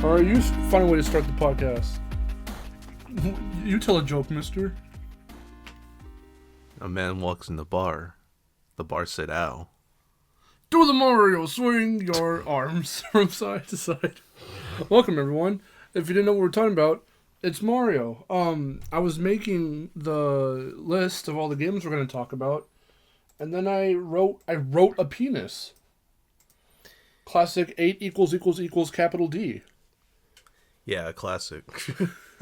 All right, you find a way to start the podcast. You tell a joke, mister. A man walks in the bar. The bar said, ow. Do the Mario, swing your arms from side to side. Welcome, everyone. If you didn't know what we're talking about, it's Mario. I was making the list of all the games we're going to talk about, and then I wrote a penis. Classic 8 = capital D. Yeah, classic.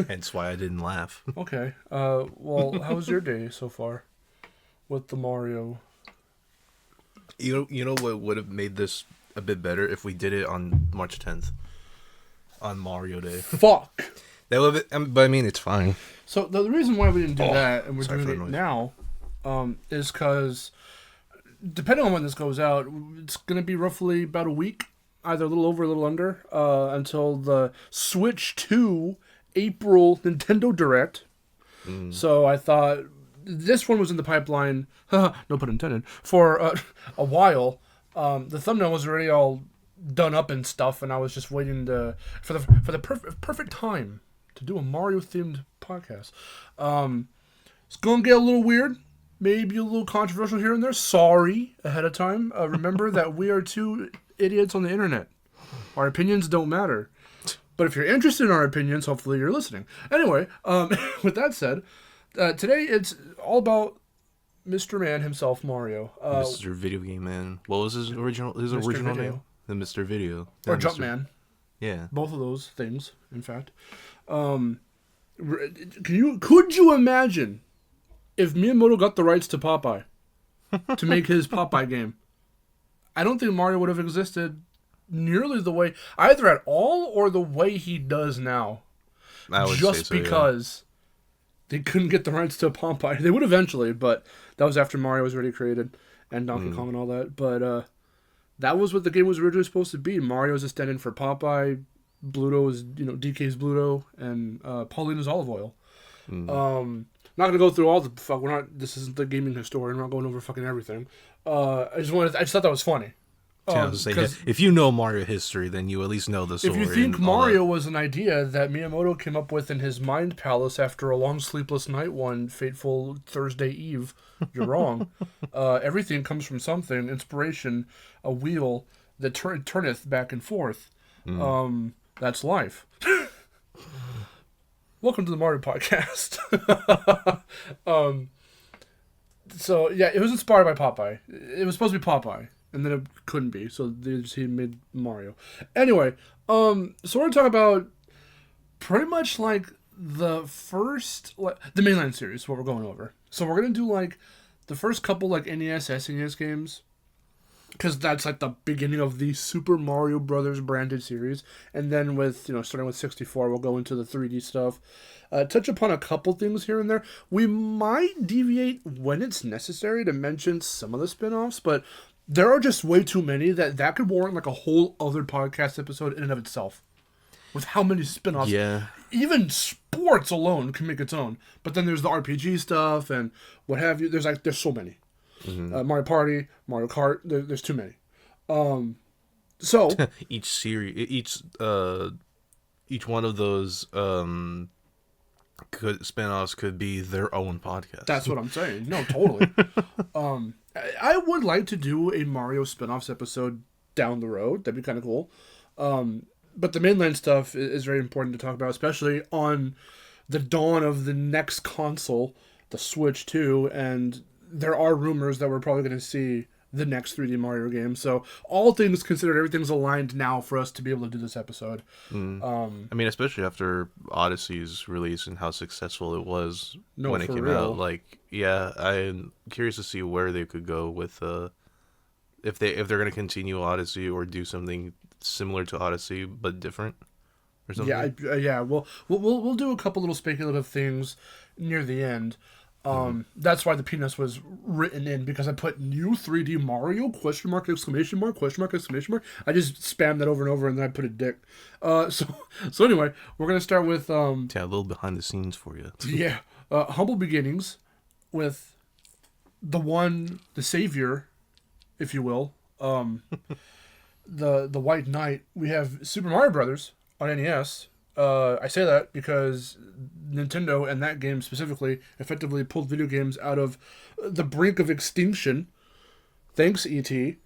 Hence why I didn't laugh. Okay. Well, how was your day so far with the Mario? You know what would have made this a bit better if we did it on March 10th, on Mario Day. Fuck. That would, but I mean, it's fine. So the reason why we didn't do that and we're doing it now, is because depending on when this goes out, it's going to be roughly about a week, either a little over, a little under, until the Switch 2 April Nintendo Direct. So I thought this one was in the pipeline, no pun intended, for a while. The thumbnail was already all done up and stuff, and I was just waiting for the perfect time to do a Mario themed podcast. It's gonna get a little weird, maybe a little controversial here and there. Sorry ahead of time. Remember that we are two idiots on the internet. Our opinions don't matter. But if you're interested in our opinions, hopefully you're listening. Anyway, with that said, today it's all about Mr. Man himself, Mario. Mr. Video Game Man. What was his original name? The Mr. Video. Or Jumpman. Yeah. Both of those things, in fact. Could you imagine if Miyamoto got the rights to Popeye to make his Popeye game? I don't think Mario would have existed nearly the way, either at all or the way he does now. I would just say so, because they couldn't get the rights to Popeye. They would eventually, but that was after Mario was already created and Donkey Kong and all that. But that was what the game was originally supposed to be. Mario's a stand-in for Popeye. Bluto is, DK's Bluto, and Pauline is Olive Oil. Not gonna go through all the fuck. This isn't the gaming historian. We're not going over fucking everything. I just thought that was funny. If you know Mario history, then you at least know the story. If you think Mario was an idea that Miyamoto came up with in his mind palace after a long sleepless night one fateful Thursday eve, you're wrong. Everything comes from something. Inspiration, a wheel that turneth back and forth. That's life. Welcome to the Mario Podcast. So, yeah, it was inspired by Popeye. It was supposed to be Popeye, and then it couldn't be, so he made Mario. Anyway, so we're going to talk about pretty much, like, the mainline series, what we're going over. So we're going to do, like, the first couple, like, NES, SNES games, because that's, like, the beginning of the Super Mario Brothers branded series. And then starting with 64, we'll go into the 3D stuff. Touch upon a couple things here and there. We might deviate when it's necessary to mention some of the spin-offs, but there are just way too many that could warrant, like, a whole other podcast episode in and of itself. With how many spin-offs. Yeah. Even sports alone can make its own. But then there's the RPG stuff and what have you. There's so many. Mario Party, Mario Kart. There's too many. So each one of those spin-offs could be their own podcast. That's what I'm saying. No, totally. I would like to do a Mario spin-offs episode down the road. That'd be kind of cool. But the mainline stuff is very important to talk about, especially on the dawn of the next console, the Switch 2, and there are rumors that we're probably going to see the next 3D Mario game. So all things considered, everything's aligned now for us to be able to do this episode. I mean, especially after Odyssey's release and how successful it was when it came out. Like, yeah, I'm curious to see where they could go with if they're going to continue Odyssey or do something similar to Odyssey but different or something. Yeah. We'll do a couple little speculative things near the end. That's why the penis was written in, because I put new 3D Mario ? !! I just spammed that over and over, and then I put a dick. So anyway, we're gonna start with a little behind the scenes for you. Yeah, humble beginnings with the savior, if you will, the White Knight. We have Super Mario Brothers on NES. I say that because Nintendo, and that game specifically, effectively pulled video games out of the brink of extinction. Thanks, E.T.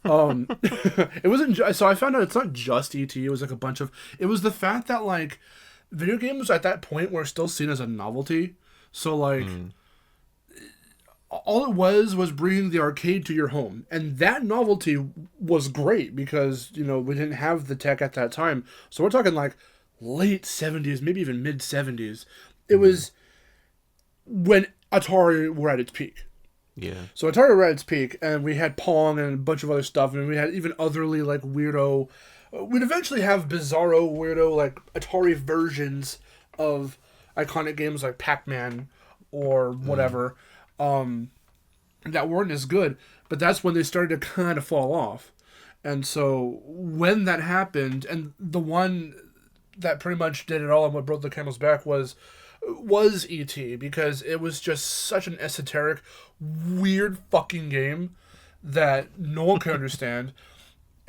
It wasn't. So I found out it's not just E.T. It was like a bunch of. It was the fact that like video games at that point were still seen as a novelty. So like. All it was bringing the arcade to your home. And that novelty was great because, we didn't have the tech at that time. So we're talking like late 70s, maybe even mid 70s. It was when Atari were at its peak. Yeah. So Atari were at its peak, and we had Pong and a bunch of other stuff, and we had even otherly like weirdo. We'd eventually have bizarro, weirdo, like Atari versions of iconic games like Pac-Man or whatever. That weren't as good, but that's when they started to kind of fall off. And so when that happened, and the one that pretty much did it all and what broke the camel's back was E.T., because it was just such an esoteric, weird fucking game that no one could understand.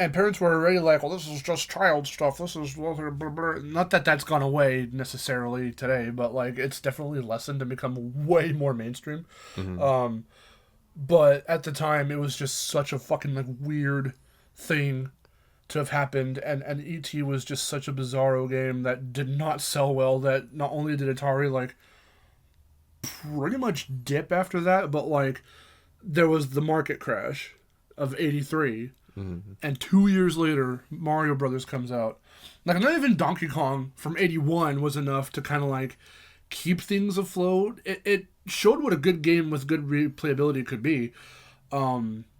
And parents were already like, well, this is just child stuff. This is blah, blah, blah. Not that that's gone away necessarily today, but like it's definitely lessened and become way more mainstream. Mm-hmm. But at the time, it was just such a fucking like weird thing to have happened. And E.T. was just such a bizarro game that did not sell well, that not only did Atari like pretty much dip after that, but like there was the market crash of 83. Mm-hmm. And 2 years later, Mario Brothers comes out. Like, not even Donkey Kong from 81 was enough to kind of, like, keep things afloat. It showed what a good game with good replayability could be.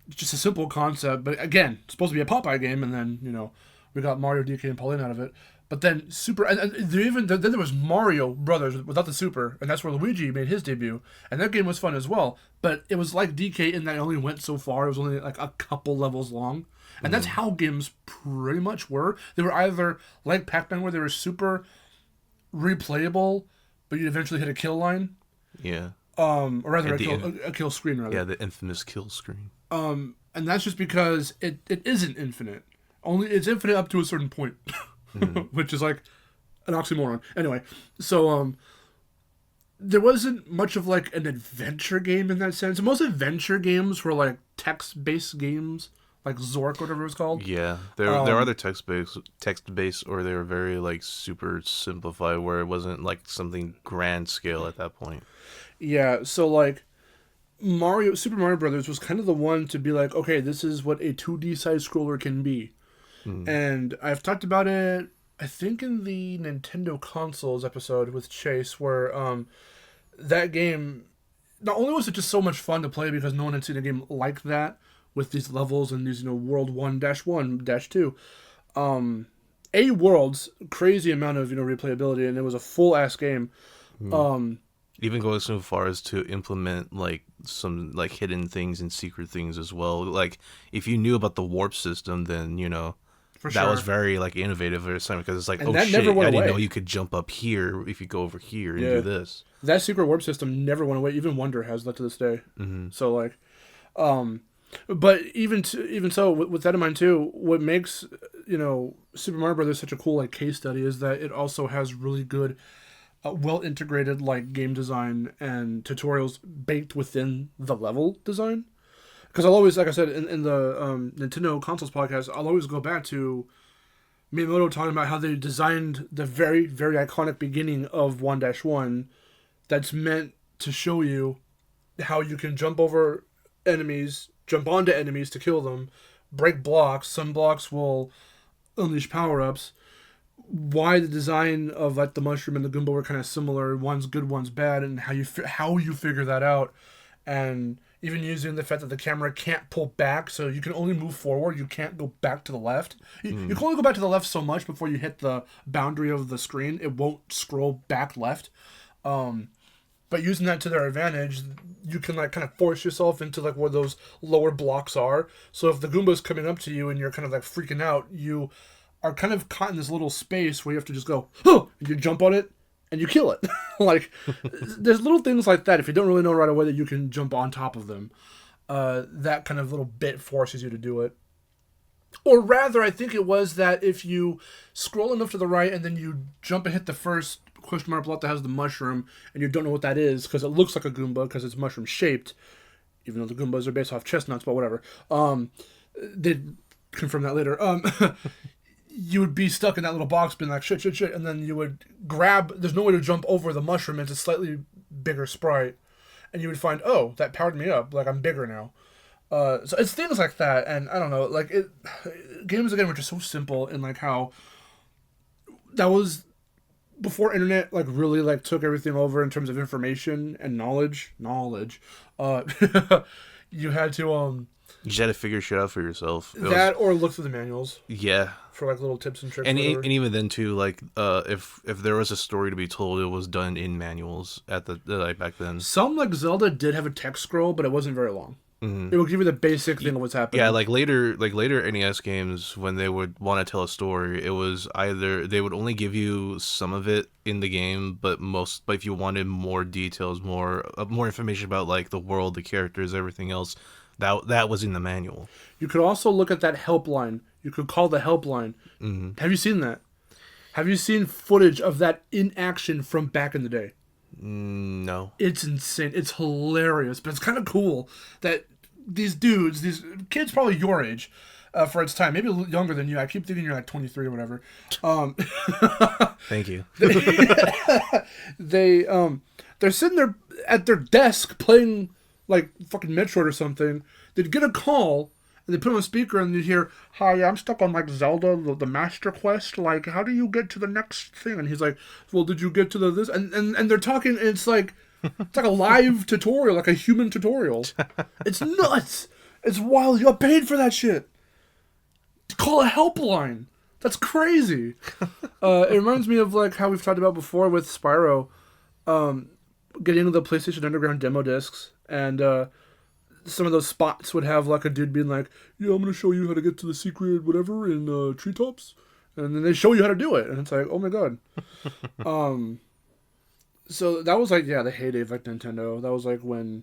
Just a simple concept. But, again, it's supposed to be a Popeye game, and then, we got Mario, DK, and Pauline out of it. But then then there was Mario Brothers without the Super, and that's where Luigi made his debut, and that game was fun as well. But it was like DK in that it only went so far; it was only like a couple levels long, and that's how games pretty much were. They were either like Pac-Man, where they were super replayable, but you'd eventually hit a kill line. Yeah. Or rather, a kill screen. Rather. Yeah, the infamous kill screen. And that's just because it isn't infinite. Only it's infinite up to a certain point. Mm-hmm. Which is like an oxymoron. Anyway, so there wasn't much of like an adventure game in that sense. Most adventure games were like text-based games, like Zork, whatever it was called. Yeah, there are other text-based, or they were very like super simplified, where it wasn't like something grand scale at that point. Yeah, so like Super Mario Brothers was kind of the one to be like, okay, this is what a 2D side scroller can be. And I've talked about it, I think, in the Nintendo Consoles episode with Chase, where that game, not only was it just so much fun to play because no one had seen a game like that with these levels and these, World 1-1-2, A World's crazy amount of, replayability, and it was a full-ass game. Even going so far as to implement like some like hidden things and secret things as well. Like if you knew about the warp system, then that was very like innovative at the time, because it's like, and shit, I didn't know you could jump up here if you go over here and do this. That secret warp system never went away. Even Wonder has that to this day. Mm-hmm. So like, but even so, with that in mind too, what makes Super Mario Brothers such a cool like case study is that it also has really good, well integrated like game design and tutorials baked within the level design. Because I'll always, like I said, in the Nintendo Consoles podcast, I'll always go back to Miyamoto talking about how they designed the very, very iconic beginning of 1-1 that's meant to show you how you can jump over enemies, jump onto enemies to kill them, break blocks. Some blocks will unleash power-ups. Why the design of like the mushroom and the Goomba were kind of similar. One's good, one's bad, and how you figure that out. And even using the fact that the camera can't pull back, so you can only move forward. You can't go back to the left. You can only go back to the left so much before you hit the boundary of the screen. It won't scroll back left. But using that to their advantage, you can like kind of force yourself into like where those lower blocks are. So if the Goomba's coming up to you and you're kind of like freaking out, you are kind of caught in this little space where you have to just go, oh, and you jump on it and you kill it. Like, there's little things like that. If you don't really know right away that you can jump on top of them, that kind of little bit forces you to do it. Or rather, I think it was that if you scroll enough to the right and then you jump and hit the first question mark block that has the mushroom, and you don't know what that is because it looks like a Goomba because it's mushroom shaped, even though the Goombas are based off chestnuts, but whatever. They confirm that later. You would be stuck in that little box being like, shit, and then you would grab, there's no way to jump over the mushroom, it's a slightly bigger sprite, and you would find, oh, that powered me up, like I'm bigger now. So it's things like that, and I don't know, like, games again were just so simple in like how that was before internet like really like took everything over in terms of information and knowledge. You had to you just had to figure shit out for yourself. Or look through the manuals. Yeah. For like little tips and tricks. And even then too, like if there was a story to be told, it was done in manuals at the like back then. Some like Zelda did have a text scroll, but it wasn't very long. Mm-hmm. It would give you the basic thing of what's happening. Yeah, like later NES games, when they would want to tell a story, it was either they would only give you some of it in the game, but if you wanted more details, more information about like the world, the characters, everything else, that was in the manual. You could also look at that helpline. You could call the helpline. Mm-hmm. Have you seen that? Have you seen footage of that in action from back in the day? No. It's insane. It's hilarious, but it's kind of cool that these dudes, these kids probably your age for its time, maybe a little younger than you. I keep thinking you're like 23 or whatever. Thank you. They're sitting there at their desk playing like fucking Metroid or something. They'd get a call and they put on a speaker and you'd hear, "Hi, I'm stuck on like Zelda, the Master Quest. Like, how do you get to the next thing?" And he's like, "Well, did you get to this?" And they're talking. And it's like a live tutorial, like a human tutorial. It's nuts. It's wild. You got paid for that shit. Call a helpline. That's crazy. It reminds me of like how we've talked about before with Spyro, getting into the PlayStation Underground demo discs, and some of those spots would have like a dude being like, "Yeah, I'm gonna show you how to get to the secret whatever in treetops," and then they show you how to do it, and it's like, oh my god. So that was like, yeah, the heyday of like Nintendo. That was like when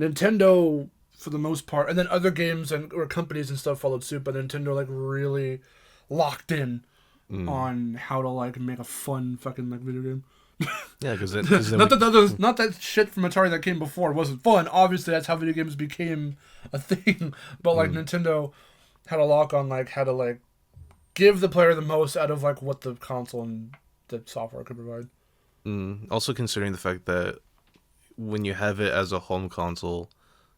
Nintendo, for the most part, and then other games or companies and stuff followed suit, but Nintendo like really locked in on how to like make a fun fucking like video game. Yeah, because not that shit from Atari that came before wasn't fun. Obviously, that's how video games became a thing. But like Nintendo had a lock on like how to like give the player the most out of like what the console and the software could provide. Also considering the fact that when you have it as a home console,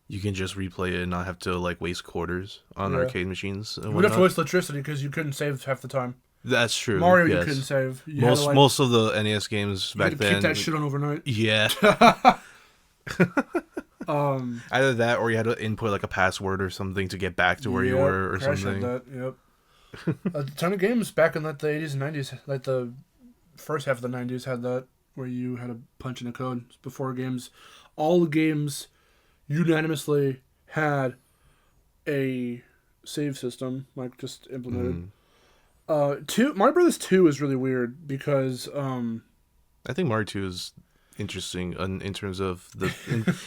you can just replay it and not have to like waste quarters on arcade machines. You would have to waste electricity because you couldn't save half the time. That's true. Mario, yes. You couldn't save. Most of the NES games back then. Keep that shit on overnight. Yeah. Either that, or you had to input like a password or something to get back to where you were, or something. Had that. Yep. A ton of games back in like the 80s and 90s, like the first half of the 90s, had that where you had to punch in a code before games. All the games unanimously had a save system, like just implemented. Mario Brothers 2 is really weird because I think Mario 2 is interesting in terms of the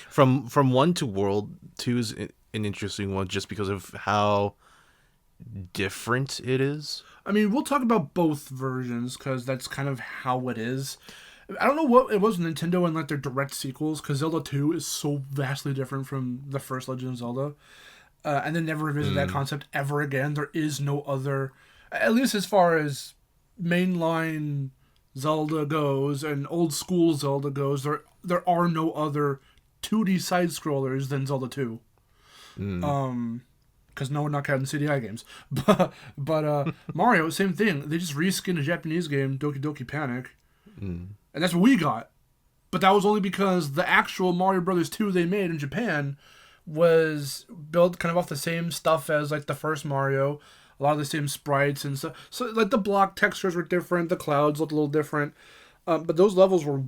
from 1 to World 2 is an interesting one just because of how different it is. I mean, we'll talk about both versions because that's kind of how it is. I don't know what it was with Nintendo and like their direct sequels, because Zelda 2 is so vastly different from the first Legend of Zelda, and they never revisit that concept ever again. There is no other, at least as far as mainline Zelda goes and old school Zelda goes, there are no other 2D side scrollers than Zelda 2. Because no, we're not counting CDI games. But Mario, same thing. They just reskinned a Japanese game, Doki Doki Panic. And that's what we got. But that was only because the actual Mario Brothers 2 they made in Japan was built kind of off the same stuff as like the first Mario. A lot of the same sprites and stuff. So like the block textures were different. The clouds looked a little different. But those levels were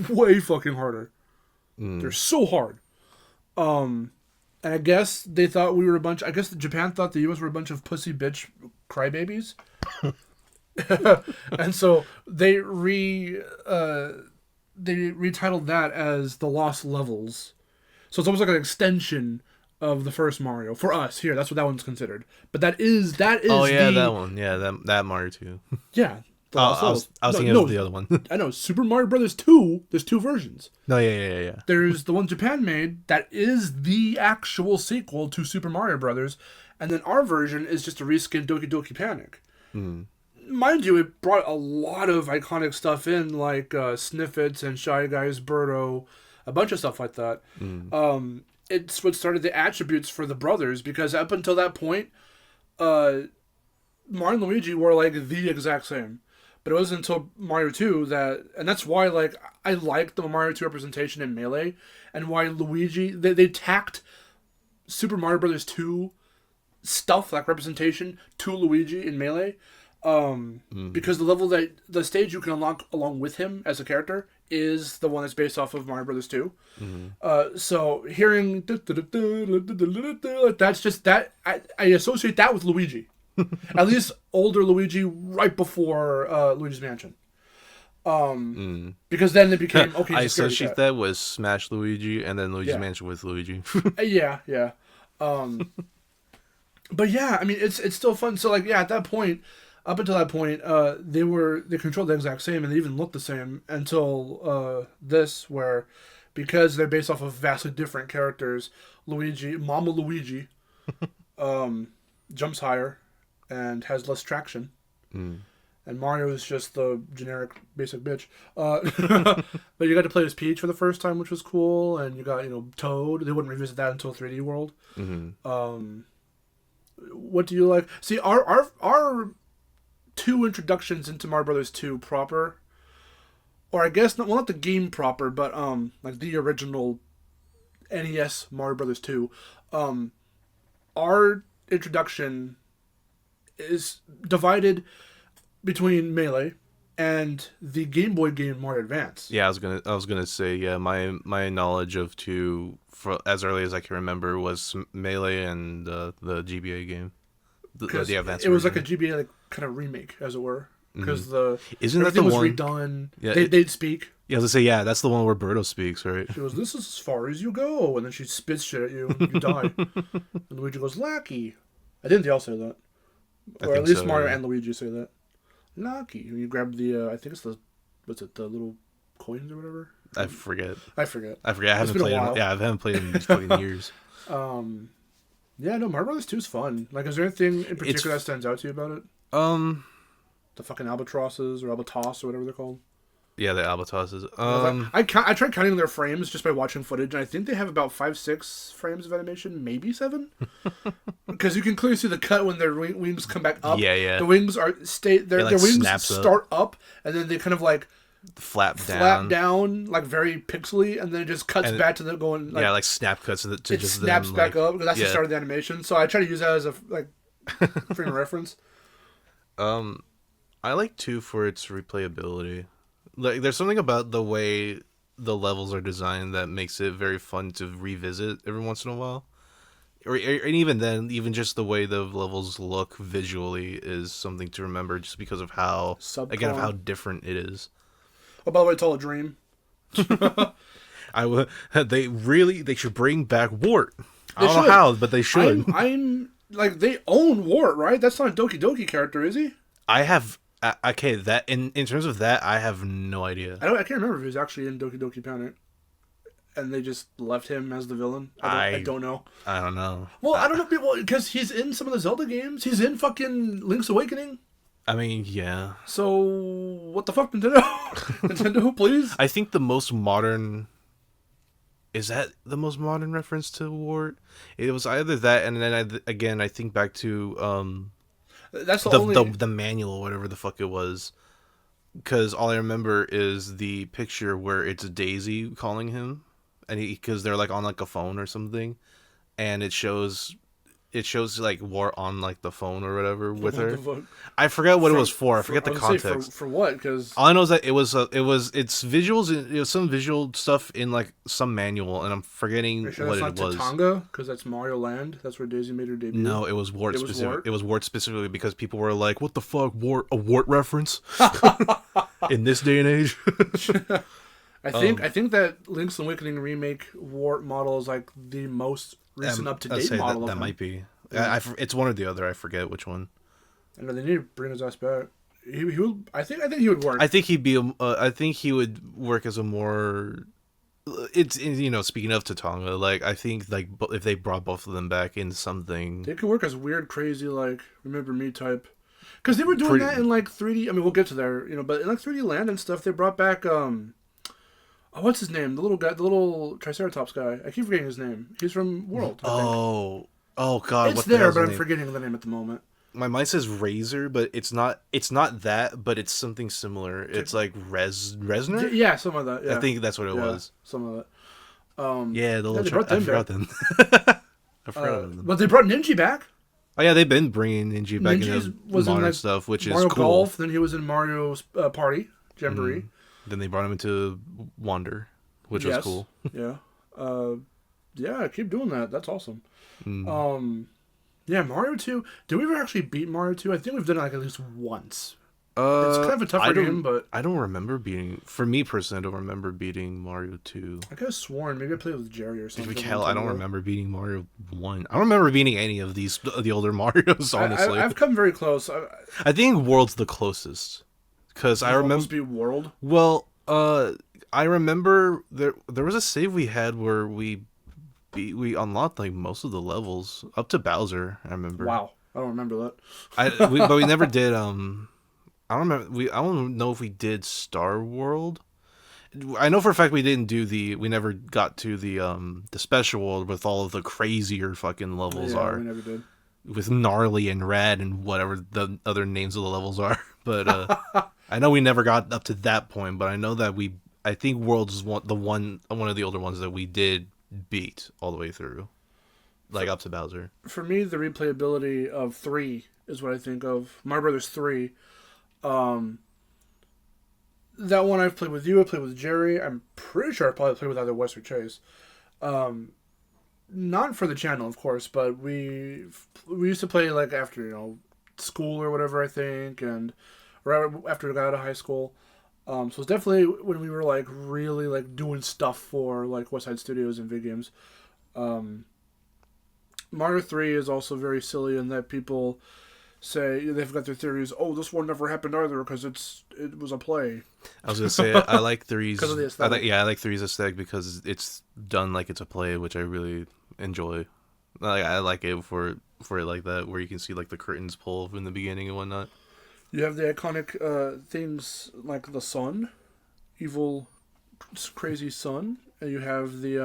way fucking harder. They're so hard. And I guess they thought we were I guess Japan thought the US were a bunch of pussy bitch crybabies. And so they retitled that as the Lost Levels. So it's almost like an extension of the first Mario for us here. That's what that one's considered. But that is. Oh yeah, that one. Yeah, that Mario 2. Yeah. I was thinking of the other one. I know. Super Mario Brothers 2. There's 2 versions. No, yeah. There's the one Japan made that is the actual sequel to Super Mario Brothers, and then our version is just a reskin Doki Doki Panic. Mind you, it brought a lot of iconic stuff in, like Sniffits and Shy Guys, Birdo, a bunch of stuff like that. It's what started the attributes for the brothers, because up until that point, Mario and Luigi were like the exact same. But it wasn't until Mario 2 that... And that's why, like, I like the Mario 2 representation in Melee, and why Luigi... They tacked Super Mario Brothers 2 stuff, like representation, to Luigi in Melee. Because the stage you can unlock along with him as a character is the one that's based off of Mario Brothers 2. So hearing... That's just... that I associate that with Luigi. At least older Luigi right before Luigi's Mansion. Because then it became okay. I associate that with Smash Luigi and then Luigi's Mansion with Luigi. yeah. But yeah, I mean it's still fun. So like at that point, up until that point, they controlled the exact same and they even looked the same until this, where because they're based off of vastly different characters, Mama Luigi, jumps higher and has less traction. And Mario is just the generic basic bitch. But you got to play as Peach for the first time, which was cool. And you got, Toad. They wouldn't revisit that until 3D World. What do you like? See, our 2 introductions into Mario Brothers 2 proper, or I guess not the game proper, but like the original NES Mario Brothers 2. Our introduction is divided between Melee and the Game Boy game Mario Advance. Yeah, I was gonna say, yeah, my knowledge of 2 as early as I can remember was Melee and the GBA game, the Advance. It was like a GBA like kind of remake, as it were, because isn't that the was one redone? Yeah, they'd speak. Yeah, I was gonna say, yeah, that's the one where Birdo speaks, right? She goes, "This is as far as you go," and then she spits shit at you and you die. And Luigi goes, "Lucky." I didn't they all say that? Or at least Mario and Luigi say that. Lucky. When you grab the, I think it's the little coins or whatever? I forget. I haven't played in, I haven't played in fucking years. Yeah, no, Mario Brothers 2 is fun. Like, is there anything in particular that stands out to you about it? The fucking albatrosses or albatos or whatever they're called. Yeah, the albatrosses. I tried counting their frames just by watching footage, and I think they have about 5-6 frames of animation, maybe 7. Because you can clearly see the cut when their wings come back up. Yeah. The wings their wings start up, and then they kind of like flap down, like very pixely, and then it just cuts back to the going. Like, like snap cuts to just snaps them, back up because that's the start of the animation. So I try to use that as a frame of reference. I like 2 for its replayability. Like, there's something about the way the levels are designed that makes it very fun to revisit every once in a while. And even then, even just the way the levels look visually is something to remember, just because of how different it is. Oh, by the way, it's all a dream. They should bring back Wart. I don't know how, but they should. I'm like, they own Wart, right? That's not a Doki Doki character, is he? I have. Okay, that in terms of that, I have no idea. I can't remember if he was actually in Doki Doki Panic, and they just left him as the villain. I don't know. I don't know. Well, I don't know people because he's in some of the Zelda games. He's in fucking Link's Awakening. I mean, yeah. So what the fuck, Nintendo? Nintendo, please. I think the most modern. Is that the most modern reference to Wart? It was either that, and then I think back to That's the manual, whatever the fuck it was, because all I remember is the picture where it's Daisy calling him, and because they're like on like a phone or something, and it shows like War on like the phone or whatever with her. I forgot what it was for. I forget the context. For what? Because all I know is that it's visuals. It was some visual stuff in like some manual, and I'm forgetting what it was. Tonga, because that's Mario Land. That's where Daisy made her debut. No, it was Wart specific. It was Wart specifically because people were like, "What the fuck, Wart? A Wart reference?" In this day and age. I think that Link's Awakening remake warp model is like the most recent up to date model. That might be. Yeah. It's one or the other. I forget which one. I know they need to bring his ass back. He would. I think he would work. I think he'd be. I think he would work as a more. It's speaking of Tatanga, like I think like if they brought both of them back in something, they could work as weird, crazy like Remember Me type. Because they were doing that in like 3D. I mean, we'll get to there, but in like 3D Land and stuff, they brought back what's his name? The little guy, the little Triceratops guy. I keep forgetting his name. He's from World. Oh God, it's there, but I'm forgetting the name at the moment. My mind says Razor, but it's not. It's not that, but it's something similar. It's like Resner. Yeah, some of that. Yeah. I think that's what it was. Some of that. Yeah, the little. I forgot them. I forgot them. But they brought Ninja back. Oh yeah, they've been bringing Ninja back into modern stuff, which Mario is cool. Golf. Then he was in Mario's Party Jamboree. Then they brought him into Wander, which was cool. Yeah. Yeah. Keep doing that. That's awesome. Yeah, Mario 2. Did we ever actually beat Mario 2? I think we've done it like at least once. It's kind of a tougher game, but I don't remember beating. For me personally, I don't remember beating Mario 2. I could have sworn maybe I played with Jerry or something. Hell, I don't remember beating Mario 1. I don't remember beating any of the older Marios. Honestly, I've come very close. I think World's the closest because I remember. Beat World. Well, I remember there was a save we had where we unlocked like most of the levels up to Bowser. I remember. Wow, I don't remember that. But we never did. I don't remember. I don't know if we did Star World. I know for a fact we didn't do we never got to the special world with all of the crazier fucking levels are. We never did. With gnarly and rad and whatever the other names of the levels are. But I know we never got up to that point. But I know that I think Worlds is one of the older ones that we did beat all the way through, like up to Bowser. For me, the replayability of 3 is what I think of. Mario Brothers 3. That one I've played with you. I played with Jerry. I'm pretty sure I probably played with either Wes or Chase. Not for the channel, of course, but we used to play like after school or whatever, I think, and right after we got out of high school. So it's definitely when we were like really like doing stuff for like West Side Studios and VidGames. Mario 3 is also very silly in that people say they've got their theories. Oh, this one never happened either because it was a play. I was gonna say I like 3's. Because of the aesthetic. I like 3's aesthetic because it's done like it's a play, which I really enjoy. I like it for it like that, where you can see like the curtains pull in the beginning and whatnot. You have the iconic things like the sun, evil, crazy sun, and you have the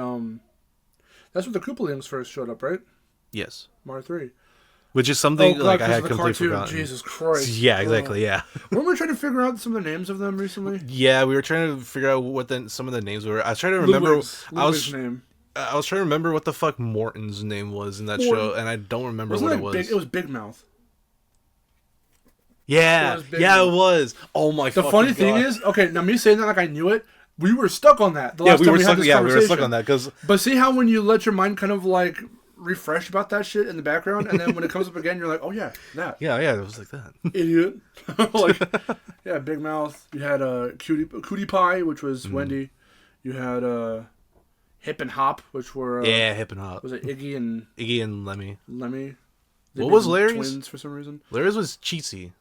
that's where the Koopalings first showed up, right? Yes. Mario 3. Which is something I had completely forgotten. Jesus Christ. Yeah, exactly, yeah. Weren't we trying to figure out some of the names of them recently? Yeah, we were trying to figure out what some of the names were. I was trying to remember... Ludwig's name. I was trying to remember what the fuck Morton's name was in that show, and I don't remember what it was. It was Big Mouth. Yeah, it was. Oh my god. The funny thing is, okay, now me saying that like I knew it, we were stuck on that. We were stuck on that. But see how when you let your mind kind of like refresh about that shit in the background, and then when it comes up again, you're like, oh yeah, that. Yeah, it was like that. Idiot. Like, yeah, Big Mouth. You had Cutie Pie, which was Wendy. You had Hip and Hop, which were Hip and Hop. Was it Iggy and Lemmy? What was Larry's? Twins for some reason. Larry's was Cheatsy.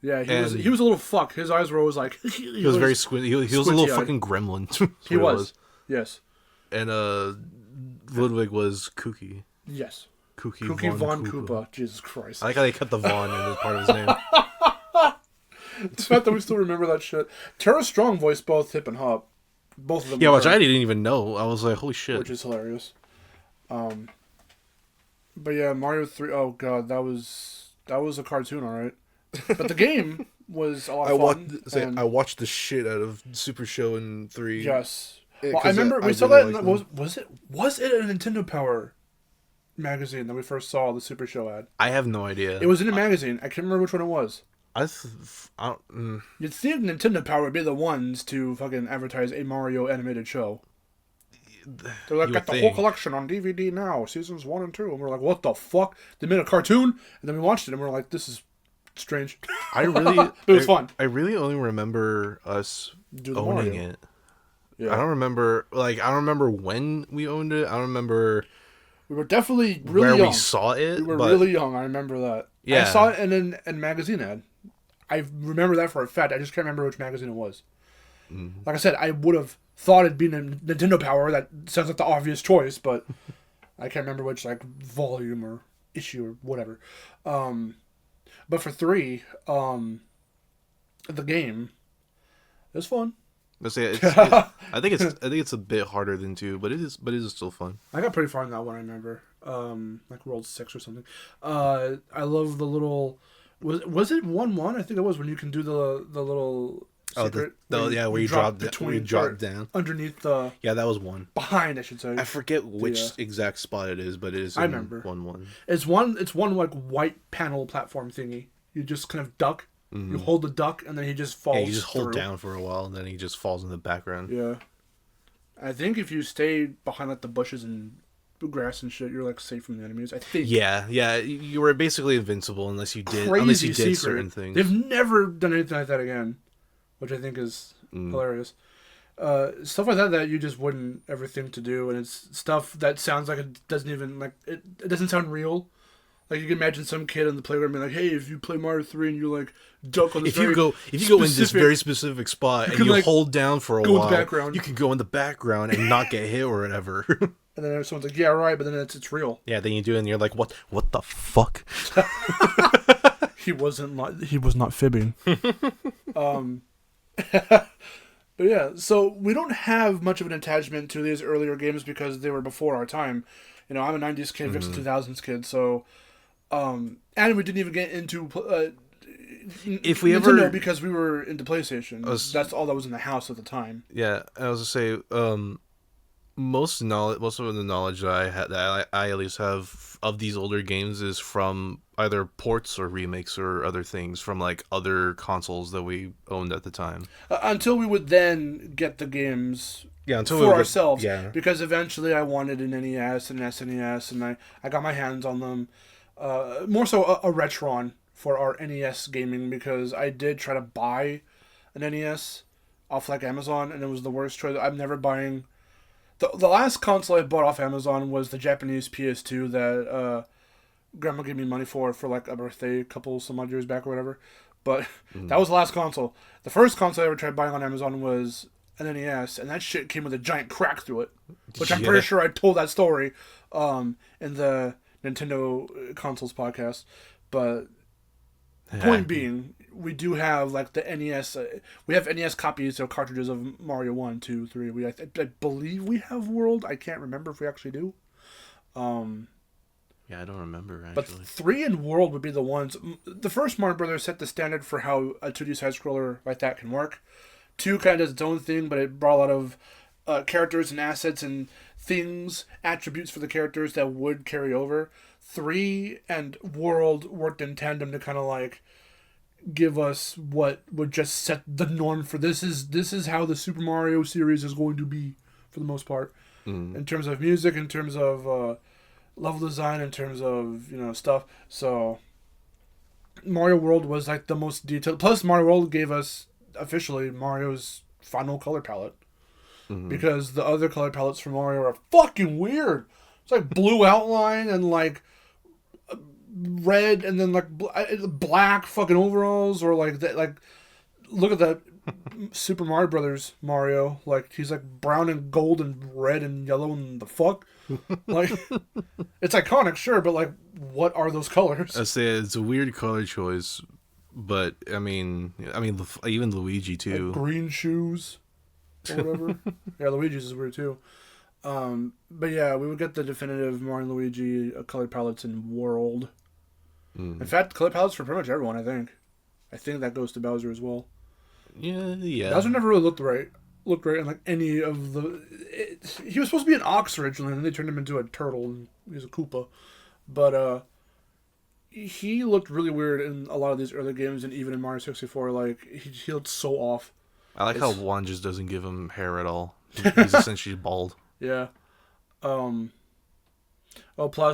Yeah, he was a little fuck. His eyes were always like he was very squinty. He was a little fucking gremlin. He was. Yes. And Ludwig was Kooky. Yes. Kooky Von Koopa. Jesus Christ. I like how they kept the Von in as part of his name. It's the fact that we still remember that shit. Tara Strong voiced both Hip and Hop. Both of them. Yeah, which I didn't even know. I was like, holy shit. Which is hilarious. But yeah, Mario 3. Oh god, that was a cartoon, all right. But the game was a lot of fun. I watched the shit out of Super Show in 3. Yes. Well, I remember we saw that. Was it a Nintendo Power magazine that we first saw the Super Show ad? I have no idea. It was in a magazine. I can't remember which one it was. You'd think Nintendo Power would be the ones to fucking advertise a Mario animated show. They're like, got the whole collection on DVD now, seasons 1 and 2. And we're like, what the fuck? They made a cartoon? And then we watched it and we're like, this is strange. It was fun. I really only remember us owning it. Yeah. I don't remember when we owned it. I don't remember. We were definitely really young. Where we saw it. We were really young. I remember that. Yeah. I saw it in a magazine ad. I remember that for a fact. I just can't remember which magazine it was. Mm-hmm. Like I said, I would have thought it'd been a Nintendo Power. That sounds like the obvious choice, but I can't remember which volume or issue or whatever. But for 3, the game, it was fun. I think it's a bit harder than 2, but it is still fun. I got pretty far in that one. I remember, World 6 or something. I love the little. Was it 1-1? I think it was when you can do the little. Secret, where you drop down underneath the. Yeah, that was 1. Behind, I should say. I forget which exact spot it is, but it is. I remember 1-1. It's one white panel platform thingy. You just kind of duck. Mm-hmm. You hold the duck, and then he just falls. Yeah, you just hold down for a while, and then he just falls in the background. Yeah, I think if you stay behind the bushes and grass and shit, you're safe from the enemies. I think. Yeah, you were basically invincible unless you did certain things. They've never done anything like that again, which I think is hilarious. Stuff like that you just wouldn't ever think to do, and it's stuff that sounds like it doesn't even it doesn't sound real. You can imagine some kid in the playground being like, "Hey, if you play Mario 3 and you duck on this, if you go in this very specific spot and you hold down for a while, in the background. You can go in the background and not get hit or whatever." And then someone's like, "Yeah, right," but then it's real. Yeah, then you do it and you're like, "What the fuck?" He was not fibbing. But yeah, so we don't have much of an attachment to these earlier games because they were before our time. I'm a 90s kid, Vic's a 2000s kid, so. And we didn't even get into if we Nintendo ever because we were into PlayStation. That's all that was in the house at the time. Yeah, I was gonna say most of the knowledge that I at least have of these older games is from either ports or remakes or other things from other consoles that we owned at the time. Until we would then get the games. Yeah, for ourselves. Yeah. Because eventually I wanted an NES and an SNES, and I got my hands on them. More so a Retron for our NES gaming, because I did try to buy an NES off Amazon, and it was the worst choice. I'm never buying. The last console I bought off Amazon was the Japanese PS2 that Grandma gave me money for a birthday some odd years back or whatever. But that was the last console. The first console I ever tried buying on Amazon was an NES, and that shit came with a giant crack through it, which I'm pretty sure I told that story in the Nintendo Consoles podcast. But point being, we do have the NES. We have NES copies of cartridges of Mario 1, 2, 3. I believe we have World. I can't remember if we actually do. Yeah, I don't remember actually. But 3 and World would be the ones. The first Mario Brothers set the standard for how a 2D side scroller like that can work. 2 kind of does its own thing, but it brought a lot of characters and assets and things, attributes for the characters that would carry over. 3 and World worked in tandem to kind of give us what would just set the norm for this is how the Super Mario series is going to be for the most part, in terms of music, in terms of level design, in terms of stuff. So Mario World was the most detailed. Plus Mario World gave us officially Mario's final color palette. Because the other color palettes for Mario are fucking weird. It's blue outline and red and then black fucking overalls, or that. Look at that Super Mario Brothers Mario. He's brown and gold and red and yellow and the fuck. It's iconic, sure, but what are those colors? I say it's a weird color choice, but I mean, even Luigi too. Green shoes. Or whatever. Yeah, Luigi's is weird too. But yeah, we would get the definitive Mario and Luigi color palettes in World. In fact, color palettes for pretty much everyone, I think. I think that goes to Bowser as well. Yeah. Bowser never really looked right in any of the. He was supposed to be an ox originally, and then they turned him into a turtle, and he's a Koopa. But he looked really weird in a lot of these early games, and even in Mario 64. He looked so off. I like how Juan just doesn't give him hair at all. He's essentially bald. Yeah. Plus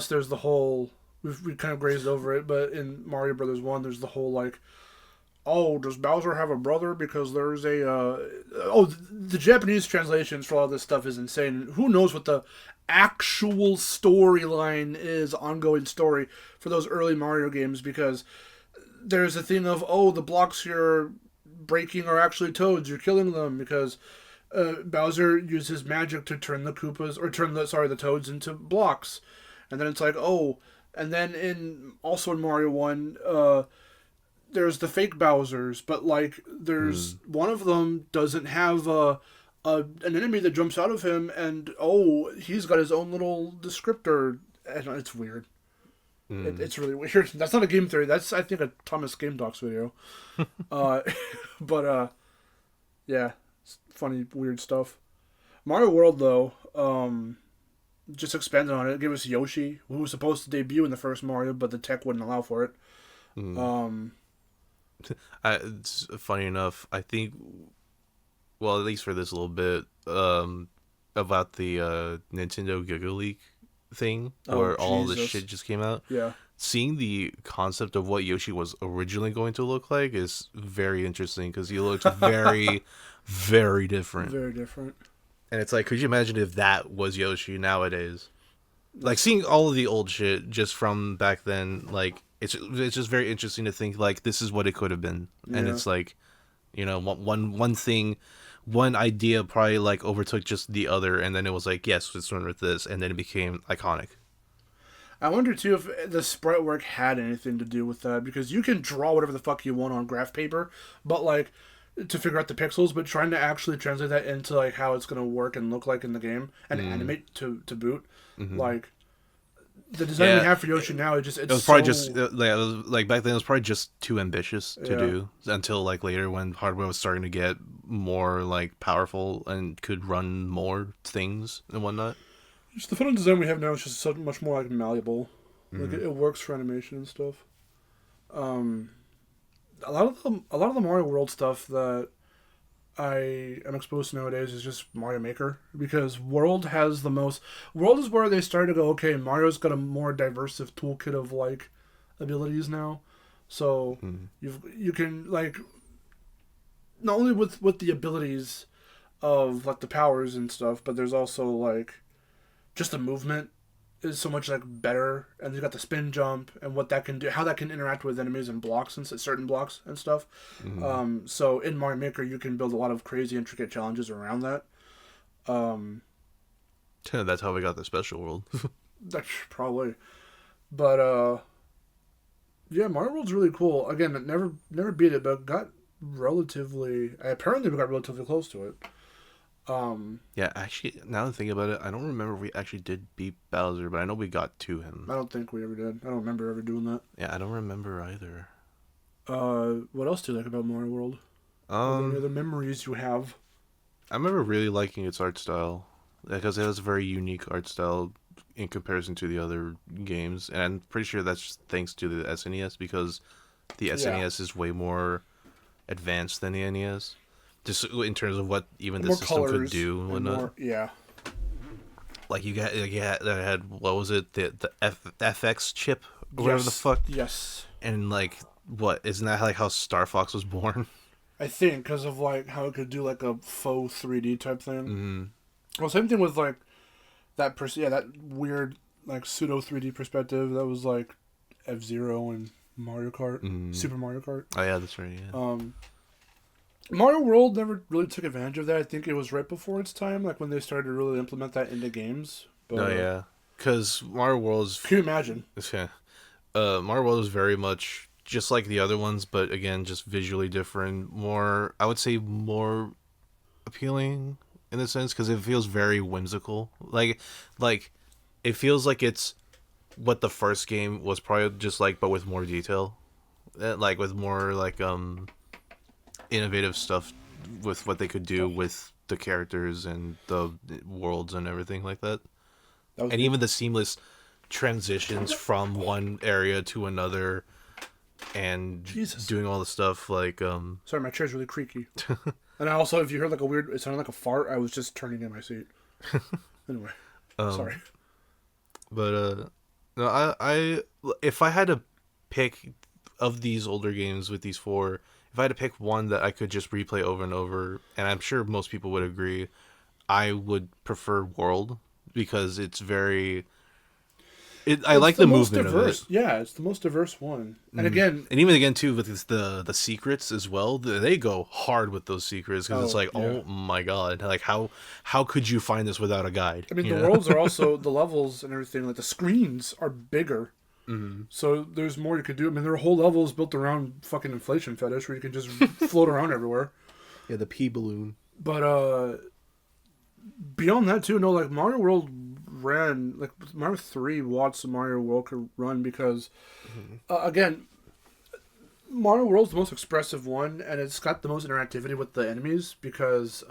there's the whole... We kind of grazed over it, but in Mario Brothers 1, there's the whole, does Bowser have a brother? Because there's a... the Japanese translations for all this stuff is insane. Who knows what the actual storyline is, ongoing story for those early Mario games, because there's a thing of, oh, the blocks you're breaking are actually toads, you're killing them, because Bowser uses magic to turn the Koopas, or turn the toads into blocks. And then it's like, oh, and then also in Mario 1, there's the fake Bowsers, but like there's one of them doesn't have an enemy that jumps out of him, and he's got his own little descriptor, and it's weird. It's really weird. That's not a game theory. That's, I think, a Thomas Game Docs video. But yeah, it's funny, weird stuff. Mario World, though, just expanded on it. It gave us Yoshi, who was supposed to debut in the first Mario, but the tech wouldn't allow for it. It's funny enough, I think, well, at least for this little bit, about the Nintendo Giga Leak thing, where all this shit just came out. Yeah. Seeing the concept of what Yoshi was originally going to look like is very interesting, because he looked very, very different. Very different. And it's like, could you imagine if that was Yoshi nowadays? Like, seeing all of the old shit just from back then, like, it's just very interesting to think, like, this is what it could have been. Yeah. And it's like, you know, one thing, one idea probably, like, overtook just the other, and then it was like, yes, let's run with this, and then it became iconic. I wonder, too, if the sprite work had anything to do with that, because you can draw whatever the fuck you want on graph paper, but, like, to figure out the pixels, but trying to actually translate that into, like, how it's going to work and look like in the game, and animate to boot, like, the design we have for Yoshi now, it was probably just, like, back then it was probably just too ambitious to do, until, like, later when hardware was starting to get more, like, powerful and could run more things and whatnot. Just the fun design we have now is just so much more, like, malleable. Like, it works for animation and stuff. A lot of the Mario World stuff that I am exposed to nowadays is just Mario Maker, because World is where they started to go, okay, Mario's got a more diverse toolkit of, like, abilities now. So you can, like, not only with the abilities of, like, the powers and stuff, but there's also, like, just the movement is so much, like, better, and you got the spin jump and what that can do, how that can interact with enemies and blocks and certain blocks and stuff. So in Mario Maker you can build a lot of crazy intricate challenges around that. That's how we got the special world. That's probably, but yeah, Mario World's really cool. Again, never beat it, but apparently we got relatively close to it. Yeah, actually, now that I think about it, I don't remember if we actually did beat Bowser, but I know we got to him. I don't think we ever did. I don't remember ever doing that. Yeah, I don't remember either. What else do you like about Mario World? Are there any other memories you have? I remember really liking its art style, because it has a very unique art style in comparison to the other games, and I'm pretty sure that's thanks to the SNES, because the SNES is way more advanced than the NES. Just in terms of what even the system could do and whatnot. Like you had what was it, the FX chip or whatever the fuck. Yes. And like isn't that like how Star Fox was born? I think because of like how it could do like a faux 3D type thing. Well, same thing with like that that weird like pseudo 3D perspective that was like F-Zero and Mario Kart, Super Mario Kart. Oh yeah, that's right. Yeah. Mario World never really took advantage of that. I think it was right before its time, like when they started to really implement that into games. But, oh yeah, because Mario World is... Can you imagine? Yeah. Mario World is very much just like the other ones, but again, just visually different. More, I would say, more appealing in a sense, because it feels very whimsical. Like it feels like it's what the first game was probably just like, but with more detail, like with more like innovative stuff with what they could do with the characters and the worlds and everything like that. And even the seamless transitions from one area to another and doing all the stuff like Sorry, my chair's really creaky. And also, if you heard like it sounded like a fart, I was just turning in my seat. Anyway, sorry. But no, I if I had to pick of these older games with these four, if I had to pick one that I could just replay over and over, and I'm sure most people would agree, I would prefer World because it's very. I like the movement diverse. of it. Yeah, it's the most diverse one. And again, and even too with the secrets as well. They go hard with those secrets because it's like, oh my god, like how could you find this without a guide? I mean, the worlds are also the levels and everything. Like the screens are bigger, so there's more you could do. I mean, there are whole levels built around fucking inflation fetish where you can just float around everywhere. Yeah, the pee balloon. But beyond that too, no, like Mario World ran like Mario 3 watts of Mario World could run because again, Mario World's the most expressive one and it's got the most interactivity with the enemies because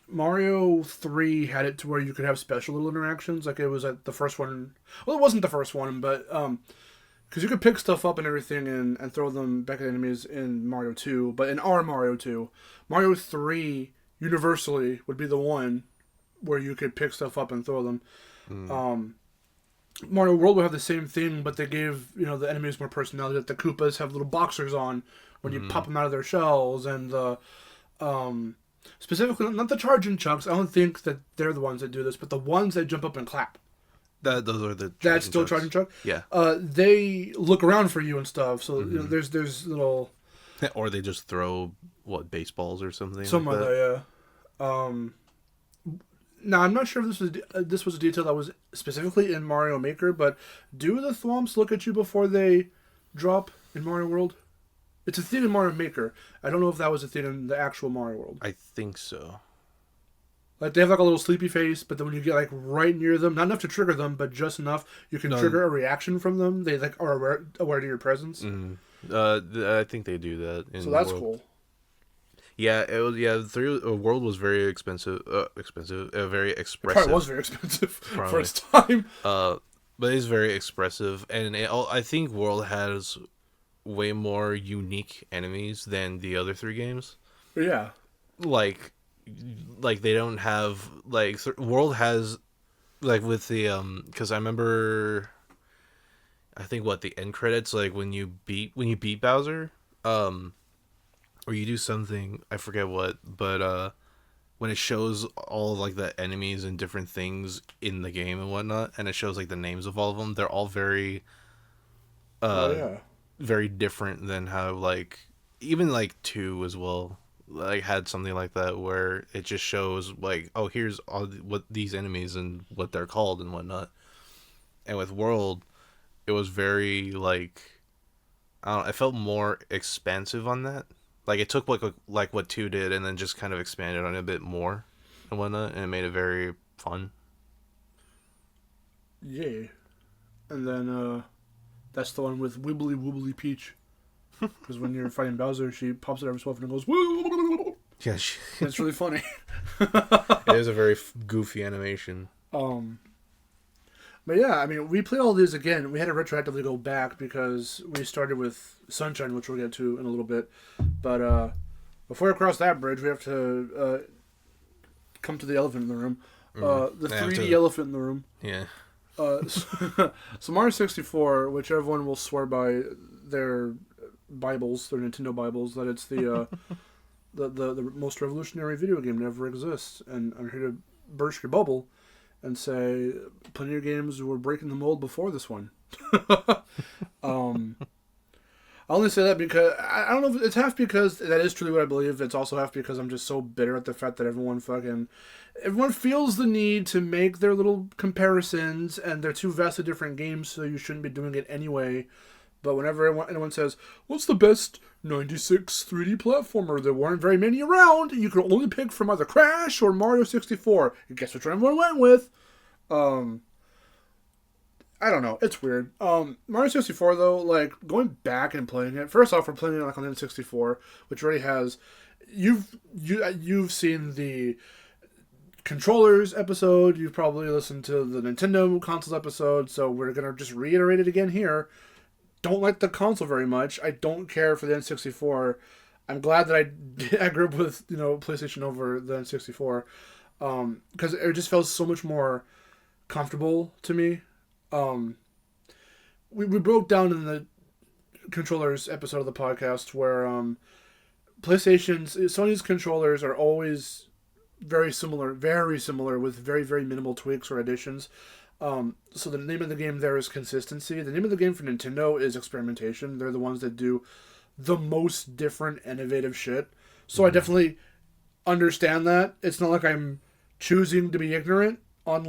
Mario 3 had it to where you could have special little interactions. Like it was at the first one. Well, it wasn't the first one, but because you could pick stuff up and everything and throw them back at enemies in Mario 2. But in our Mario 2, Mario 3 universally would be the one where you could pick stuff up and throw them. Mario World will have the same thing, but they gave the enemies more personality. That the Koopas have little boxers on when you pop them out of their shells, and the specifically not the charging chunks. I don't think that they're the ones that do this, but the ones that jump up and clap. Those are the. That's still charging chunk. Yeah. They look around for you and stuff. So there's little. Or they just throw baseballs or something. Something like that, yeah. Now, I'm not sure if this was a detail that was specifically in Mario Maker, but do the thwomps look at you before they drop in Mario World? It's a thing in Mario Maker. I don't know if that was a thing in the actual Mario World. I think so. Like, they have like a little sleepy face, but then when you get like right near them, not enough to trigger them, but just enough, you can trigger a reaction from them. They like are aware to your presence. I think they do that. So that's cool. Yeah, it was. Yeah, the World was very expensive. Very expressive. It probably was very expensive for its time. But it's very expressive, and I think World has way more unique enemies than the other three games. Yeah. Like they don't have World has with the because I remember. I think the end credits when you beat Bowser or you do something, I forget what, but when it shows all of the enemies and different things in the game and whatnot, and it shows the names of all of them, they're all very very different than how even 2 as well had something like that where it just shows here's all what these enemies and what they're called and whatnot. And with World, it was very I felt more expansive on that. It took what 2 did and then just kind of expanded on it a bit more and whatnot, and it made it very fun. Yeah. And then that's the one with Wibbly Wobbly Peach. Because when you're fighting Bowser, she pops it every so often and goes, woo! Yeah, it's really funny. It is a very goofy animation. But yeah, I mean, we played all these again. We had to retroactively go back because we started with Sunshine, which we'll get to in a little bit. But before we cross that bridge, we have to come to the elephant in the room. The 3D elephant in the room. Yeah. So Mario 64, which everyone will swear by their Bibles, their Nintendo Bibles, that it's the the most revolutionary video game that ever exists. And I'm here to burst your bubble and say plenty of games were breaking the mold before this one. I only say that because I don't know if it's half because that is truly what I believe. It's also half because I'm just so bitter at the fact that everyone feels the need to make their little comparisons, and they're two vastly different games, so you shouldn't be doing it anyway. But whenever anyone says, what's the best 96 3D platformer? There weren't very many around. You could only pick from either Crash or Mario 64. Guess which one everyone went with? I don't know. It's weird. Mario 64, though, going back and playing it. First off, we're playing it on N64, which already has... You've seen the controllers episode. You've probably listened to the Nintendo consoles episode, so we're going to just reiterate it again here. Don't like the console very much. I don't care for the N64. I'm glad that I grew up with PlayStation over the N64, because it just feels so much more comfortable to me. We broke down in the controllers episode of the podcast where Sony's controllers are always very similar with very, very minimal tweaks or additions. So the name of the game there is consistency. The name of the game for Nintendo is experimentation. They're the ones that do the most different, innovative shit. So I definitely understand that. It's not like I'm choosing to be ignorant on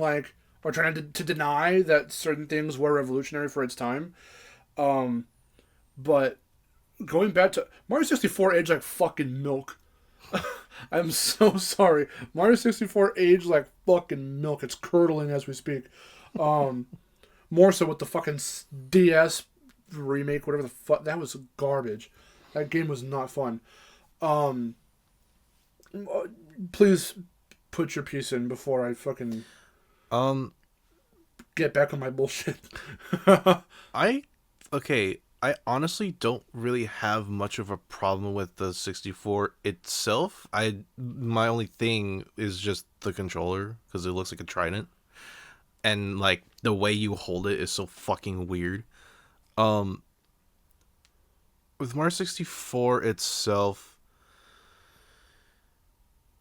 or trying to deny that certain things were revolutionary for its time. But going back to Mario 64 aged like fucking milk. I'm so sorry. Mario 64 aged like fucking milk. It's curdling as we speak. More so with the fucking DS remake, whatever the fuck. That was garbage. That game was not fun. Please put your piece in before I fucking get back on my bullshit. I honestly don't really have much of a problem with the 64 itself. My only thing is just the controller, because it looks like a trident. And, like, the way you hold it is so fucking weird. With Mario 64 itself,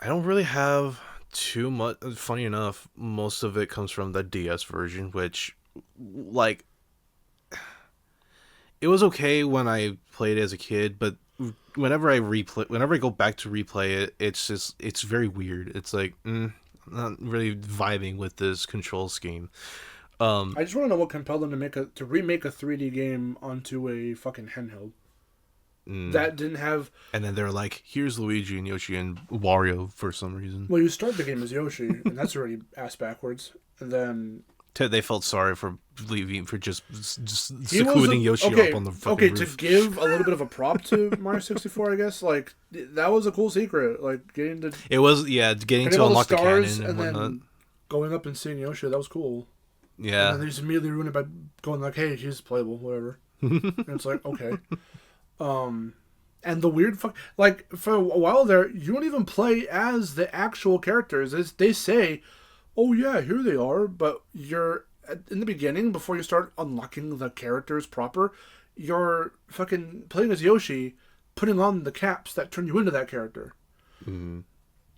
I don't really have too much. Funny enough, most of it comes from the DS version, which, like, it was okay when I played it as a kid, but whenever I go back to replay it, it's very weird. It's like, not really vibing with this control scheme. I just want to know what compelled them to remake a 3D game onto a fucking handheld. That didn't have... And then they're like, here's Luigi and Yoshi and Wario for some reason. Well, you start the game as Yoshi, and that's already ass backwards. And then... They felt sorry for leaving, for just secluding Yoshi up on the fucking roof. To give a little bit of a prop to Mario 64, I guess, like, that was a cool secret. Like, getting to unlock the cannon and whatnot. Then going up and seeing Yoshi, that was cool. Yeah. And then they just immediately ruined it by going like, hey, he's playable, whatever. And it's like, okay. And the weird like, for a while there, you don't even play as the actual characters. They say, oh yeah, here they are, but you're, in the beginning, before you start unlocking the characters proper, you're fucking playing as Yoshi, putting on the caps that turn you into that character. Mm.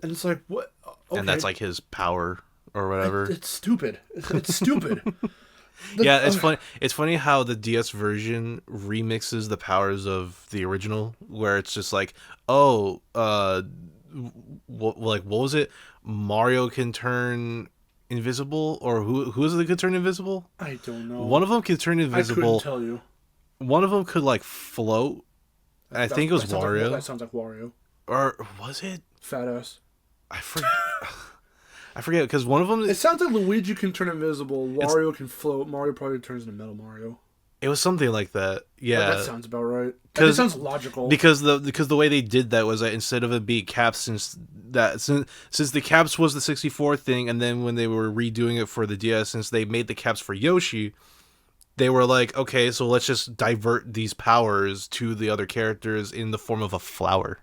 And it's like, what? Okay. And that's like his power or whatever. It's stupid. It's stupid. It's funny. It's funny how the DS version remixes the powers of the original, where it's just like, what was it? Mario can turn invisible, or who is it that could turn invisible? I don't know. One of them could turn invisible. I couldn't tell you. One of them could like float. I think it was Wario. That sounds like Wario. Or was it? Fat ass. I forget. I forget, because one of them... It sounds like Luigi can turn invisible, Wario can float, Mario probably turns into Metal Mario. It was something like that, yeah. That sounds about right. That sounds logical. Because the way they did that was that instead of it being caps, since the caps was the 64 thing, and then when they were redoing it for the DS, since they made the caps for Yoshi, they were like, okay, so let's just divert these powers to the other characters in the form of a flower.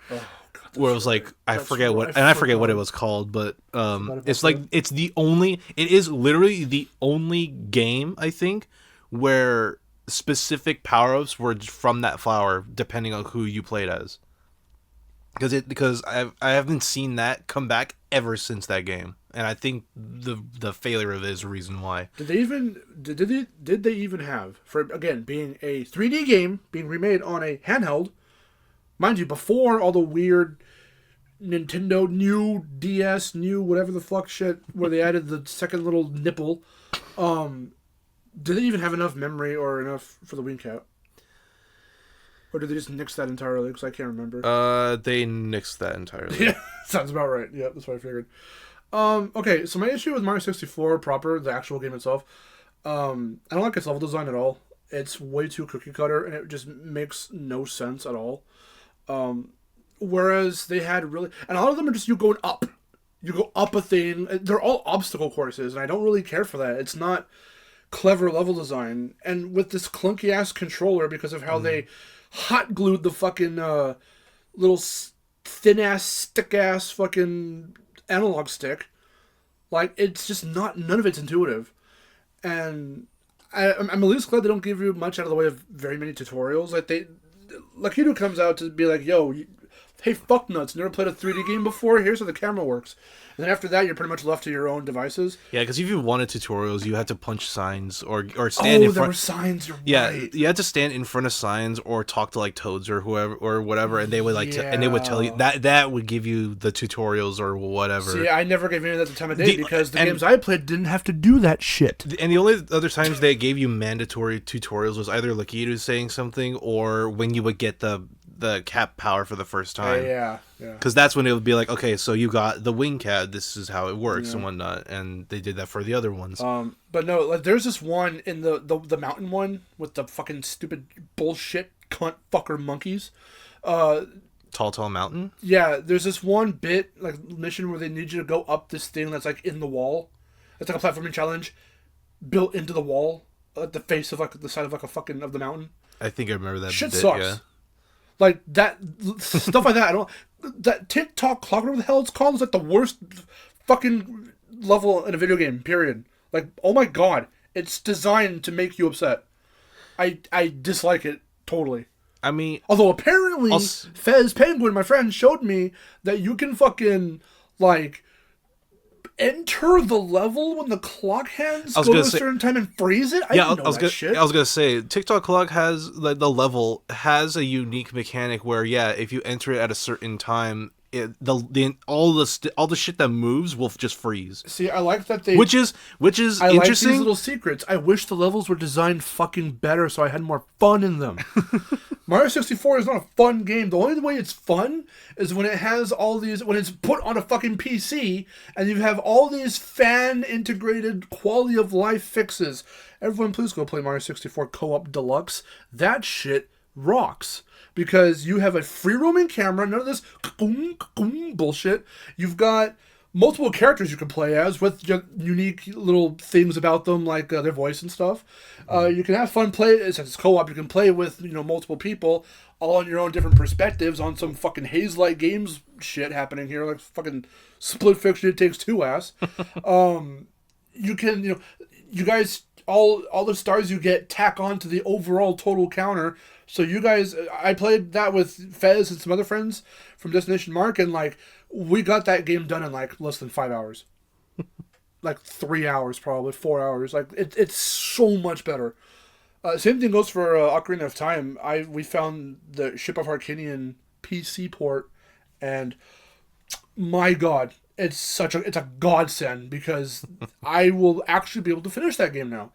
Oh. Where it was like, I forget what it was called, but it's like, it is literally the only game, I think, where specific power-ups were from that flower, depending on who you played as. Because I haven't seen that come back ever since that game, and I think the failure of it is the reason why. Did they even have, for again being a 3D game being remade on a handheld? Mind you, before all the weird Nintendo new DS, new whatever the fuck shit, where they added the second little nipple, did they even have enough memory or enough for the Wing Cap? Or did they just nix that entirely? Because I can't remember. They nixed that entirely. Yeah, sounds about right. Yeah, that's what I figured. Okay, so my issue with Mario 64 proper, the actual game itself, I don't like its level design at all. It's way too cookie cutter, and it just makes no sense at all. Whereas they had really... And a lot of them are just you going up. You go up a thing. They're all obstacle courses, and I don't really care for that. It's not clever level design. And with this clunky-ass controller, because of how they hot-glued the fucking little thin-ass, stick-ass fucking analog stick, like, it's just not... None of it's intuitive. And I'm at least glad they don't give you much out of the way of very many tutorials. Like Lakitu comes out to be like, yo, hey, fucknuts, never played a 3D game before? Here's how the camera works. And then after that, you're pretty much left to your own devices. Yeah, because if you wanted tutorials, you had to punch signs or stand in front. Oh, there were signs. You're yeah, right. You had to stand in front of signs or talk to like Toads or whoever or whatever, and they would and they would tell you that would give you the tutorials or whatever. See, I never gave any of that the time of day because the games I played didn't have to do that shit. And the only other times they gave you mandatory tutorials was either Lakitu saying something or when you would get the cap power for the first time. Yeah. Because that's when it would be like, okay, so you got the wing cap, this is how it works and whatnot, and they did that for the other ones. But no, like there's this one in the mountain one with the fucking stupid bullshit cunt fucker monkeys. Tall Mountain? Yeah, there's this one bit, like mission where they need you to go up this thing that's like in the wall. It's like a platforming challenge built into the wall at the face of like the side of like a fucking of the mountain. I think I remember that shit bit, sucks. Yeah. Like that stuff like that. That TikTok clock, whatever the hell it's called, is like the worst fucking level in a video game. Period. Like, oh my god, it's designed to make you upset. I dislike it totally. I mean, although apparently Fez Penguin, my friend, showed me that you can fucking like enter the level when the clock hands go to a certain time and freeze it. I was gonna say TikTok clock has the level has a unique mechanic where if you enter it at a certain time, all the shit that moves will just freeze. See, I like that which is I interesting. Like these little secrets. I wish the levels were designed fucking better so I had more fun in them. Mario 64 is not a fun game. The only way it's fun is when it has when it's put on a fucking PC and you have all these fan-integrated quality of life fixes. Everyone please go play Mario 64 Co-op Deluxe. That shit rocks. Because you have a free-roaming camera, none of this bullshit. You've got multiple characters you can play as with unique little things about them, like their voice and stuff. You can have fun play. Since it's co-op, you can play with multiple people, all on your own different perspectives on some fucking Haze-like games shit happening here, like fucking Split Fiction It Takes Two ass. You can, you guys, all the stars you get tack on to the overall total counter. So you guys, I played that with Fez and some other friends from Destination Mark, and like we got that game done in like less than 5 hours, like 3 hours, probably 4 hours. Like it's so much better. Same thing goes for Ocarina of Time. We found the Ship of Harkinian PC port, and my God, it's a godsend because I will actually be able to finish that game now.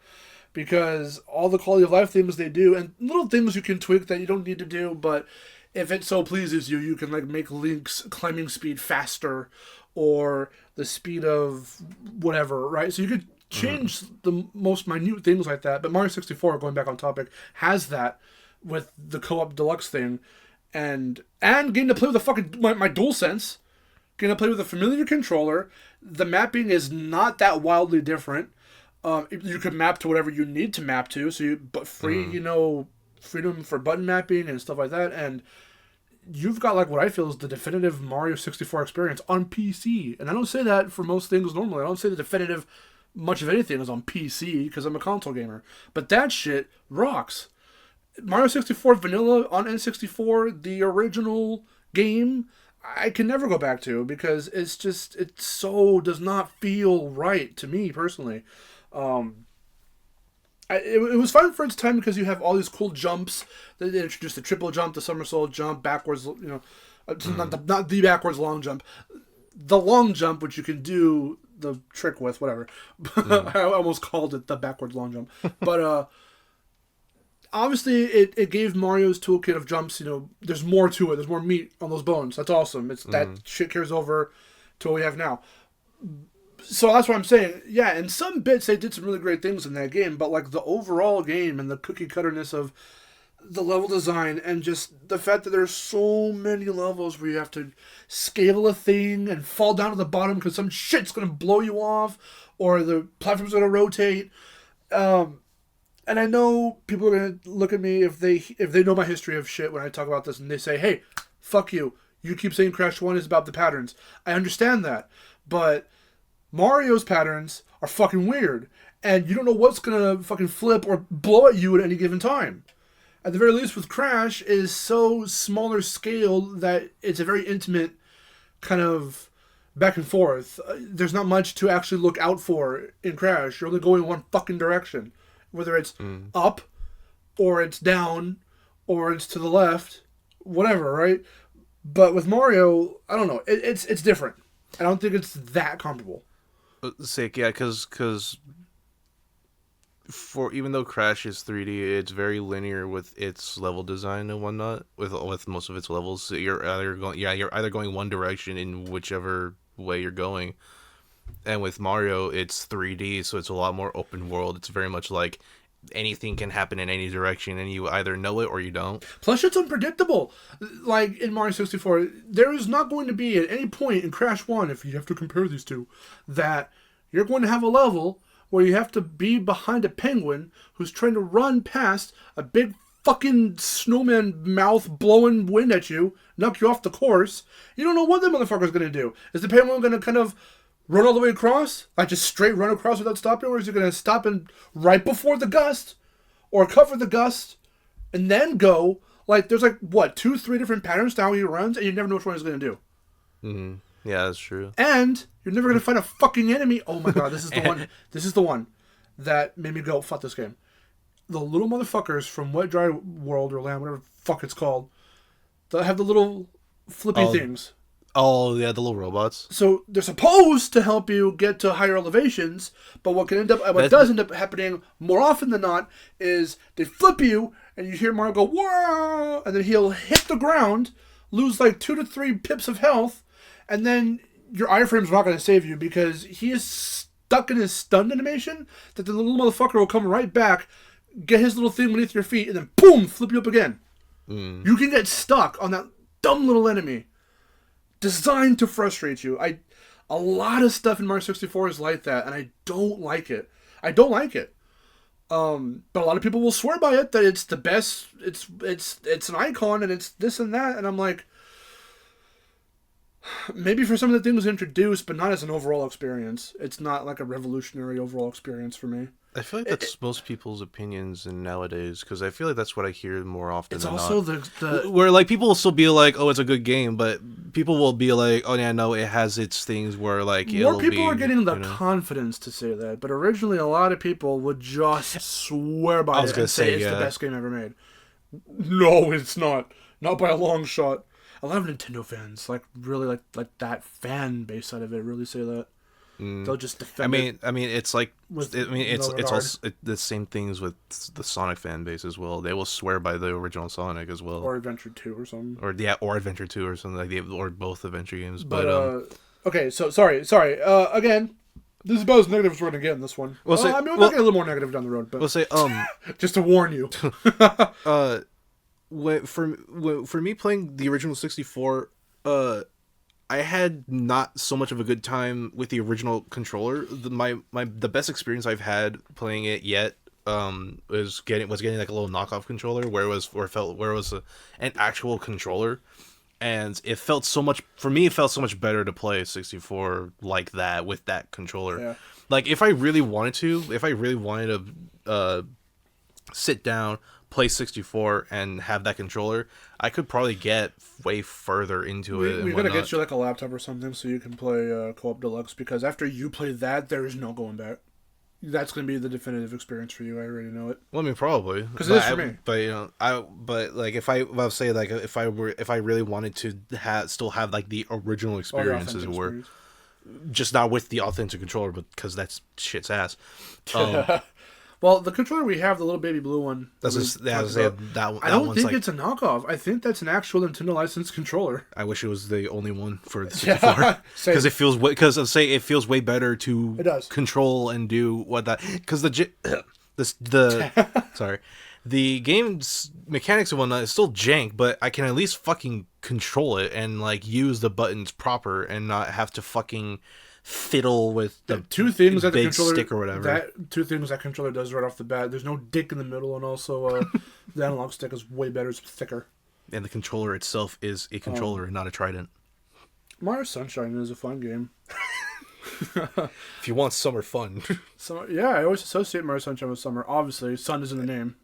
Because all the quality of life things they do, and little things you can tweak that you don't need to do, but if it so pleases you, you can like make Link's climbing speed faster, or the speed of whatever, right? So you could change the most minute things like that. But Mario 64, going back on topic, has that with the co-op deluxe thing, and getting to play with the fucking my DualSense, getting to play with a familiar controller. The mapping is not that wildly different. You can map to whatever you need to map to, but freedom for button mapping and stuff like that, and you've got like what I feel is the definitive Mario 64 experience on PC. And I don't say that for most things normally. I don't say the definitive much of anything is on PC because I'm a console gamer. But that shit rocks. Mario 64 vanilla on N64, the original game, I can never go back to because it so does not feel right to me personally. It was fun for its time because you have all these cool jumps. They introduced the triple jump, the somersault jump, backwards, not the backwards long jump. The long jump, which you can do the trick with, whatever. I almost called it the backwards long jump. But obviously it gave Mario's toolkit of jumps, there's more to it. There's more meat on those bones. That's awesome. That shit carries over to what we have now. So that's what I'm saying. Yeah, in some bits they did some really great things in that game, but like the overall game and the cookie cutterness of the level design and just the fact that there's so many levels where you have to scale a thing and fall down to the bottom because some shit's going to blow you off or the platform's going to rotate. And I know people are going to look at me if they know my history of shit when I talk about this and they say, hey, fuck you. You keep saying Crash 1 is about the patterns. I understand that, but Mario's patterns are fucking weird. and you don't know what's gonna fucking flip or blow at you at any given time. At the very least, with Crash, is so smaller scale that it's a very intimate kind of back and forth. There's not much to actually look out for in Crash. You're only going one fucking direction, whether it's up, or it's down, or it's to the left, whatever, right? But with Mario, I don't know. It's different. I don't think it's that comparable. Sick, yeah, because for even though Crash is 3D, it's very linear with its level design and whatnot. With most of its levels, so you're either going one direction in whichever way you're going. And with Mario, it's 3D, so it's a lot more open world. It's very much like anything can happen in any direction, and you either know it or you don't. Plus, it's unpredictable. Like in Mario 64, there is not going to be at any point in Crash 1, if you have to compare these two, that you're going to have a level where you have to be behind a penguin who's trying to run past a big fucking snowman mouth blowing wind at you, knock you off the course. You don't know what the motherfucker's going to do. Is the penguin going to kind of run all the way across? Like just straight run across without stopping? Or is he going to stop and right before the gust? Or cover the gust and then go? Like there's like, what, 2-3 different patterns to how he runs, and you never know which one he's going to do. Mm-hmm. Yeah, that's true. And you're never going to find a fucking enemy. Oh my god, this is the one. This is the one that made me go, fuck this game. The little motherfuckers from Wet Dry World or Land, whatever the fuck it's called, that have the little flippy things. Oh, yeah, the little robots. So they're supposed to help you get to higher elevations, but what does end up happening more often than not is they flip you, and you hear Mario go, whoa, and then he'll hit the ground, lose like 2 to 3 pips of health, and then your iframe's not going to save you because he is stuck in his stun animation that the little motherfucker will come right back, get his little thing beneath your feet, and then boom, flip you up again. You can get stuck on that dumb little enemy designed to frustrate you. A lot of stuff in Mario 64 is like that, and I don't like it. But a lot of people will swear by it, that it's the best, it's an icon, and it's this and that, and I'm like, maybe for some of the things introduced, but not as an overall experience. It's not like a revolutionary overall experience for me. I feel like that's most people's opinions nowadays, because I feel like that's what I hear more often than not. It's also where like people will still be like, "Oh, it's a good game," but people will be like, "Oh yeah, no, it has its things where like more people are getting the confidence to say that." But originally, a lot of people would just swear by it and say it's the best game ever made. No, it's not. Not by a long shot. A lot of Nintendo fans really like that fan base side of it really say that. They'll just defend it. I mean, it's like, it's also the same things with the Sonic fan base as well. They will swear by the original Sonic as well, or Adventure 2 or something, or Adventure 2 or something like or both adventure games. But okay, so sorry. Again, this is about as negative as we're gonna get in this one. We'll might get a little more negative down the road, but we'll say just to warn you. For me playing the original 64, I had not so much of a good time with the original controller. The best experience I've had playing it yet was getting like a little knockoff controller where it was an actual controller, and it felt so much better to play 64 like that with that controller. Yeah. Like if I really wanted to sit down, play 64 and have that controller, I could probably get way further into it. We're gonna get you like a laptop or something so you can play Co-op Deluxe, because after you play that, there is no going back. That's gonna be the definitive experience for you. I already know it. Well, I mean, probably because it is for me. But like if I really wanted to still have like the original experience, as it were, just not with the authentic controller, but because that's shit's ass. Well, the controller we have, the little baby blue one. I don't think it's a knockoff. I think that's an actual Nintendo licensed controller. I wish it was the only one for the 64. Because it feels way better to control and do what that. Because the game's mechanics and whatnot is still jank, but I can at least fucking control it and like use the buttons proper and not have to fucking fiddle with the two things that big the controller, stick or whatever. Two things that controller does right off the bat. There's no dick in the middle, and also the analog stick is way better. It's thicker. And the controller itself is a controller and not a trident. Mario Sunshine is a fun game. If you want summer fun. Yeah, I always associate Mario Sunshine with summer. Obviously, sun is in the name.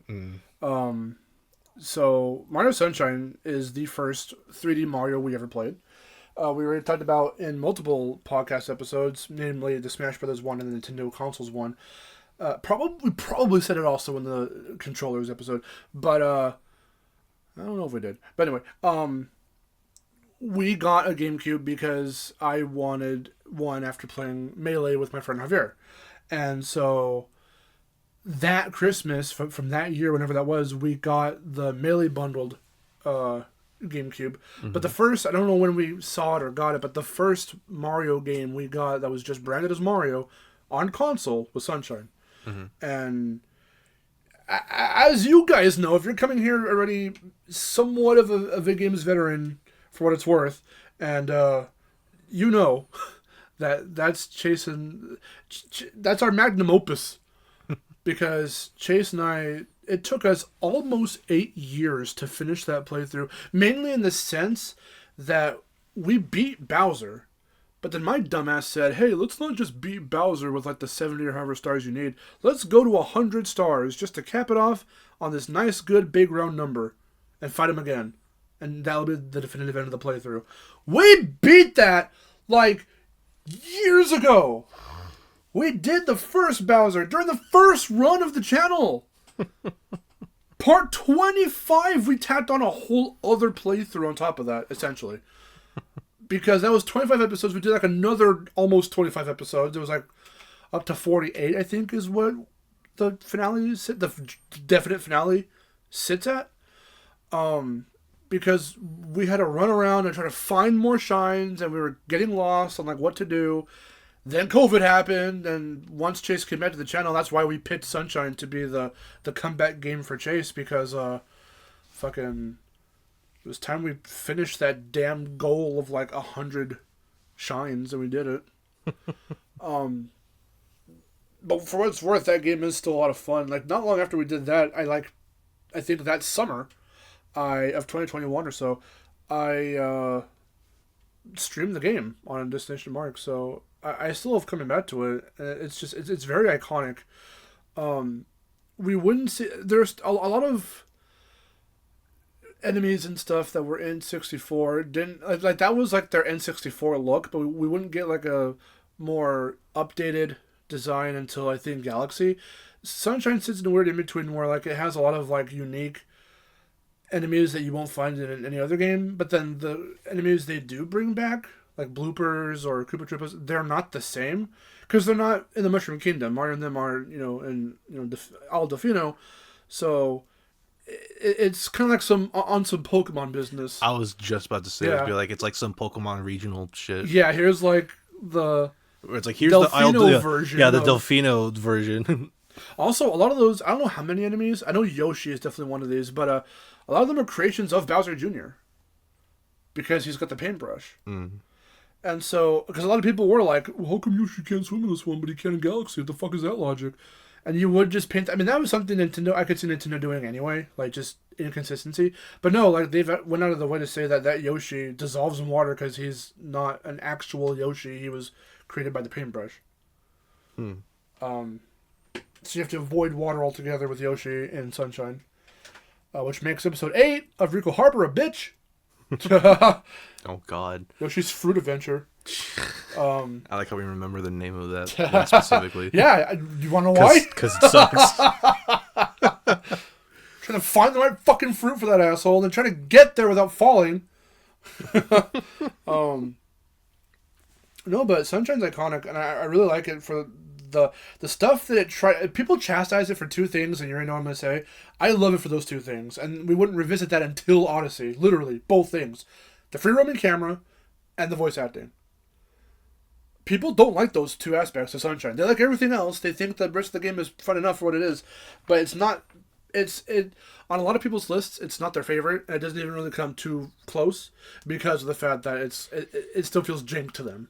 So Mario Sunshine is the first 3D Mario we ever played. We already talked about in multiple podcast episodes, namely the Smash Brothers one and the Nintendo consoles one. Probably said it also in the controllers episode, but I don't know if we did. But anyway, we got a GameCube because I wanted one after playing Melee with my friend Javier. And so that Christmas, from that year, whenever that was, we got the Melee bundled GameCube. Mm-hmm. But the first, I don't know when we saw it or got it, but the first Mario game we got that was just branded as Mario on console was Sunshine. Mm-hmm. And as you guys know, if you're coming here already somewhat of a VidGames veteran, for what it's worth, and you know that's that's our magnum opus, because Chase and I, it took us almost 8 years to finish that playthrough, mainly in the sense that we beat Bowser, but then my dumbass said, hey, let's not just beat Bowser with like the 70 or however stars you need, let's go to 100 stars just to cap it off on this nice good big round number and fight him again. And that'll be the definitive end of the playthrough. We beat that like years ago. We did the first Bowser during the first run of the channel. Part 25, we tacked on a whole other playthrough on top of that, essentially. Because that was 25 episodes. We did like another almost 25 episodes. It was like up to 48, I think, is what the finale, the definite finale sits at. Because we had to run around and try to find more shines, and we were getting lost on like what to do. Then COVID happened, and once Chase came back to the channel, that's why we picked Sunshine to be the comeback game for Chase, because it was time we finished that damn goal of like 100 shines, and we did it. But for what it's worth, that game is still a lot of fun. Like, not long after we did that, I think that summer of 2021 or so, I streamed the game on Destination Mark, so I still have coming back to it. It's just it's very iconic. We wouldn't see, there's a lot of enemies and stuff that were in 64 didn't like that was like their N64 look, but we wouldn't get like a more updated design until I think Galaxy. Sunshine sits in a weird in between where like it has a lot of like unique enemies that you won't find in any other game, but then the enemies they do bring back, like bloopers or Koopa Troopas, they're not the same because they're not in the Mushroom Kingdom. Mario and them are, in Al Delfino, so it's kind of like some Pokemon business. I was just about to say, yeah. It'd be like it's like some Pokemon regional shit. Yeah, here's like the it's like here's Delfino version. Yeah, the Delfino version. Also, a lot of those, I don't know how many enemies. I know Yoshi is definitely one of these, but a lot of them are creations of Bowser Jr. because he's got the paintbrush. Mm. And so, because a lot of people were like, well, how come Yoshi can't swim in this one, but he can in Galaxy? What the fuck is that logic? And you would just paint... I mean, that was something I could see Nintendo doing anyway, like just inconsistency. But no, like they've went out of the way to say that Yoshi dissolves in water because he's not an actual Yoshi. He was created by the paintbrush. Hmm. So you have to avoid water altogether with Yoshi in Sunshine. Which makes episode 8 of Rico Harbor a bitch. Oh, God. Yoshi's Fruit Adventure. I like how we remember the name of that one specifically. Yeah, you want to know why? Because it sucks. Trying to find the right fucking fruit for that asshole, and then trying to get there without falling. No, but Sunshine's iconic, and I really like it for the stuff that it tried. People chastise it for two things, and you already know what I'm going to say. I love it for those two things, and we wouldn't revisit that until Odyssey. Literally, both things. The free roaming camera and the voice acting. People don't like those two aspects of Sunshine. They like everything else. They think the rest of the game is fun enough for what it is, but it's not. It on a lot of people's lists, it's not their favorite, and it doesn't even really come too close because of the fact that it still feels jank to them.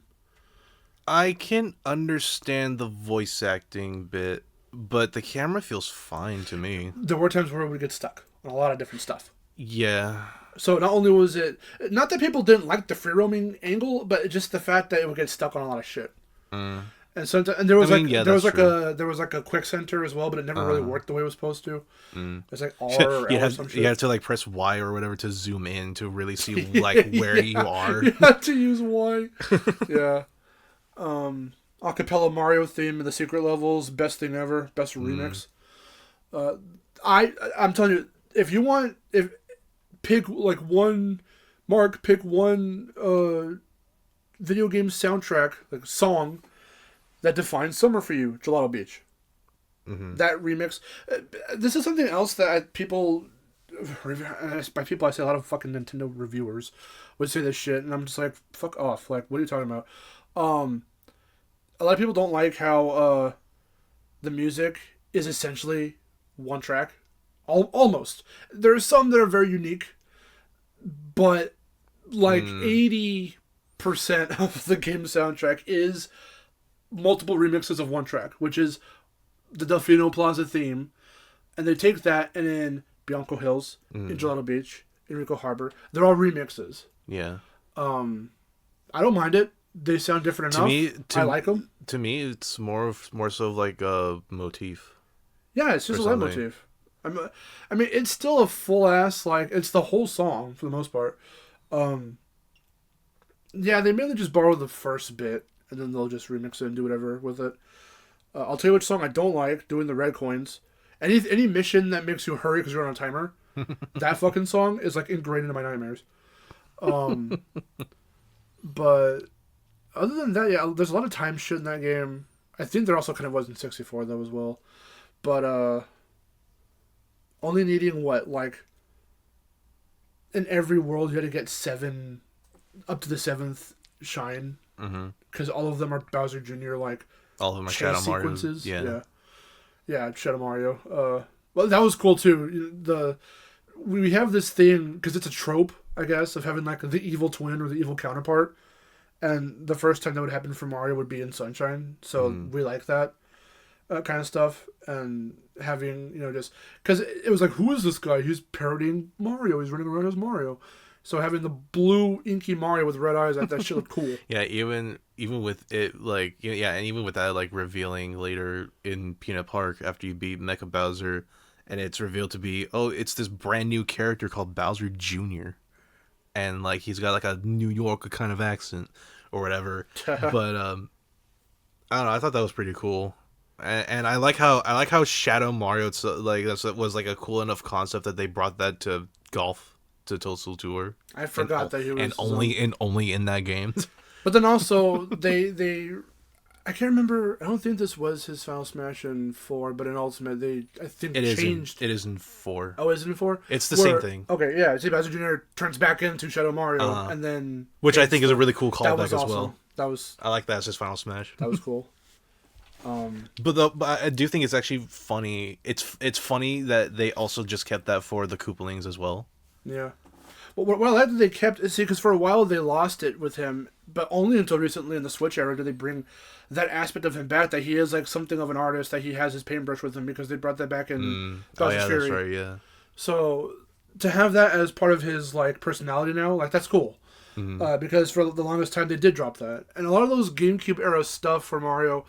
I can understand the voice acting bit, but the camera feels fine to me. There were times where we would get stuck on a lot of different stuff. Yeah. So not only was it... Not that people didn't like the free roaming angle, but just the fact that it would get stuck on a lot of shit. And sometimes, and there was like a quick center as well, but it never really worked the way it was supposed to. It's like R or L or some shit. You have to like press Y or whatever to zoom in to really see like where you are. You have to use Y. Yeah. Acapella Mario theme in the secret levels, best thing ever, best remix. I'm telling you, pick one video game soundtrack, like song that defines summer for you. Gelato Beach. That remix. This is something else that people, by people I say a lot of fucking Nintendo reviewers would say this shit, and I'm just like, fuck off. Like, what are you talking about? A lot of people don't like how the music is essentially one track. Almost. There are some that are very unique, but like 80% of the game soundtrack is multiple remixes of one track, which is the Delfino Plaza theme, and they take that and in Bianco Hills, in Gelato Beach, Enrico Harbor, they're all remixes. Yeah. I don't mind it. They sound different enough. I like them. To me, it's more so like a motif. Yeah, it's just a leitmotif. I mean, it's still a full ass, like, it's the whole song for the most part. Yeah, they mainly just borrow the first bit, and then they'll just remix it and do whatever with it. I'll tell you which song I don't like, doing the red coins. Any mission that makes you hurry because you're on a timer, that fucking song is, like, ingrained into my nightmares. But other than that, yeah, there's a lot of time shit in that game. I think there also kind of was in 64, though, as well. But, only needing like, in every world you had to get 7, up to the 7th shine. Because all of them are Bowser Jr., like, all of them are Shadow sequences. Mario. Yeah, Shadow Mario. Well, that was cool, too. We have this thing, because it's a trope, I guess, of having, like, the evil twin or the evil counterpart. And the first time that would happen for Mario would be in Sunshine. So we like that kind of stuff. And having, just... Because it was like, who is this guy? He's parodying Mario. He's running around as Mario. So having the blue, inky Mario with red eyes, that shit looked cool. Yeah, even with it, like... Yeah, and even with that, like, revealing later in Peanut Park after you beat Mecha Bowser, and it's revealed to be, it's this brand new character called Bowser Jr., and like he's got like a New York kind of accent or whatever. But I don't know. I thought that was pretty cool, and I like how Shadow Mario was like a cool enough concept that they brought that to golf, to Toadstool Tour. I forgot that he was only in that game. But then also they I can't remember. I don't think this was his Final Smash in 4, but in Ultimate changed. It is in 4. Oh, is it in 4? It's the same thing. Okay, yeah. See, Bowser Jr. turns back into Shadow Mario, and then which I think is a really cool callback as well. I like that as his Final Smash. That was cool. But I do think it's actually funny. It's funny that they also just kept that for the Koopalings as well. Yeah. Well, I like that they kept... See, because for a while they lost it with him, but only until recently in the Switch era did they bring that aspect of him back, that he is like something of an artist, that he has his paintbrush with him, because they brought that back in Bowser's Fury. That's right, yeah. So, to have that as part of his like personality now, like, that's cool. Because for the longest time they did drop that. And a lot of those GameCube era stuff for Mario,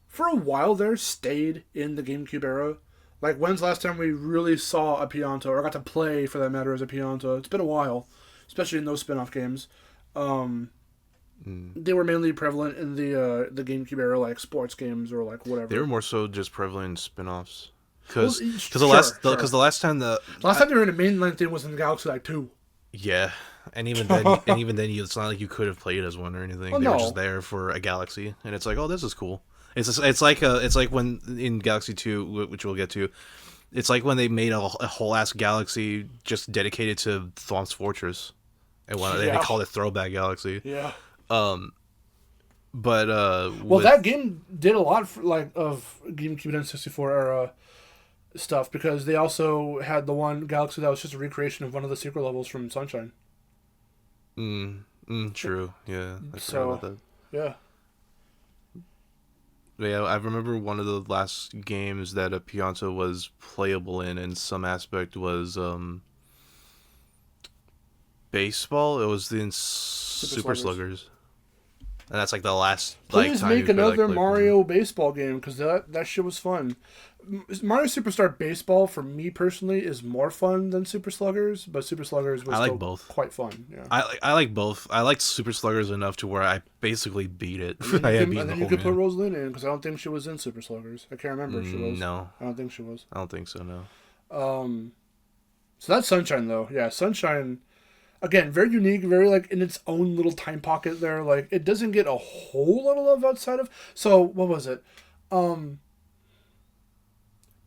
for a while there, stayed in the GameCube era. Like, when's the last time we really saw a Pianto, or got to play, for that matter, as a Pianto? It's been a while, especially in those spin-off games. They were mainly prevalent in the GameCube era, like sports games or like whatever. They were more so just prevalent in spin-offs. Because the last time they were in a mainline thing was in Galaxy like 2. Yeah, and even then, it's not like you could have played as one or anything. They were just there for a Galaxy, and it's like, oh, this is cool. It's like when in Galaxy 2, which we'll get to, it's like when they made a whole ass galaxy just dedicated to Thwomp's Fortress, and they called it Throwback Galaxy. Yeah. That game did a lot of GameCube and N64 era stuff, because they also had the one galaxy that was just a recreation of one of the secret levels from Sunshine. True. Yeah. I forgot about that. Yeah. Yeah, I remember one of the last games that a Pianto was playable in some aspect was baseball. It was in Super Sluggers. And that's like the last. Please make another Mario baseball game because that shit was fun. Mario Superstar Baseball for me personally is more fun than Super Sluggers, but Super Sluggers was still both. Quite fun. Yeah, I like both. I liked Super Sluggers enough to where I basically beat it. And then you could put Rosalind in because I don't think she was in Super Sluggers. I can't remember if she was. No, I don't think she was. I don't think so. No. So that's Sunshine though. Yeah, Sunshine. Again, very unique, very like in its own little time pocket there. Like it doesn't get a whole lot of love outside of. So what was it?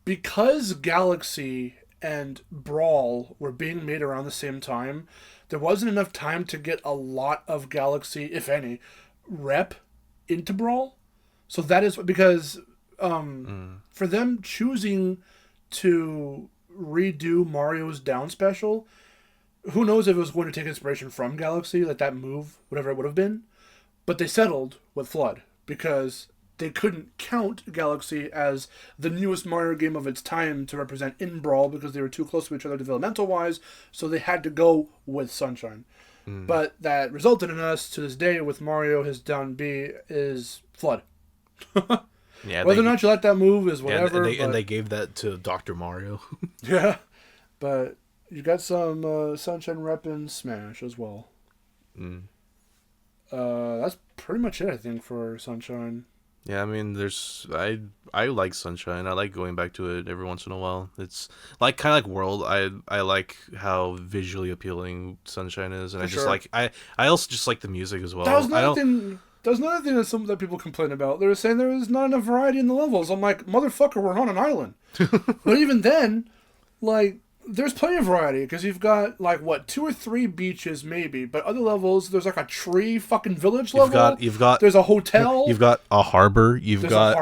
Because Galaxy and Brawl were being made around the same time, there wasn't enough time to get a lot of Galaxy, if any, rep into Brawl. So that is because for them choosing to redo Mario's Down special, who knows if it was going to take inspiration from Galaxy, like that move, whatever it would have been. But they settled with Flood because they couldn't count Galaxy as the newest Mario game of its time to represent in Brawl because they were too close to each other developmental-wise, so they had to go with Sunshine. But that resulted in us, to this day, with Mario, his down B is Flood. Yeah, whether or not you like that move is whatever. And they gave that to Dr. Mario. Yeah, but you got some Sunshine rep in Smash as well. That's pretty much it, I think, for Sunshine. Yeah, I mean, I like Sunshine. I like going back to it every once in a while. It's like kind of like World. I like how visually appealing Sunshine is, and I also just like the music as well. That was another thing that people complain about. They were saying there was not enough variety in the levels. I'm like, motherfucker, we're on an island. But even then, like, there's plenty of variety because you've got like 2 or 3 beaches maybe, but other levels there's like a tree fucking village level. You've got there's a hotel. You've got a harbor. You've got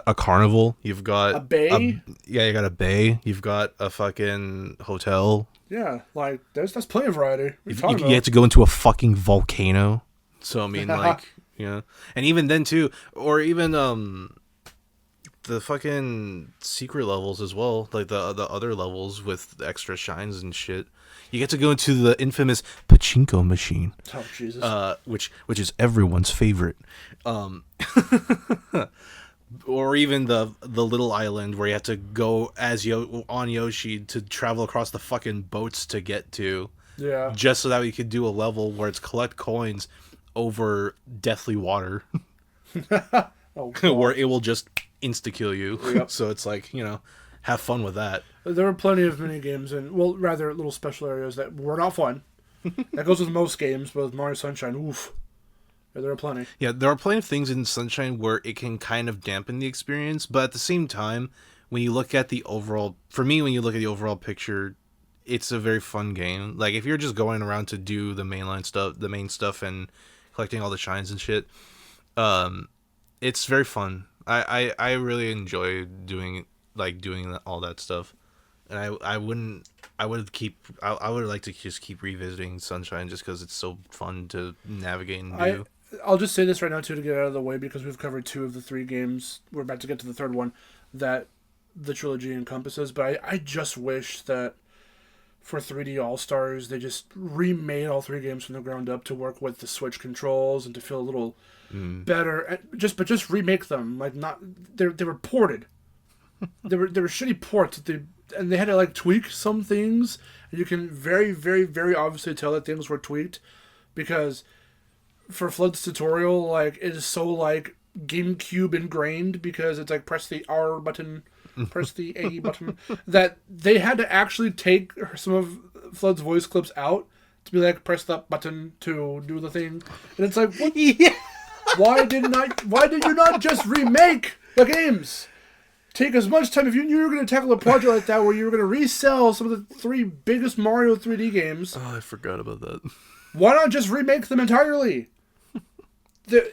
a carnival. You've got a bay. You got a bay. You've got a fucking hotel. Yeah, like that's plenty of variety. You have to go into a fucking volcano. So I mean, like, and even then too, or even the fucking secret levels as well, like the other levels with the extra shines and shit. You get to go into the infamous pachinko machine. Oh Jesus! Which is everyone's favorite. Or even the little island where you have to go as on Yoshi to travel across the fucking boats to get to. Yeah. Just so that we could do a level where it's collect coins over deathly water. Where it will just insta-kill you. Yep. So it's like, have fun with that. There were plenty of mini games and, rather little special areas that were not fun. That goes with most games, but with Mario Sunshine, oof. Yeah, there are plenty. Yeah, there are plenty of things in Sunshine where it can kind of dampen the experience, but at the same time, when you look at the overall picture, it's a very fun game. Like, if you're just going around to do the main stuff and collecting all the shines and shit, it's very fun. I really enjoy doing all that stuff, and I would like to just keep revisiting Sunshine just because it's so fun to navigate and do. I'll just say this right now too to get out of the way because we've covered 2 of the 3 games. We're about to get to the 3rd one that the trilogy encompasses, but I just wish that for 3D All-Stars they just remade all 3 games from the ground up to work with the Switch controls and to feel a little better. But just remake them. Like, not they were ported. they were shitty ports and they had to like tweak some things, and you can very, very, very obviously tell that things were tweaked because for Flood's tutorial, like, it is so like GameCube ingrained because it's like press the R button, press the A button, that they had to actually take some of Flood's voice clips out to be like, press that button to do the thing. And it's like, what? Yeah. Why did you not just remake the games? Take as much time if you knew you were going to tackle a project like that where you were going to resell some of the 3 biggest Mario 3D games. Oh, I forgot about that. Why not just remake them entirely?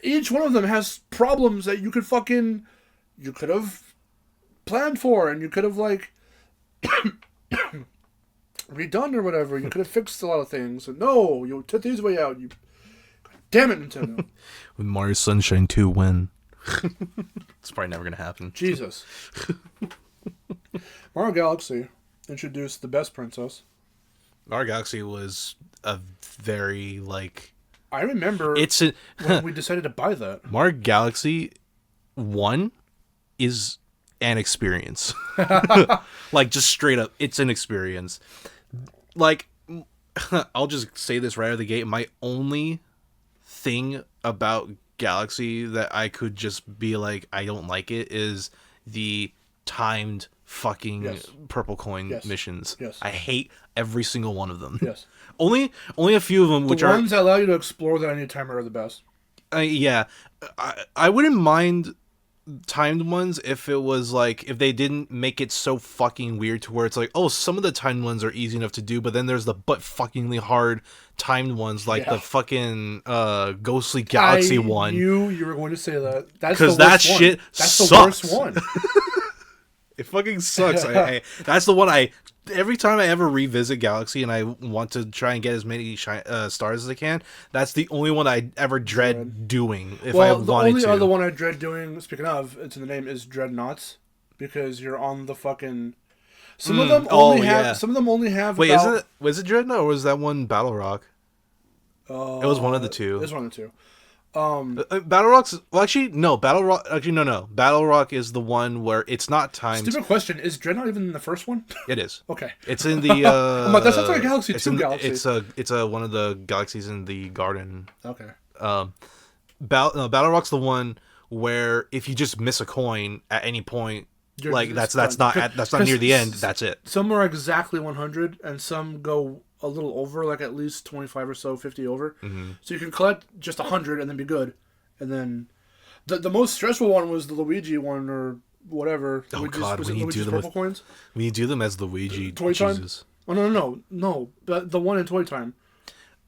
Each one of them has problems that you could have planned for, and you could have like redone or whatever. You could have fixed a lot of things. And no, you took these way out. You, damn it, Nintendo. With Mario Sunshine 2, when? It's probably never gonna happen. Jesus. Mario Galaxy introduced the best princess. Mario Galaxy was a very I remember when we decided to buy that. Mario Galaxy 1 is an experience. Like, just straight up, it's an experience. Like, I'll just say this right out of the gate. My only thing about Galaxy that I could just be like, I don't like it, is the timed fucking purple coin missions. Yes. I hate every single one of them. Yes. Only a few of them, the ones that allow you to explore that any timer are the best. Yeah. I wouldn't mind timed ones if it was like, if they didn't make it so fucking weird to where it's like, oh, some of the timed ones are easy enough to do, but then there's the butt fuckingly hard timed ones, like the fucking Ghostly Galaxy one. I knew you were going to say that. That's because that shit That's sucks. The worst one. It fucking sucks. That's the one every time I ever revisit Galaxy and I want to try and get as many stars as I can, that's the only one I ever dread doing if I wanted to. The only other one I dread doing, speaking of, it's in the name, is Dreadnoughts, because you're on the fucking... Some of them only have... Wait, was it Dreadnought or was that one Battle Rock? It was one of the two. It was one of the two. Battle Rock's... Well, actually, no. Battle Rock... Actually, no. Battle Rock is the one where it's not timed. Stupid question. Is Dreadnought even in the first one? It is. Okay. It's in the... that's not like Galaxy 2 Galaxy. It's one of the galaxies in the garden. Okay. Battle Rock's the one where if you just miss a coin at any point, that's not near the end, that's it. Some are exactly 100, and some go a little over, like at least 25 or so, 50 over. Mm-hmm. So you can collect just 100 and then be good. And then the most stressful one was the Luigi one or whatever. Oh God, when you do them with coins? When you do them as Luigi, Toy Jesus. Time? Oh no. The one in Toy Time.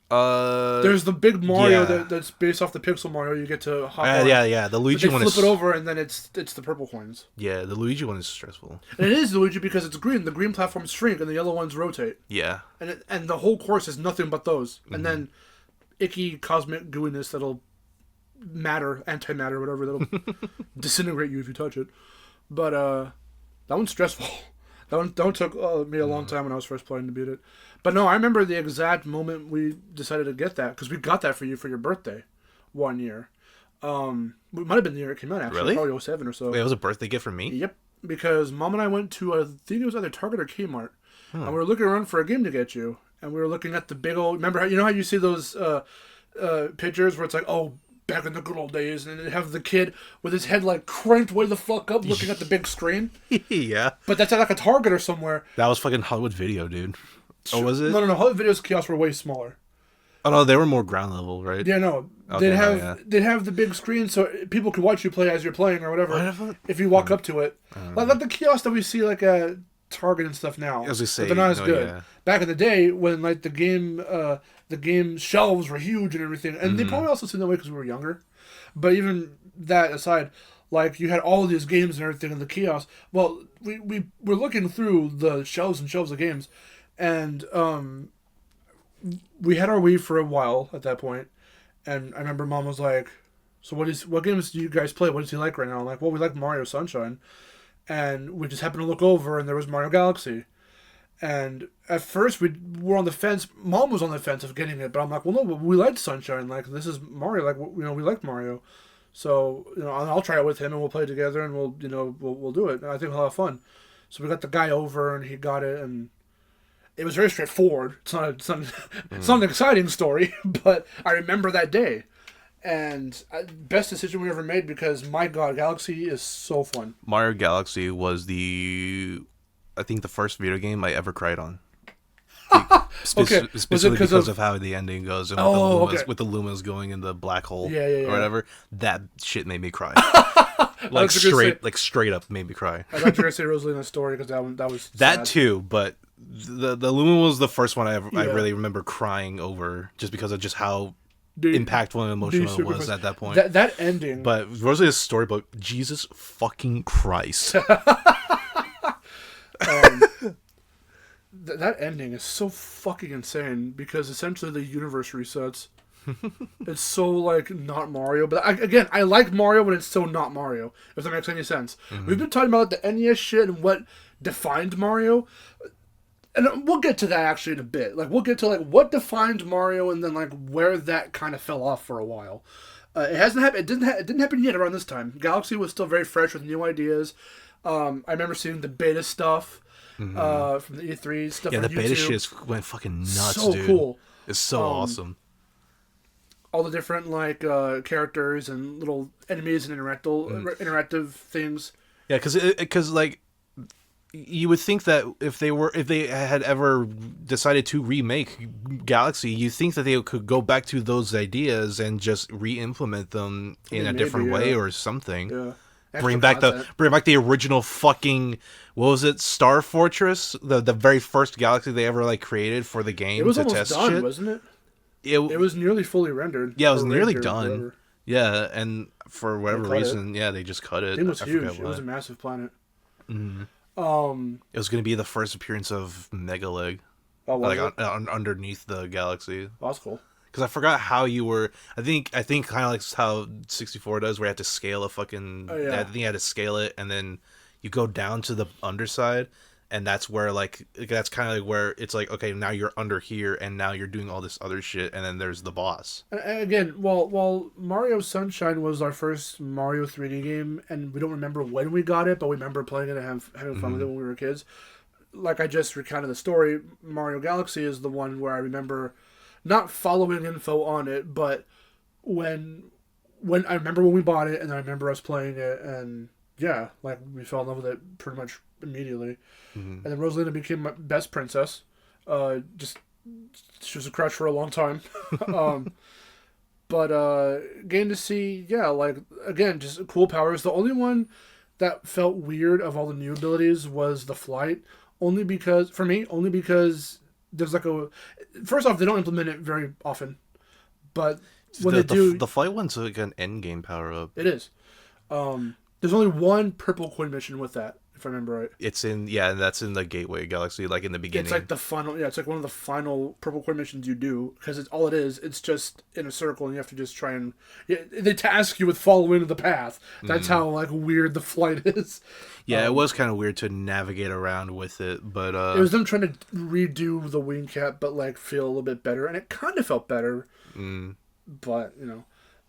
There's the big Mario that's based off the Pixel Mario. You get to hop on. Yeah. The Luigi one flip it over, and then it's the purple coins. Yeah, the Luigi one is stressful. And it is Luigi because it's green. The green platforms shrink, and the yellow ones rotate. Yeah. And the whole course is nothing but those. Mm-hmm. And then icky cosmic gooiness that'll antimatter, whatever, that'll disintegrate you if you touch it. But that one's stressful. That one took me a long time when I was first playing to beat it. But no, I remember the exact moment we decided to get that, because we got that for you for your birthday one year. It might have been the year it came out, actually. Really? Probably 07 or so. Wait, it was a birthday gift from me? Yep, because Mom and I went to, I think it was either Target or Kmart, and we were looking around for a game to get you, and we were looking at the big old... Remember, you know how you see those pictures where it's like, oh, back in the good old days, and they have the kid with his head like cranked way the fuck up looking at the big screen? Yeah. But that's at like a Target or somewhere. That was fucking Hollywood Video, dude. Oh, was it? No. Hollywood Video's kiosks were way smaller. Oh no, they were more ground level, right? Yeah, no. Okay, they'd have the big screen so people could watch you play as you're playing or whatever. If you walk up to it, like the kiosks that we see like at Target and stuff now. As we say, but they're not as good. Yeah. Back in the day, when like the game shelves were huge and everything, and they probably also seemed that way because we were younger. But even that aside, like you had all these games and everything in the kiosk. Well, we were looking through the shelves and shelves of games, and we had our Wii for a while at that point, and I remember Mom was like, "So what games do you guys play? What does he like right now?" I'm like, "Well, we like Mario Sunshine," and we just happened to look over, and there was Mario Galaxy. And at first we were on the fence. Mom was on the fence of getting it, but I'm like, well, no, we liked Sunshine. Like, this is Mario. Like, we like Mario. So, I'll try it with him and we'll play together and we'll do it. And I think we'll have fun. So we got the guy over and he got it, and it was very straightforward. It's not an exciting story, but I remember that day. And best decision we ever made, because my God, Galaxy is so fun. Mario Galaxy was I think the first video game I ever cried on. Specifically because of how the ending goes and with the Lumas going in the black hole or whatever. That shit made me cry. straight up made me cry. I thought you were going to say Rosalina's story, because that was sad. That too, but the Luma was the first one I really remember crying over, just because of just how impactful and emotional it was at that point. That ending. But Rosalina's storybook, Jesus fucking Christ. That ending is so fucking insane, because essentially the universe resets. It's so like not Mario, but I like Mario, but it's so not Mario, if that makes any sense. Mm-hmm. We've been talking about the NES shit and what defined Mario. And we'll get to that actually in a bit. Like, we'll get to like what defined Mario, and then like where that kind of fell off for a while. It hasn't happened. It didn't happen yet around this time. Galaxy was still very fresh with new ideas. I remember seeing the beta stuff from the E3 stuff. Yeah, on the YouTube. beta shit went fucking nuts, so dude. Cool. It's so awesome. All the different like characters and little enemies and interactive things. Yeah, because like you would think that if they had ever decided to remake Galaxy, you think that they could go back to those ideas and just re-implement them in a different way or something. Yeah. Bring back the original fucking, what was it, Star Fortress, the very first Galaxy they ever like created for the game. It was to almost test done, shit. Wasn't it? It was nearly fully rendered. Yeah, it was nearly done. Yeah, and for whatever reason, they just cut it. It was huge. It was a massive planet. Mm-hmm. It was going to be the first appearance of Mega Leg, underneath the Galaxy. Oh, that's cool. Because I forgot how you were. I think kind of like how 64 does, where you had to scale a fucking. Oh, yeah. I think you had to scale it, and then you go down to the underside, and that's where that's kind of like where it's like, okay, now you're under here, and now you're doing all this other shit, and then there's the boss. And again, while Mario Sunshine was our first Mario 3D game, and we don't remember when we got it, but we remember playing it and having fun with it when we were kids. Like I just recounted the story, Mario Galaxy is the one where I remember not following info on it, but when I remember when we bought it, and I remember us playing it, and yeah, like we fell in love with it pretty much immediately. And then Rosalina became my best princess. She was a crush for a long time. But getting to see, like, again, just cool powers. The only one that felt weird of all the new abilities was the flight. Only because there's like first off, they don't implement it very often. But when they do... The flight one's like an endgame power-up. It is. There's only one purple coin mission with that, if I remember right. It's in, and that's in the Gateway Galaxy, like in the beginning. It's like the final, it's like one of the final purple coin missions you do, because it's just in a circle, and you have to just try and, they task you with following the path. That's how, like, weird the flight is. Yeah, it was kind of weird to navigate around with it, but... It was them trying to redo the wing cap, but, like, feel a little bit better, and it kind of felt better. But,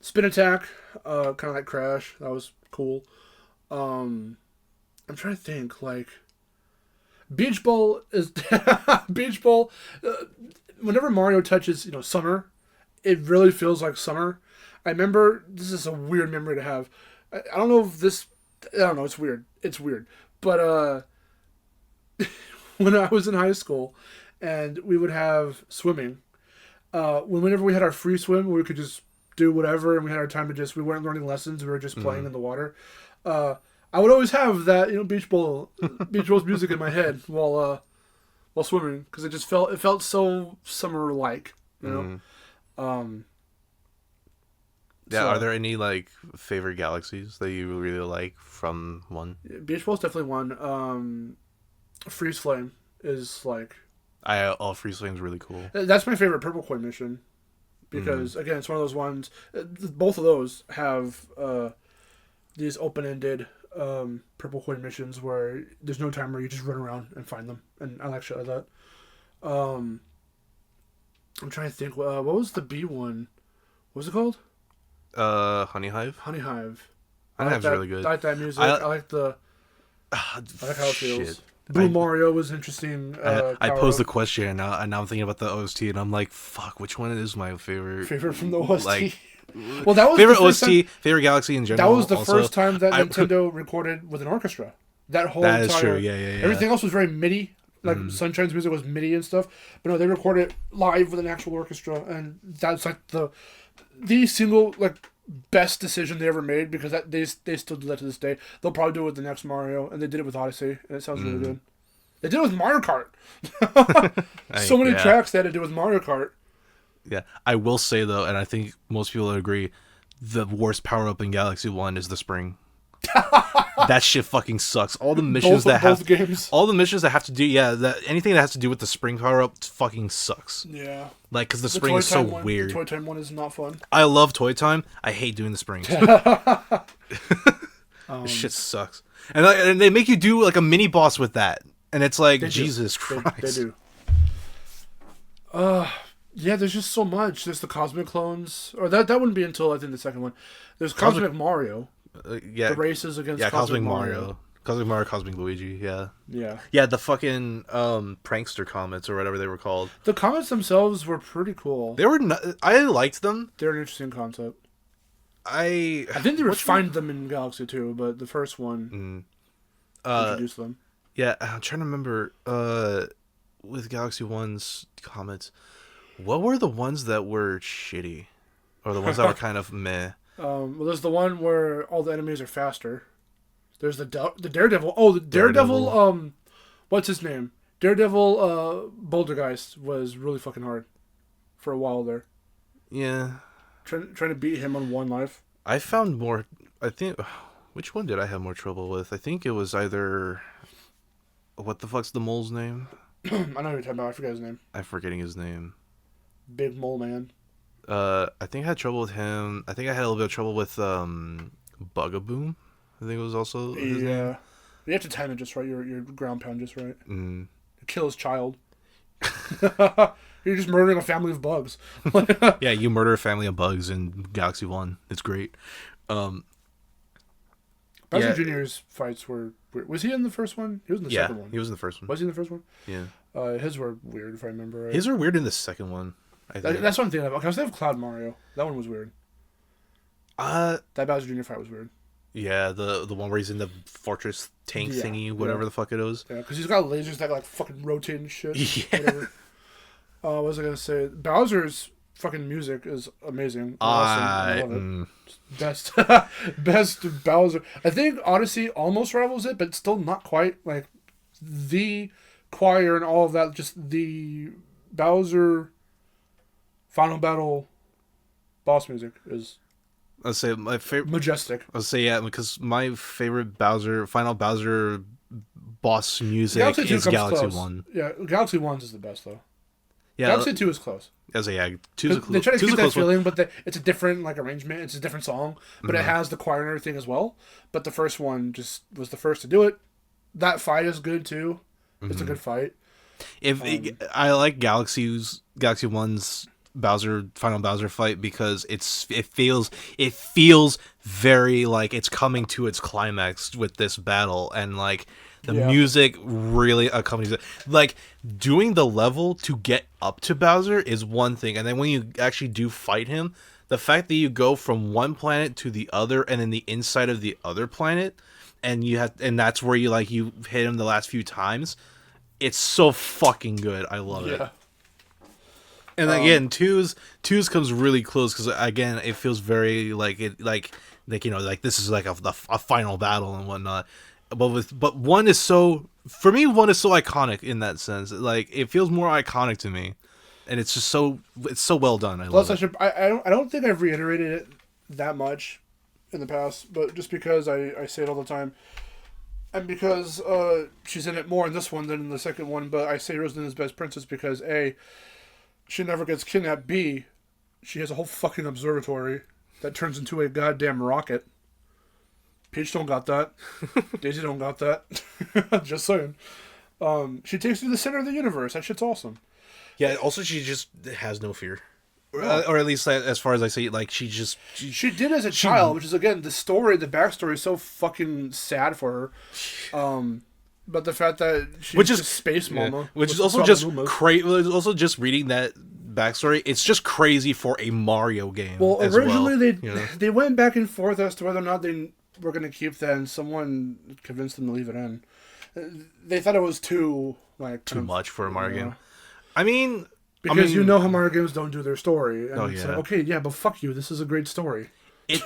spin attack, kind of like Crash, that was cool. I'm trying to think, like, Beach Ball is Beach Ball. Whenever Mario touches, summer, it really feels like summer. I remember, this is a weird memory to have. I don't know if this, I don't know, it's weird. It's weird, but when I was in high school, and we would have swimming. Whenever we had our free swim, we could just do whatever, and we had our time to we weren't learning lessons, we were just playing in the water. I would always have that, Beach Ball's music in my head while swimming, because it felt so summer-like, So, are there any, like, favorite galaxies that you really like from one? Beach Ball's definitely one. Freeze Flame is, like... Freeze Flame's really cool. That's my favorite purple coin mission, because, again, it's one of those ones... Both of those have these open-ended purple coin missions where there's no timer, you just run around and find them, and I like shit like that. I'm trying to think, what was the B one? What was it called? Honey Hive. Honeyhive's really good. I like that music. I like how it feels. Blue Mario was interesting. I posed the question, and now I'm thinking about the OST, and I'm like, fuck, which one is my favorite? Favorite from the OST? Like, well, that was favorite OST, favorite galaxy in general. That was the first time that Nintendo recorded with an orchestra. That is true. Yeah. Everything else was very MIDI. Like Sunshine's music was MIDI and stuff, but no, they recorded live with an actual orchestra, and that's like the single best decision they ever made, because they still do that to this day. They'll probably do it with the next Mario, and they did it with Odyssey, and it sounds really good. They did it with Mario Kart. So many tracks they had to do with Mario Kart. Yeah, I will say though, and I think most people would agree, the worst power up in Galaxy 1 is the spring. That shit fucking sucks. All the missions all the missions that have to do, anything that has to do with the spring power up fucking sucks. Yeah. Like, because the spring is so weird. The Toy Time one is not fun. I love Toy Time. I hate doing the springs. This shit sucks. And they make you do like a mini boss with that. And it's like, Jesus Christ. They do. Yeah, there's just so much. There's the Cosmic clones. Or that wouldn't be until, I think, the second one. There's Cosmic Mario. Yeah. The races against Cosmic Mario. Cosmic Mario, Cosmic Luigi, yeah. Yeah. Yeah, the fucking prankster comets or whatever they were called. The comets themselves were pretty cool. They were I liked them. They're an interesting concept. I think they refined them in Galaxy 2, but the first one introduced them. Yeah, I'm trying to remember with Galaxy 1's comets, what were the ones that were shitty? Or the ones that were kind of meh? Well, there's the one where all the enemies are faster. There's the Daredevil. Oh, the Daredevil. What's his name? Daredevil. Bouldergeist was really fucking hard for a while there. Yeah. Trying to beat him on one life. I found more. I think. Which one did I have more trouble with? I think it was either. What the fuck's the mole's name? I know who you're talking about. I forget his name. I'm forgetting his name. Big Mole Man. I think I had trouble with him. I think I had a little bit of trouble with Bugaboom. I think it was also his name. You have to time it just right. Your ground pound just right. Kill his child. You're just murdering a family of bugs. Yeah, you murder a family of bugs in Galaxy 1. It's great. Bowser Jr.'s fights were weird. Was he in the first one? He was in the second one. Yeah, he was in the first one. Was he in the first one? Yeah. His were weird, if I remember right. His were weird in the second one, I think. That's what I'm thinking of. Okay, I was thinking of Cloud Mario. That one was weird. That Bowser Jr. fight was weird. Yeah, the one where he's in the fortress tank thingy, whatever the fuck it is. Yeah, because he's got lasers that like fucking rotate and shit. Yeah. What was I gonna say? Bowser's fucking music is amazing. Awesome. I love it. Best Bowser. I think Odyssey almost rivals it, but still not quite. Like the choir and all of that. Just the Bowser final battle boss music is. I'd say my favorite majestic. I'd say because my favorite final Bowser boss music is Galaxy 1. Yeah, Galaxy 1 is the best though. Yeah, Galaxy 2 is close. As a 2's a close. They try to keep that feeling, but it's a different arrangement. It's a different song, but it has the choir and everything as well. But the first one just was the first to do it. That fight is good too. It's a good fight. I like Galaxy 1's final Bowser fight because it feels very like it's coming to its climax with this battle, and like the music really accompanies it. Like doing the level to get up to Bowser is one thing, and then when you actually do fight him, the fact that you go from one planet to the other and in the inside of the other planet, and that's where you hit him the last few times, it's so fucking good. I love it. And again, twos comes really close because again, it feels very like this is like a final battle and whatnot. But one is so iconic in that sense. Like it feels more iconic to me, and it's just so well done. I love it. I don't think I've reiterated it that much in the past, but just because I say it all the time, and because she's in it more in this one than in the second one. But I say Rosalind is best princess because A, she never gets kidnapped. B, she has a whole fucking observatory that turns into a goddamn rocket. Peach don't got that. Daisy don't got that. Just saying. She takes you to the center of the universe. That shit's awesome. Yeah, also she just has no fear. Or at least as far as I see, like she did as a child, which is again the backstory is so fucking sad for her. But the fact that she's just Space Mama, which is also just crazy. Also, just reading that backstory, it's just crazy for a Mario game. Well, originally they went back and forth as to whether or not they were going to keep that, and someone convinced them to leave it in. They thought it was too much for a Mario game. I mean, because you know how Mario games don't do their story. And it's like, okay, yeah, but fuck you. This is a great story. Give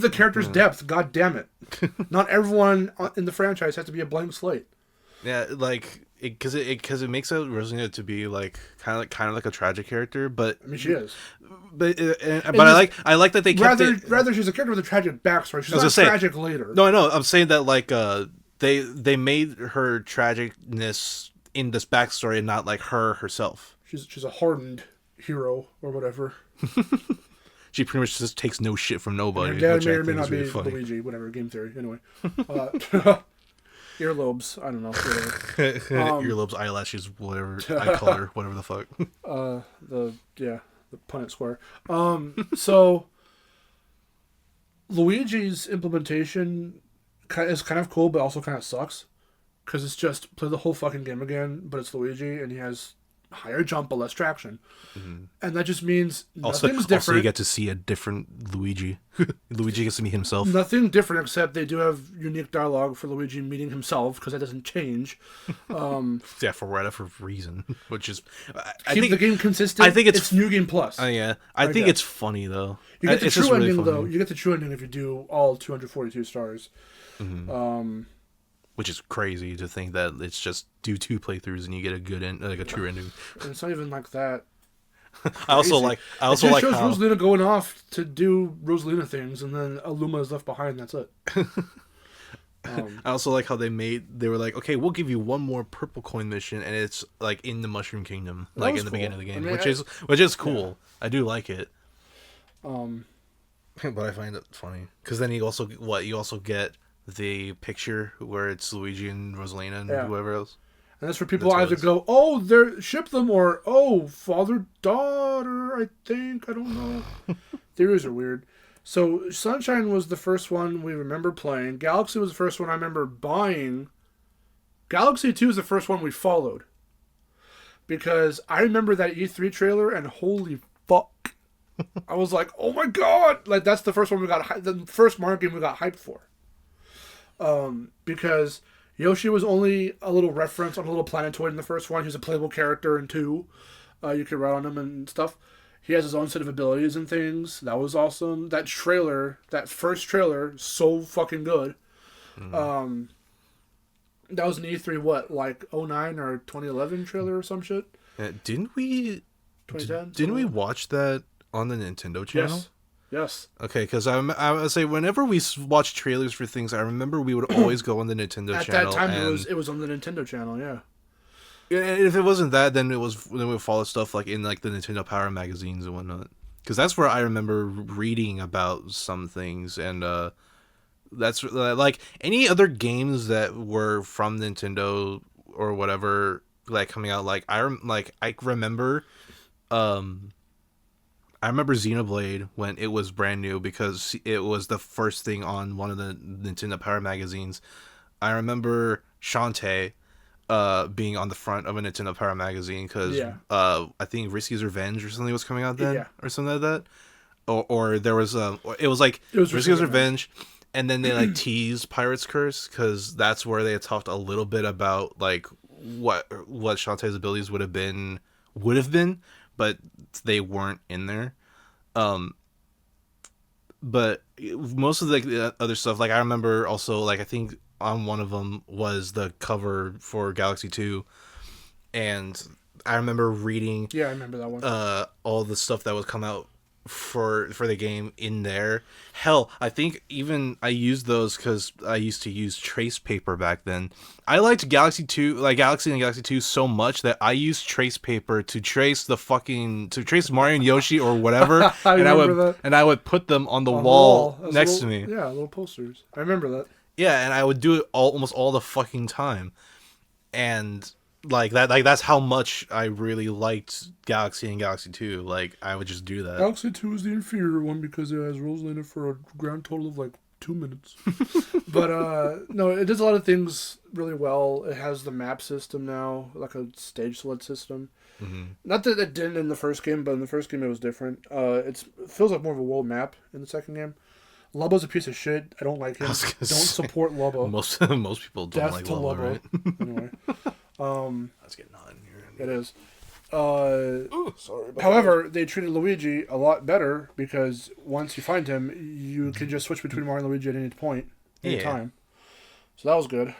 the characters depth. God damn it! Not everyone in the franchise has to be a blank slate. Yeah, because it makes Rosalina to be kind of like a tragic character, but I mean she is. But I like that they kept rather she's a character with a tragic backstory. She's not tragic later. No, I know. I'm saying that they made her tragicness in this backstory and not like herself. She's a hardened hero or whatever. She pretty much just takes no shit from nobody. And her dad may or may not be Luigi, whatever, game theory. Anyway. Earlobes. I don't know. Earlobes, eyelashes, whatever, eye color, whatever the fuck. The Punnett Square. So Luigi's implementation is kind of cool, but also kind of sucks. Because it's just play the whole fucking game again, but it's Luigi, and he has higher jump but less traction. Mm-hmm. And that just means nothing's different. Also, you get to see a different Luigi. Luigi gets to meet himself. Nothing different, except they do have unique dialogue for Luigi meeting himself, because that doesn't change. Yeah, for whatever reason. Which is... I think the game consistent. I think it's New Game Plus. Yeah. I think it's funny, though. You get the true ending, really though. You get the true ending if you do all 242 stars. Mm-hmm. Which is crazy to think that it's just do 2 playthroughs and you get a good end, like a true ending. And it's not even like that. I also like it shows how... Rosalina going off to do Rosalina things, and then Aluma is left behind. And that's it. I also like how they were like, okay, we'll give you one more purple coin mission, and it's like in the Mushroom Kingdom, like in the beginning of the game, which is cool. Yeah. I do like it. But I find it funny because then you also get the picture where it's Luigi and Rosalina and whoever else. And that's where people either go, oh, they're ship them, or oh, father-daughter, I think. I don't know. Theories are weird. So Sunshine was the first one we remember playing. Galaxy was the first one I remember buying. Galaxy 2 is the first one we followed. Because I remember that E3 trailer, and holy fuck. I was like, oh my god! Like, that's the first one we got, the first Mario game we got hyped for. Because Yoshi was only a little reference on a little planetoid in the first one. He was a playable character in 2. You could ride on him and stuff. He has his own set of abilities and things. That was awesome. That first trailer, so fucking good. Mm. That was an E3, like 09 or 2011 trailer or some shit? Didn't we... 2010? Didn't we watch that on the Nintendo channel? Yes. Okay, because I would say whenever we watch trailers for things, I remember we would always go on the Nintendo channel. At that time, it was on the Nintendo channel, yeah. Yeah, and if it wasn't that, then we would follow stuff like in like the Nintendo Power magazines and whatnot. Because that's where I remember reading about some things, and that's like any other games that were from Nintendo or whatever, like coming out. Like I remember. I remember Xenoblade when it was brand new because it was the first thing on one of the Nintendo Power magazines. I remember Shantae being on the front of a Nintendo Power magazine because I think Risky's Revenge or something was coming out then or something like that. Or there was it was Risky's Revenge, and then they like teased Pirate's Curse because that's where they had talked a little bit about like what Shantae's abilities would have been, but they weren't in there. But most of the other stuff, like I remember also, like I think on one of them was the cover for Galaxy 2, and I remember reading I remember that one. All the stuff that would come out for the game in there. Hell, I think even I used those because I used to use trace paper back then. I liked Galaxy and Galaxy 2 so much that I used trace paper to trace Mario and Yoshi or whatever, and I would put them on the wall next to me. Yeah, little posters. I remember that. Yeah, and I would do it almost all the fucking time, and like that, like that's how much I really liked Galaxy and Galaxy 2. Like I would just do that. Galaxy 2 is the inferior one because it has Rosalina for a grand total of like 2 minutes. But no, it does a lot of things really well. It has the map system now, like a stage select system. Mm-hmm. Not that it didn't in the first game, but in the first game it was different. It feels like more of a world map in the second game. Lubbo's a piece of shit. I don't like him. Don't support Lubbo. Most people don't like Lubbo, right? Anyway. That's getting hot in here. It is. However, they treated Luigi a lot better because once you find him, you can just switch between Mario and Luigi at any point, any time. So that was good.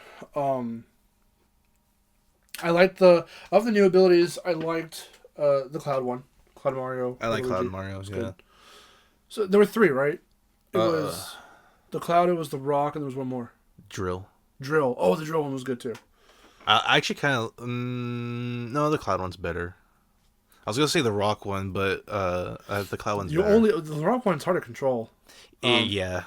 I liked of the new abilities. I liked the Cloud one, Cloud Mario. I like Cloud Mario. Yeah. Good. So there were 3, right? It was the Cloud. It was the Rock, and there was one more. Drill. Oh, the Drill one was good too. I actually kind of no, the Cloud one's better. I was gonna say the Rock one, but the Cloud one's better. The Rock one's hard to control. Yeah.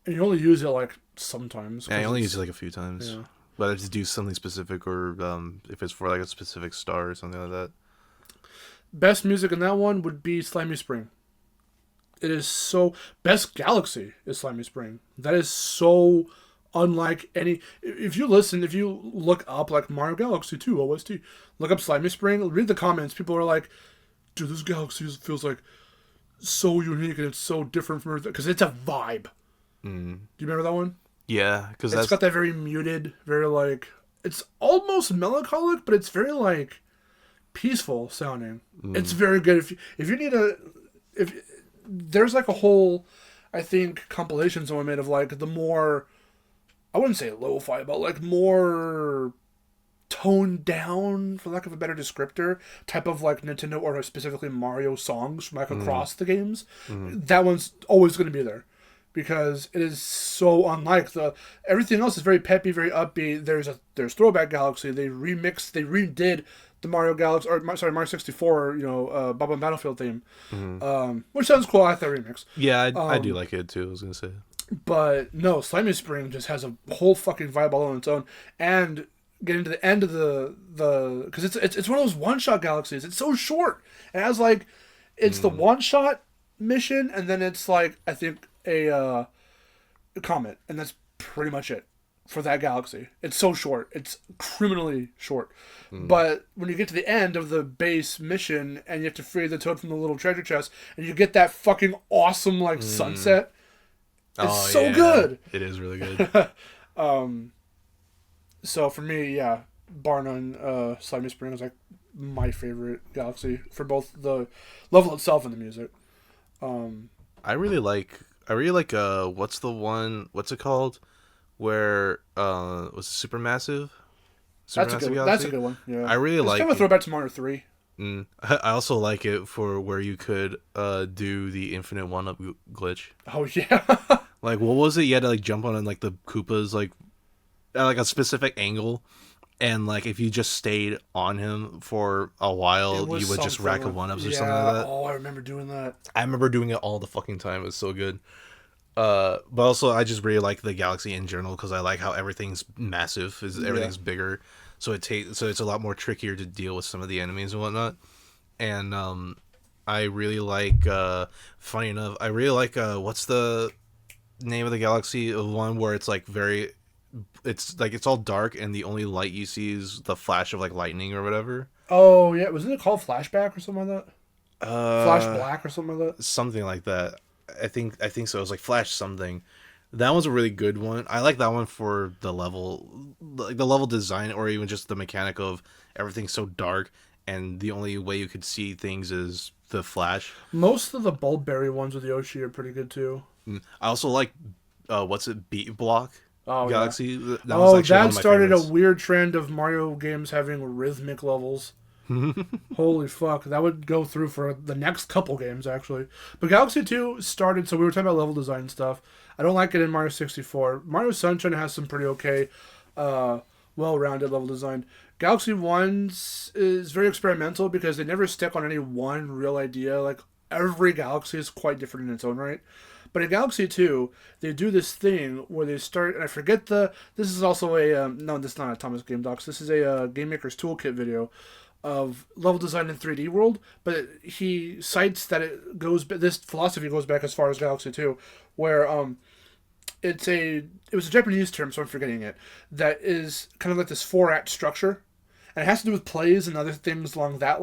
And you only use it like sometimes. Yeah, I only use it like a few times. Yeah. Whether to do something specific or if it's for like a specific star or something like that. Best music in that one would be Slimy Spring. It is so... Best Galaxy is Slimy Spring. That is so unlike any... If you look up like Mario Galaxy 2 OST, look up Slimy Spring, read the comments, people are like, dude, this Galaxy feels like so unique and it's so different from everything. Because it's a vibe. Do you remember that one? Yeah, because it's got that very muted, very like... It's almost melancholic, but it's very like peaceful sounding. It's very good. If you need a... There's like a whole, I think, compilation someone made of like the more, I wouldn't say lo-fi, but like more toned down, for lack of a better descriptor, type of like Nintendo or specifically Mario songs from like across the games. That one's always going to be there because it is so unlike everything else is very peppy, very upbeat. There's Throwback Galaxy. They redid the Mario Galaxy, Mario 64, Bubba Battlefield theme, which sounds cool. I like that remix. Yeah, I do like it too. I was gonna say, but no, Slimy Spring just has a whole fucking vibe all on its own. And getting to the end of the because it's one of those one shot galaxies. It's so short. It has like it's the one shot mission, and then it's like I think a comet, and that's pretty much it. For that galaxy. It's so short. It's criminally short. But when you get to the end of the base mission and you have to free the Toad from the little treasure chest and you get that fucking awesome like sunset, it's so good. It is really good. So for me, yeah, bar none, Slimy Spring is like my favorite galaxy for both the level itself and the music. I really like what's it called? Where was it Supermassive? That's a good one. Yeah, I really like. It's kind of a throwback to Mario 3. I also like it for where you could do the infinite one-up glitch. Oh yeah. Like what was it? You had to like jump on like the Koopas like at like a specific angle, and like if you just stayed on him for a while, you would just rack up one-ups or something like that. Oh, I remember doing that. I remember doing it all the fucking time. It was so good. But also I just really like the galaxy in general because I like how everything's massive, everything's bigger, so it's a lot more trickier to deal with some of the enemies and whatnot. And I really like funny enough, I really like what's the name of the galaxy, of one where it's like it's all dark and the only light you see is the flash of like lightning or whatever. Oh yeah, wasn't it called Flashback or something like that? Flash Black or something like that. Something like that. I think so. It was like Flash something. That one's a really good one. I like that one for the level design, or even just the mechanic of everything's so dark, and the only way you could see things is the flash. Most of the Bulbberry ones with Yoshi are pretty good too. I also like Beat Block Galaxy. Yeah. That started a weird trend of Mario games having rhythmic levels. Holy fuck, that would go through for the next couple games actually. But Galaxy 2 started, so we were talking about level design stuff. I don't like it in Mario 64. Mario Sunshine has some pretty okay well-rounded level design. Galaxy 1 is very experimental because they never stick on any one real idea. Like every galaxy is quite different in its own right. But in Galaxy 2, they do this thing where they start, and I forget this is also no, this is not a Thomas Game Docs. This is a Game Maker's Toolkit video of level design in 3D World, but he cites that this philosophy goes back as far as Galaxy 2, where it was a Japanese term, so I'm forgetting it, that is kind of like this 4-act structure. And it has to do with plays and other things along that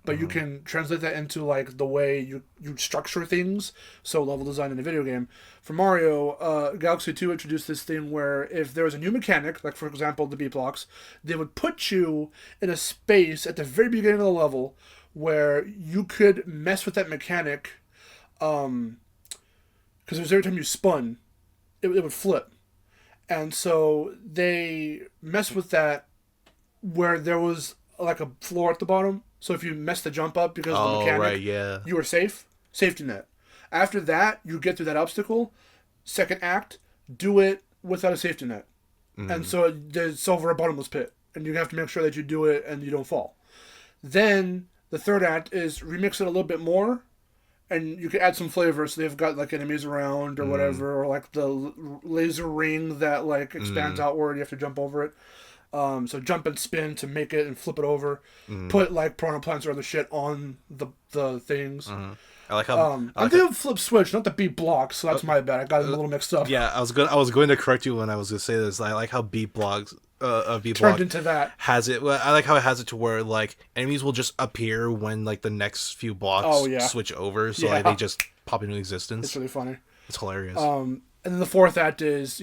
but you can translate that into like the way you structure things. So level design in a video game. For Mario, Galaxy 2 introduced this thing where if there was a new mechanic, like for example the B blocks, they would put you in a space at the very beginning of the level where you could mess with that mechanic, because every time you spun, it would flip. And so they mess with that where there was like a floor at the bottom. So if you messed the jump up because of the mechanic, right, yeah, you were safe. Safety net. After that, you get through that obstacle. Second act, do it without a safety net. And so it's over a bottomless pit. And you have to make sure that you do it and you don't fall. Then the third act is remix it a little bit more and you can add some flavor. So they've got like enemies around or whatever, or like the laser ring that like expands outward. You have to jump over it. So jump and spin to make it and flip it over. Put like piranha plants or other shit on the things. I like how I'm thinking flip switch, not the beat blocks. So that's my bad. I got them a little mixed up. Yeah, I was going to correct you when I was going to say this. I like how beat blocks. Turned into that has it. Well, I like how it has it to where like enemies will just appear when like the next few blocks switch over, so like they just pop into existence. It's really funny. It's hilarious. And then the fourth act is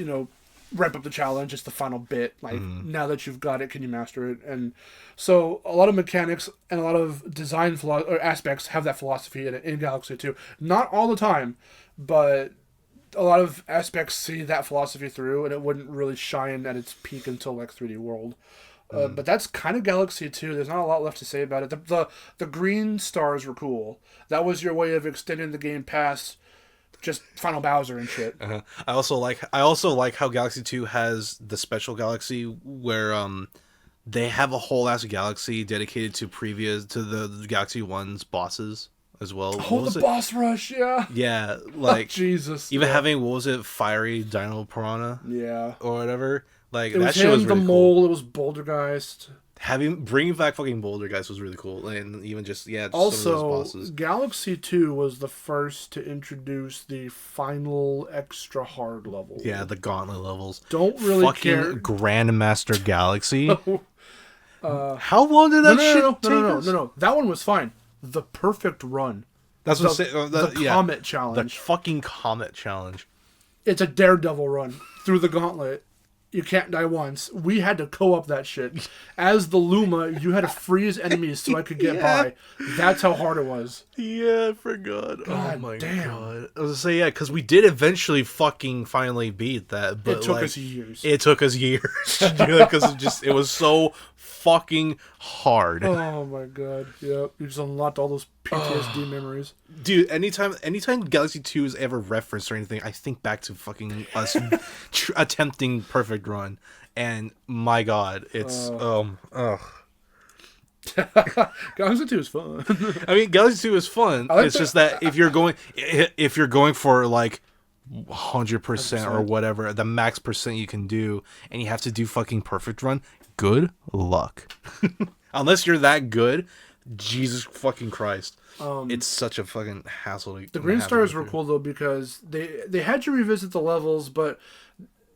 ramp up the challenge. It's the final bit. Like now that you've got it, can you master it? And so a lot of mechanics and a lot of design aspects have that philosophy in Galaxy 2. Not all the time, but a lot of aspects see that philosophy through, and it wouldn't really shine at its peak until like 3D World. But that's kind of Galaxy 2. There's not a lot left to say about it. The green stars were cool. That was your way of extending the game past just Final Bowser and shit. I also like how Galaxy 2 has the special galaxy where they have a whole ass galaxy dedicated to the Galaxy 1's bosses as well. The boss rush, yeah. Yeah, like Jesus. Even having Fiery Dino Piranha? Yeah. Or whatever. Like it that was shit was really mole, cool. It was Bouldergeist. Bringing back fucking Bouldergeist was really cool, and even just also, some of those bosses. Galaxy 2 was the first to introduce the final extra hard level. Yeah, the gauntlet levels. Don't really care. Grandmaster Galaxy. How long did that shit take? No. That one was fine. The perfect run. That's what I'm saying. The Comet Challenge. The fucking Comet Challenge. It's a daredevil run through the gauntlet. You can't die once. We had to co-op that shit. As the Luma, you had to freeze enemies so I could get by. That's how hard it was. Yeah, I forgot. God, oh my damn. god. I was gonna say, because we did eventually finally beat that. But it took us years. It took us years to do it because it was so fucking hard. Oh my god. Yep. You just unlocked all those PTSD memories. Dude, anytime Galaxy 2 is ever referenced or anything, I think back to fucking us attempting Perfect Run. And my god, it's Galaxy 2 is fun. I mean, Galaxy 2 is fun. It's just that if you're going for like 100% or whatever, the max percent you can do, and you have to do fucking Perfect Run, good luck. Unless you're that good, Jesus fucking Christ. It's such a fucking hassle to. The green stars were cool though because they had you revisit the levels, but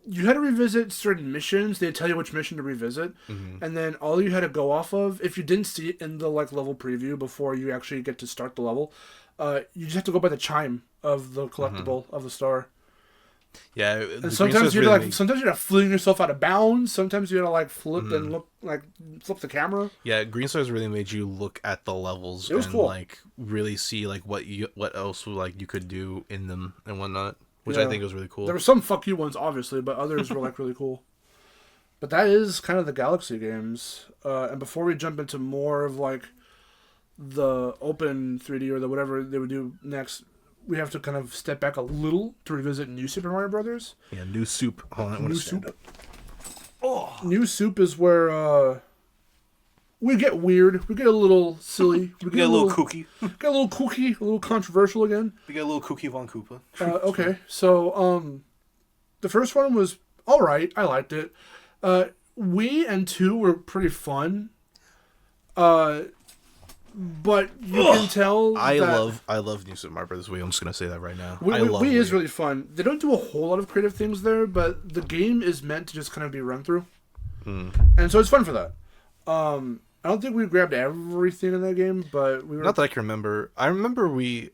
you had to revisit certain missions. They'd tell you which mission to revisit, and then all you had to go off of, if you didn't see it in the like level preview before you actually get to start the level, you just have to go by the chime of the collectible of the star. Yeah, and sometimes you had to fling yourself out of bounds. Sometimes you had to like flip and flip the camera. Yeah, Green Stars really made you look at the levels. It was cool. Like really see like what else like you could do in them and whatnot, which I think was really cool. There were some fuck you ones, obviously, but others were like really cool. But that is kind of the Galaxy games. And before we jump into more of like the open 3D or the whatever they would do next, we have to kind of step back a little to revisit New Super Mario Brothers. Yeah, New Soup. Hold on, New Soup. Oh, New Soup is where we get weird. We get a little silly. We get a little kooky. Get a little kooky, a little controversial again. We get a little kooky Von Koopa. Okay, so the first one was all right. I liked it. Wii and 2 were pretty fun. But you can tell I love New Super Mario Bros. Wii. I'm just gonna say that right now. Wii is really fun. They don't do a whole lot of creative things there, but the game is meant to just kind of be run through, and so it's fun for that. I don't think we grabbed everything in that game, but we were not that I can remember. I remember we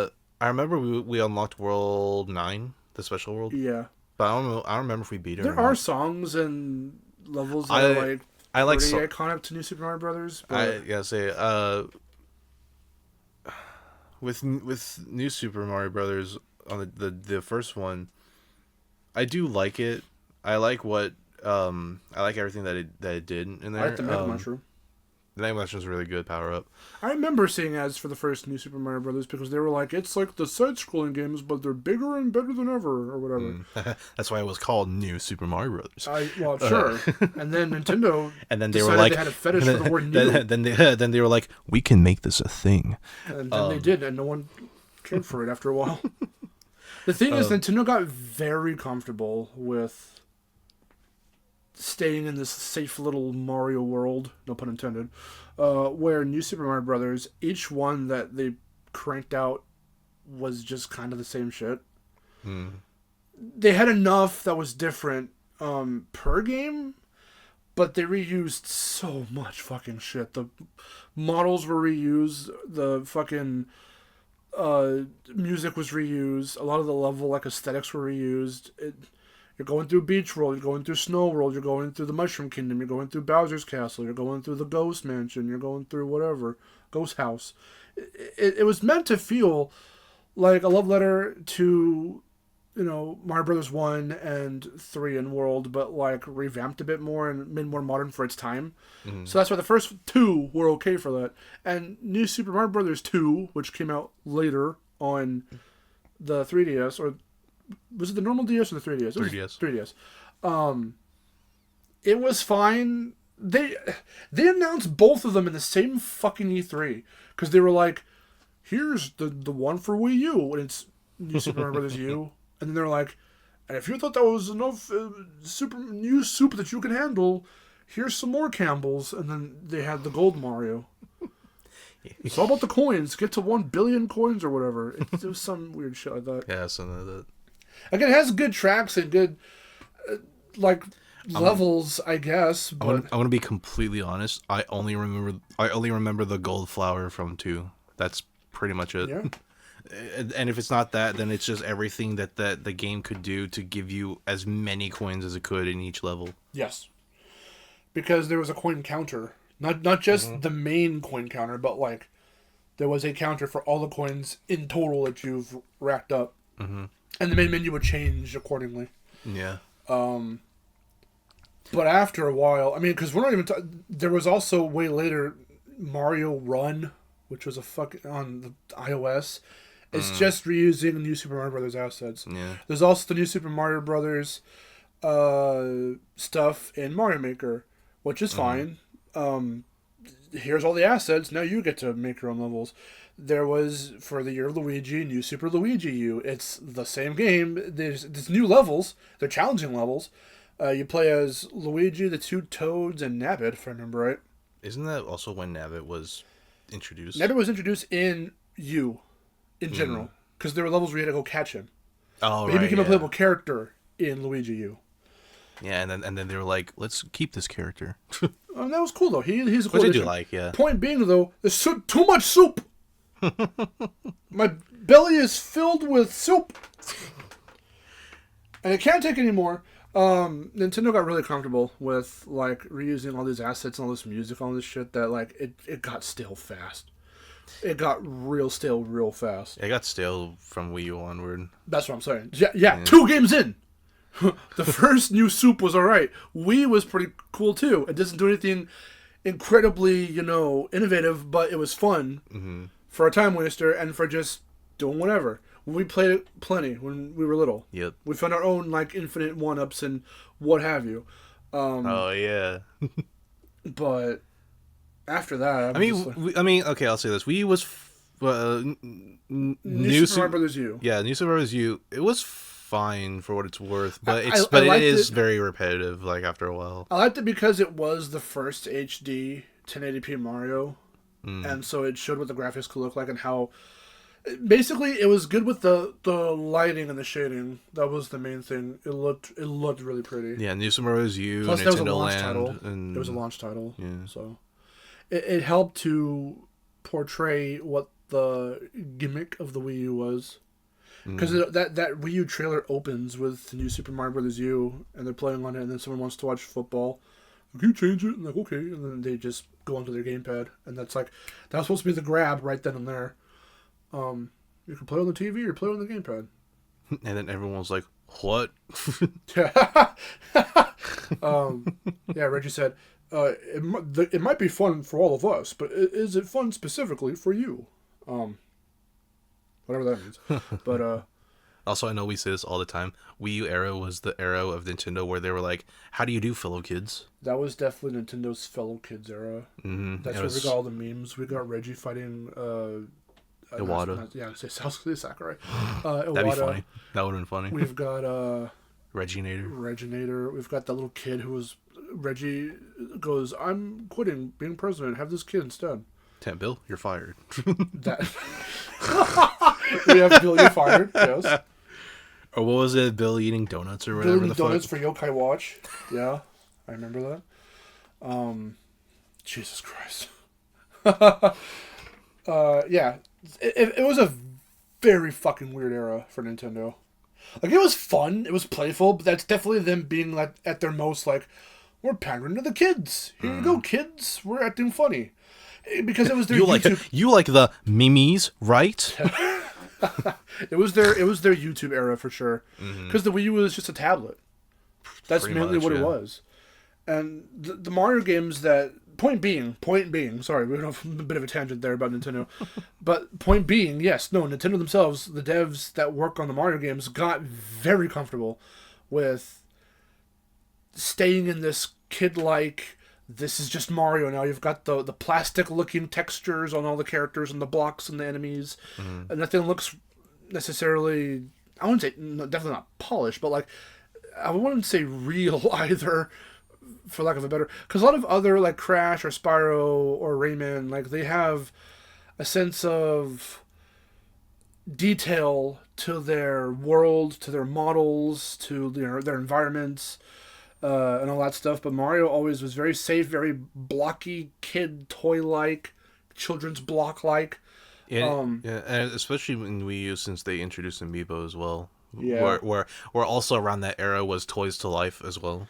unlocked World 9, the special world. Yeah, but I don't remember if we beat it. There are songs and levels that are like. I like pretty iconic to New Super Mario Brothers. But I gotta say, with New Super Mario Brothers on the first one, I do like it. I like what I like everything that it did in there. I like the Mega Mushroom. The animation's really good, power up. I remember seeing ads for the first New Super Mario Brothers because they were like, it's like the side-scrolling games, but they're bigger and better than ever, or whatever. That's why it was called New Super Mario Brothers. Well, sure. And then Nintendo and then they were like, they had a fetish for the word new. Then they were like, we can make this a thing. And then they did, and no one cared for it after a while. The thing is, Nintendo got very comfortable with staying in this safe little Mario world, no pun intended, where New Super Mario Brothers, each one that they cranked out was just kind of the same shit. They had enough that was different per game, but they reused so much fucking shit. The models were reused, the fucking music was reused, a lot of the level aesthetics were reused. You're going through Beach World, you're going through Snow World, you're going through the Mushroom Kingdom, you're going through Bowser's Castle, you're going through the Ghost Mansion, you're going through whatever, Ghost House. It was meant to feel like a love letter to, Mario Brothers 1 and 3 in World, but like revamped a bit more and made more modern for its time. So that's why the first two were okay for that. And New Super Mario Brothers 2, which came out later on the 3DS, or was it the normal DS or the 3DS? 3DS. 3DS. It was fine. They announced both of them in the same fucking E3 because they were like, "Here's the one for Wii U," and it's New Super Mario Brothers U, and then they're like, "And if you thought that was enough new soup that you can handle, here's some more Campbell's," and then they had the Gold Mario. It's all about the coins. Get to 1 billion coins or whatever. It was some weird shit like that. Yeah, something like that. Again, it has good tracks and good, levels, I guess. But I want to be completely honest. I only remember the gold flower from 2. That's pretty much it. Yeah. And if it's not that, then it's just everything that the game could do to give you as many coins as it could in each level. Yes. Because there was a coin counter. Not just the main coin counter, but like there was a counter for all the coins in total that you've racked up. And the main menu would change accordingly. Yeah. But after a while, I mean, because we're not even... there was also way later Mario Run, which was on the iOS. It's just reusing New Super Mario Brothers assets. Yeah. There's also the New Super Mario Brothers stuff in Mario Maker, which is fine. Here's all the assets. Now you get to make your own levels. There was, for the Year of Luigi, New Super Luigi U. It's the same game. There's new levels. They're challenging levels. You play as Luigi, the 2 Toads, and Nabbit, if I remember right. Isn't that also when Nabbit was introduced? Nabbit was introduced in U, in general. Because there were levels where you had to go catch him. Oh, but he became a playable character in Luigi U. Yeah, and then they were like, let's keep this character. That was cool, though. He's a cool Which I addition. do like, yeah. Point being, though, there's too much soup. My belly is filled with soup. And I can't take any more. Nintendo got really comfortable with, like, reusing all these assets and all this music, all this shit, that, like, it got stale fast. It got real stale real fast. It got stale from Wii U onward. That's what I'm saying. Yeah. 2 games in. The first new soup was alright. Wii was pretty cool too. It doesn't do anything incredibly, innovative, but it was fun for a time waster and for just doing whatever. We played it plenty when we were little. Yep. We found our own like infinite 1-ups and what have you. Oh yeah. But after that, okay, I'll say this: Wii was New Super Mario Brothers U. Yeah, New Super Mario Brothers U. It was fine for what it's worth, but it is very repetitive. Like after a while, I liked it because it was the first HD 1080p Mario, and so it showed what the graphics could look like and how. Basically, it was good with the lighting and the shading. That was the main thing. It looked really pretty. Yeah, New Super Mario Brothers U, Plus, Nintendo that was a launch Land, title. and it was a launch title. Yeah. So it helped to portray what the gimmick of the Wii U was. Because that Wii U trailer opens with New Super Mario Brothers U, and they're playing on it, and then someone wants to watch football. Can you change it? And like, okay. And then they just go onto their gamepad. And that was supposed to be the grab right then and there. You can play on the TV or play on the gamepad. And then everyone was like, what? Yeah, Reggie said, It might be fun for all of us, but is it fun specifically for you? Whatever that means. But also, I know we say this all the time. Wii U era was the era of Nintendo where they were like, "How do you do, fellow kids?" That was definitely Nintendo's fellow kids era. Mm-hmm. That's where we got all the memes. We got Reggie fighting Iwata. Say Sakurai. That'd be funny. That would have been funny. We've got Reginator. We've got that little kid who was Reggie goes, "I'm quitting being president. Have this kid instead." Bill, you're fired. That we have Bill, you're fired. Yes. Or what was it? Bill eating donuts or whatever. Bill eating donuts for Yokai Watch. Yeah, I remember that. Jesus Christ. Yeah, it was a very fucking weird era for Nintendo. Like, it was fun, it was playful, but that's definitely them being like at their most like, we're pandering to the kids. Here you go, kids. We're acting funny. Because it was their YouTube... You like the memes, right? It was their YouTube era for sure. Because the Wii U was just a tablet. That's mainly what it was. And the Mario games that... Point being, sorry, we went off a bit of a tangent there about Nintendo. But point being, yes, no, Nintendo themselves, the devs that work on the Mario games got very comfortable with staying in this kid-like... This is just Mario now. You've got the plastic-looking textures on all the characters and the blocks and the enemies. And nothing looks necessarily... I wouldn't say... Definitely not polished, but like... I wouldn't say real either, for lack of a better... Because a lot of other, like Crash or Spyro or Rayman, like, they have a sense of detail to their world, to their models, to their environments... and all that stuff, but Mario always was very safe, very blocky, kid toy-like, children's block-like. Yeah, and especially in Wii U, since they introduced Amiibo as well. Yeah, where also around that era was Toys to Life as well.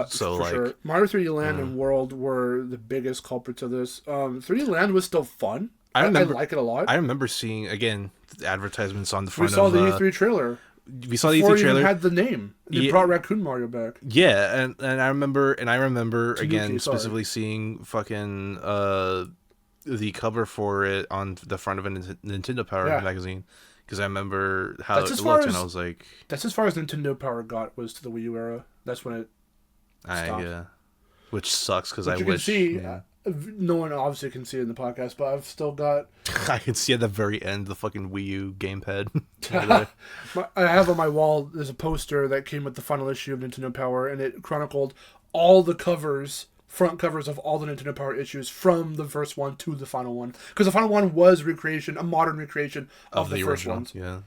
So like sure. Mario 3D Land and World were the biggest culprits of this. 3D Land was still fun. I like it a lot. I remember seeing again advertisements on the front. We saw the E3 trailer. We saw the E3 trailer. Before it even had the name. They brought Raccoon Mario back. Yeah, and I remember again specifically seeing fucking the cover for it on the front of a Nintendo Power magazine, because I remember how it looked, and I was like, that's as far as Nintendo Power got, was to the Wii U era. That's when it stopped. Yeah, which sucks because I wish. Can see, no one obviously can see it in the podcast, but I've still got... I can see at the very end the fucking Wii U gamepad. I have on my wall, there's a poster that came with the final issue of Nintendo Power, and it chronicled all the front covers of all the Nintendo Power issues from the first one to the final one. Because the final one was a modern recreation of the first ones. Yeah.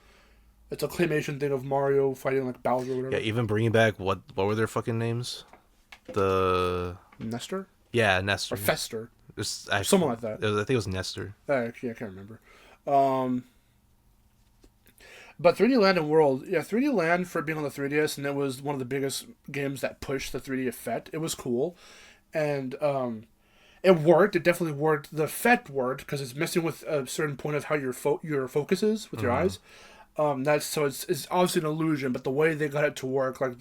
It's a claymation thing of Mario fighting like Bowser or whatever. Yeah, even bringing back, what were their fucking names? Nestor? Yeah, Nestor. Or Fester. Someone like that. I think it was Nestor. I can't remember. But 3D Land and World, 3D Land for being on the 3DS, and it was one of the biggest games that pushed the 3D effect. It was cool. And it worked. It definitely worked. The effect worked because it's messing with a certain point of how your focus is with your eyes. It's obviously an illusion, but the way they got it to work, like,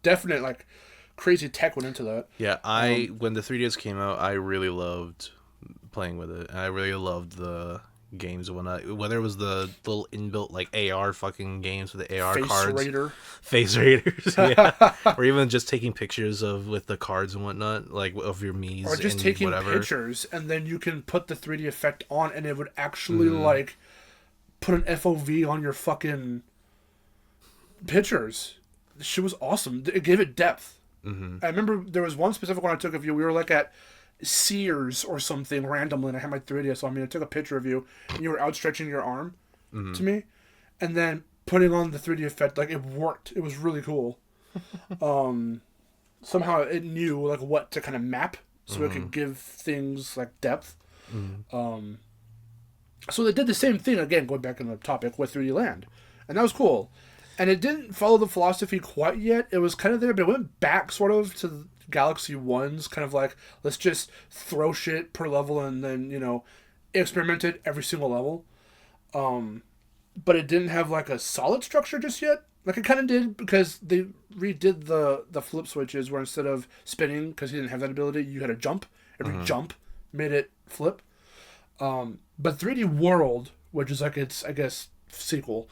definite, like, crazy tech went into that. Yeah, when the 3DS came out, I really loved playing with it, and I really loved the games and whatnot. Whether it was the little inbuilt like AR fucking games with the AR cards, face raiders, yeah, or even just taking pictures with the cards and whatnot, like of your Miis, or just taking pictures, and then you can put the 3D effect on, and it would actually like put an FOV on your fucking pictures. This shit was awesome. It gave it depth. I remember there was one specific one I took of you. We were like at Sears or something randomly, and I had my 3DS on me. I took a picture of you, and you were outstretching your arm to me, and then putting on the 3D effect. Like, it worked. It was really cool. Somehow it knew like what to kind of map, so it could give things like depth. So they did the same thing again, going back on the topic with 3D Land, and that was cool. And it didn't follow the philosophy quite yet. It was kind of there, but it went back sort of to Galaxy 1's kind of like, let's just throw shit per level and then, experimented every single level. But it didn't have like a solid structure just yet. Like it kind of did because they redid the flip switches where instead of spinning, because he didn't have that ability, you had to jump. Every jump made it flip. But 3D World, which is like its, I guess, sequel,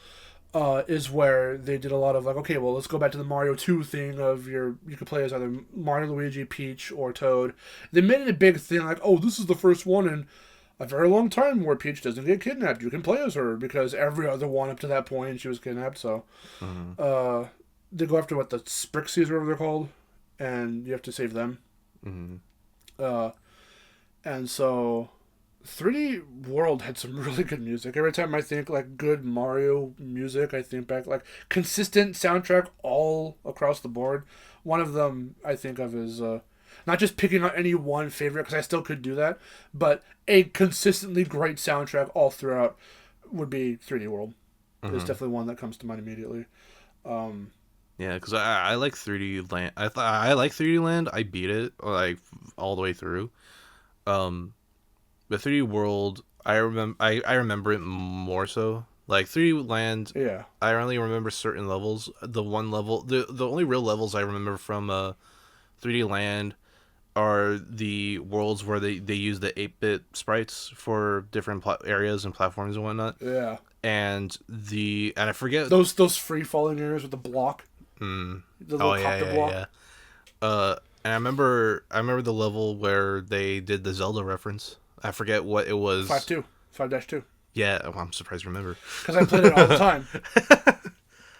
is where they did a lot of like, okay, well, let's go back to the Mario 2 thing of you could play as either Mario, Luigi, Peach, or Toad. They made it a big thing like, oh, this is the first one in a very long time where Peach doesn't get kidnapped. You can play as her because every other one up to that point she was kidnapped. So they go after the Sprixies or whatever they're called, and you have to save them. And so 3D World had some really good music. Every time I think like good Mario music, I think back like consistent soundtrack all across the board. One of them I think of is not just picking out any one favorite, because I still could do that, but a consistently great soundtrack all throughout would be 3D World. There's definitely one that comes to mind immediately. Yeah, because I like 3D Land. I like 3D Land. I beat it like all the way through. The 3D World, I remember it more so. Like 3D Land, yeah. I only remember certain levels. The one level, the only real levels I remember from 3D Land are the worlds where they use the 8-bit sprites for different areas and platforms and whatnot. Yeah. And I forget those free falling areas with the block. The little copter block. Yeah. And I remember the level where they did the Zelda reference. I forget what it was. 5-2. Yeah, well, I'm surprised you remember. Because I played it all the time.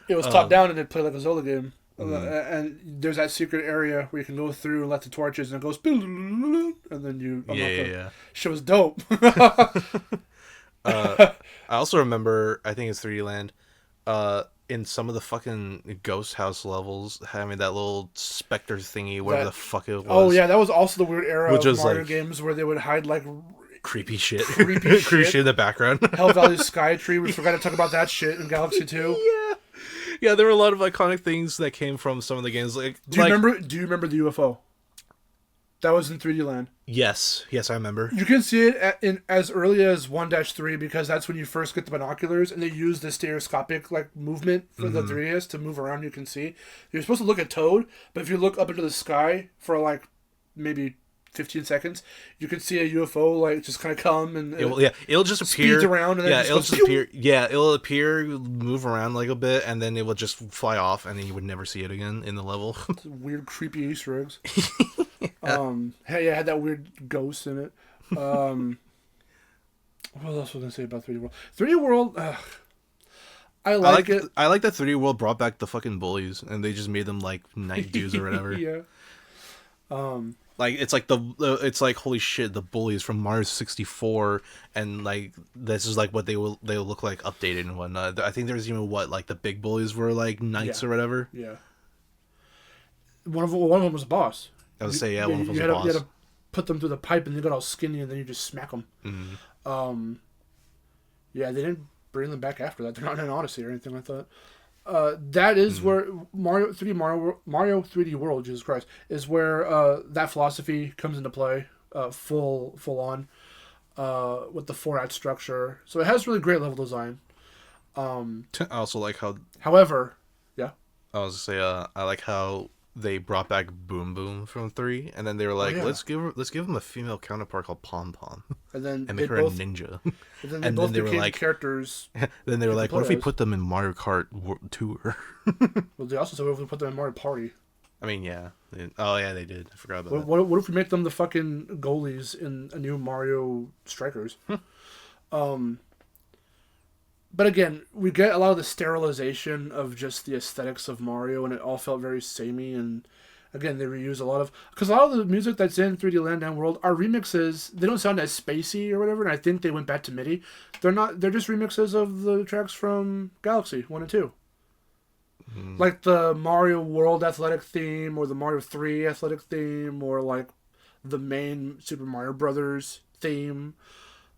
It was top down and it played like a Zelda game. And there's that secret area where you can go through and let the torches and it goes and then you unlock it. Shit was dope. I also remember, I think it's 3D Land, in some of the fucking ghost house levels, having that little specter thingy, whatever the fuck it was. Oh yeah, that was also the weird era of Mario games where they would hide like creepy shit in the background. Hell Valley Sky Tree, we forgot to talk about that shit in Galaxy 2. Yeah, there were a lot of iconic things that came from some of the games. Like, do you remember the UFO? That was in 3D Land. Yes, I remember. You can see it in as early as 1-3 because that's when you first get the binoculars and they use the stereoscopic like movement for the 3DS to move around. You can see. You're supposed to look at Toad, but if you look up into the sky for like maybe 15 seconds, you can see a UFO like just kind of come and it'll just appear. Speeds around and then it'll just appear. Yeah, it'll appear, move around like a bit, and then it will just fly off, and then you would never see it again in the level. Weird, creepy Easter eggs. It had that weird ghost in it. What else was I gonna say about 3D World? 3D World, I like it. I like that 3D World brought back the fucking bullies, and they just made them like night dudes or whatever. Yeah. Like it's like it's like holy shit, the bullies from Mario 64, and like this is like what they will look like updated and whatnot. I think there's even like the big bullies were like knights or whatever. Yeah. One of them was a boss. I would say one of them was a boss. You had to put them through the pipe and they got all skinny and then you just smack them. Mm-hmm. Yeah, they didn't bring them back after that. They're not in Odyssey or anything like that. That is where Mario 3D World, Jesus Christ, is where that philosophy comes into play, full on, with the 4-act structure. So it has really great level design. I also like how. However, yeah. I was gonna say I like how they brought back Boom Boom from 3, and then they were like, let's give him a female counterpart called Pom Pom, and then make her a ninja. And then they were like characters. Then they were like, what if we put them in Mario Kart Tour? Well, they also said, what if we put them in Mario Party? I mean, yeah. They did. I forgot about that. What if we make them the fucking goalies in a new Mario Strikers? But again, we get a lot of the sterilization of just the aesthetics of Mario, and it all felt very samey. And again, they reuse a lot of... Because a lot of the music that's in 3D Land and World are remixes. They don't sound as spacey or whatever, and I think they went back to MIDI. They're just remixes of the tracks from Galaxy 1 and 2. Like the Mario World athletic theme, or the Mario 3 athletic theme, or like the main Super Mario Brothers theme.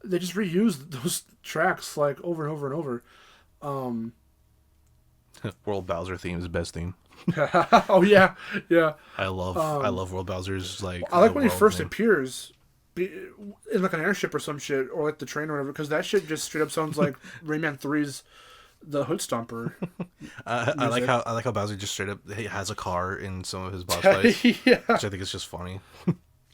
They just reused those tracks like over and over and over. World Bowser theme is the best theme. Oh yeah. I love World Bowser's like. I like when he first appears, in like an airship or some shit, or like the train or whatever, because that shit just straight up sounds like Rayman 3's the Hood Stomper. I like how Bowser just straight up has a car in some of his boss fights, Yeah. which I think is just funny.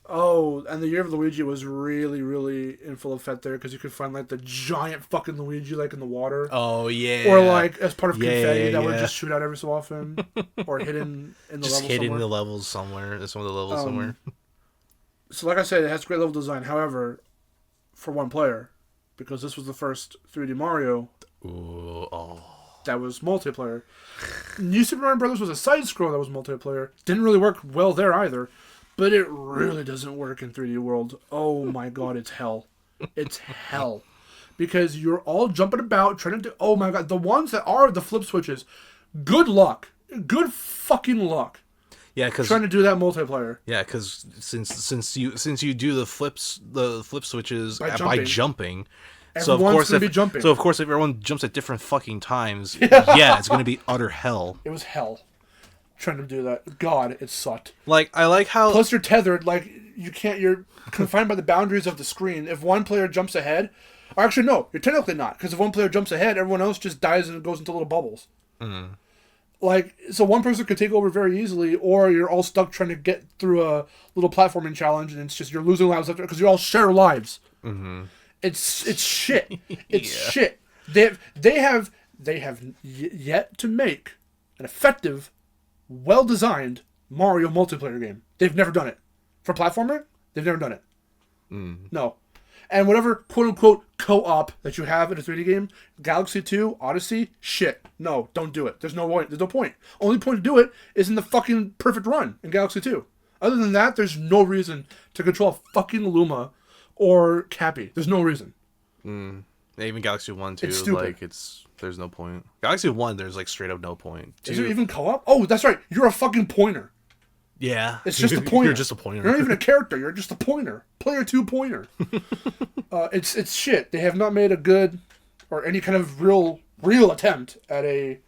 Oh, and the Year of Luigi was really, really in full effect there because you could find like the giant fucking Luigi like in the water. Oh yeah. Or like as part of confetti that would just shoot out every so often, or hidden in the just level hidden somewhere. in the levels somewhere. Some of the levels somewhere. So like I said, it has great level design. However, for one player, because this was the first 3D Mario. Ooh, oh. That was multiplayer. New Super Mario Brothers was a side scroll that was multiplayer. Didn't really work well there either. But it really doesn't work in 3D World. Oh my god, it's hell. It's hell. Because you're all jumping about, trying to do... Oh my god, the ones that are the flip switches, good luck. Good fucking luck. Yeah, because... Trying to do that multiplayer. Yeah, because since you do the flip switches by jumping Everyone's gonna be jumping. So of course if everyone jumps at different fucking times, yeah, it's gonna be utter hell. It was hell. Trying to do that. God, it sucked. Like, I like how... Plus you're tethered, like, you're confined by the boundaries of the screen. If one player jumps ahead... Or actually, no, you're technically not. Because if one player jumps ahead, everyone else just dies and goes into little bubbles. Mm. Like, so one person could take over very easily, or you're all stuck trying to get through a little platforming challenge, and it's just you're losing lives after because you all share lives. Mm-hmm. It's shit. It's shit. They have yet to make an effective, well-designed Mario multiplayer game. They've never done it. For platformer, they've never done it. Mm. No. And whatever quote-unquote co-op that you have in a 3D game, Galaxy 2, Odyssey, shit. No, don't do it. There's no point. There's no point. Only point to do it is in the fucking perfect run in Galaxy 2. Other than that, there's no reason to control a fucking Luma or Cappy. There's no reason. Mm. Even Galaxy 1, too. It's stupid. Like, there's no point. Galaxy 1, there's like straight up no point. Is there even co-op? Oh, that's right. You're a fucking pointer. Yeah. It's just a pointer. You're just a pointer. You're not even a character. You're just a pointer. Player 2 pointer. It's shit. They have not made a good or any kind of real attempt at a...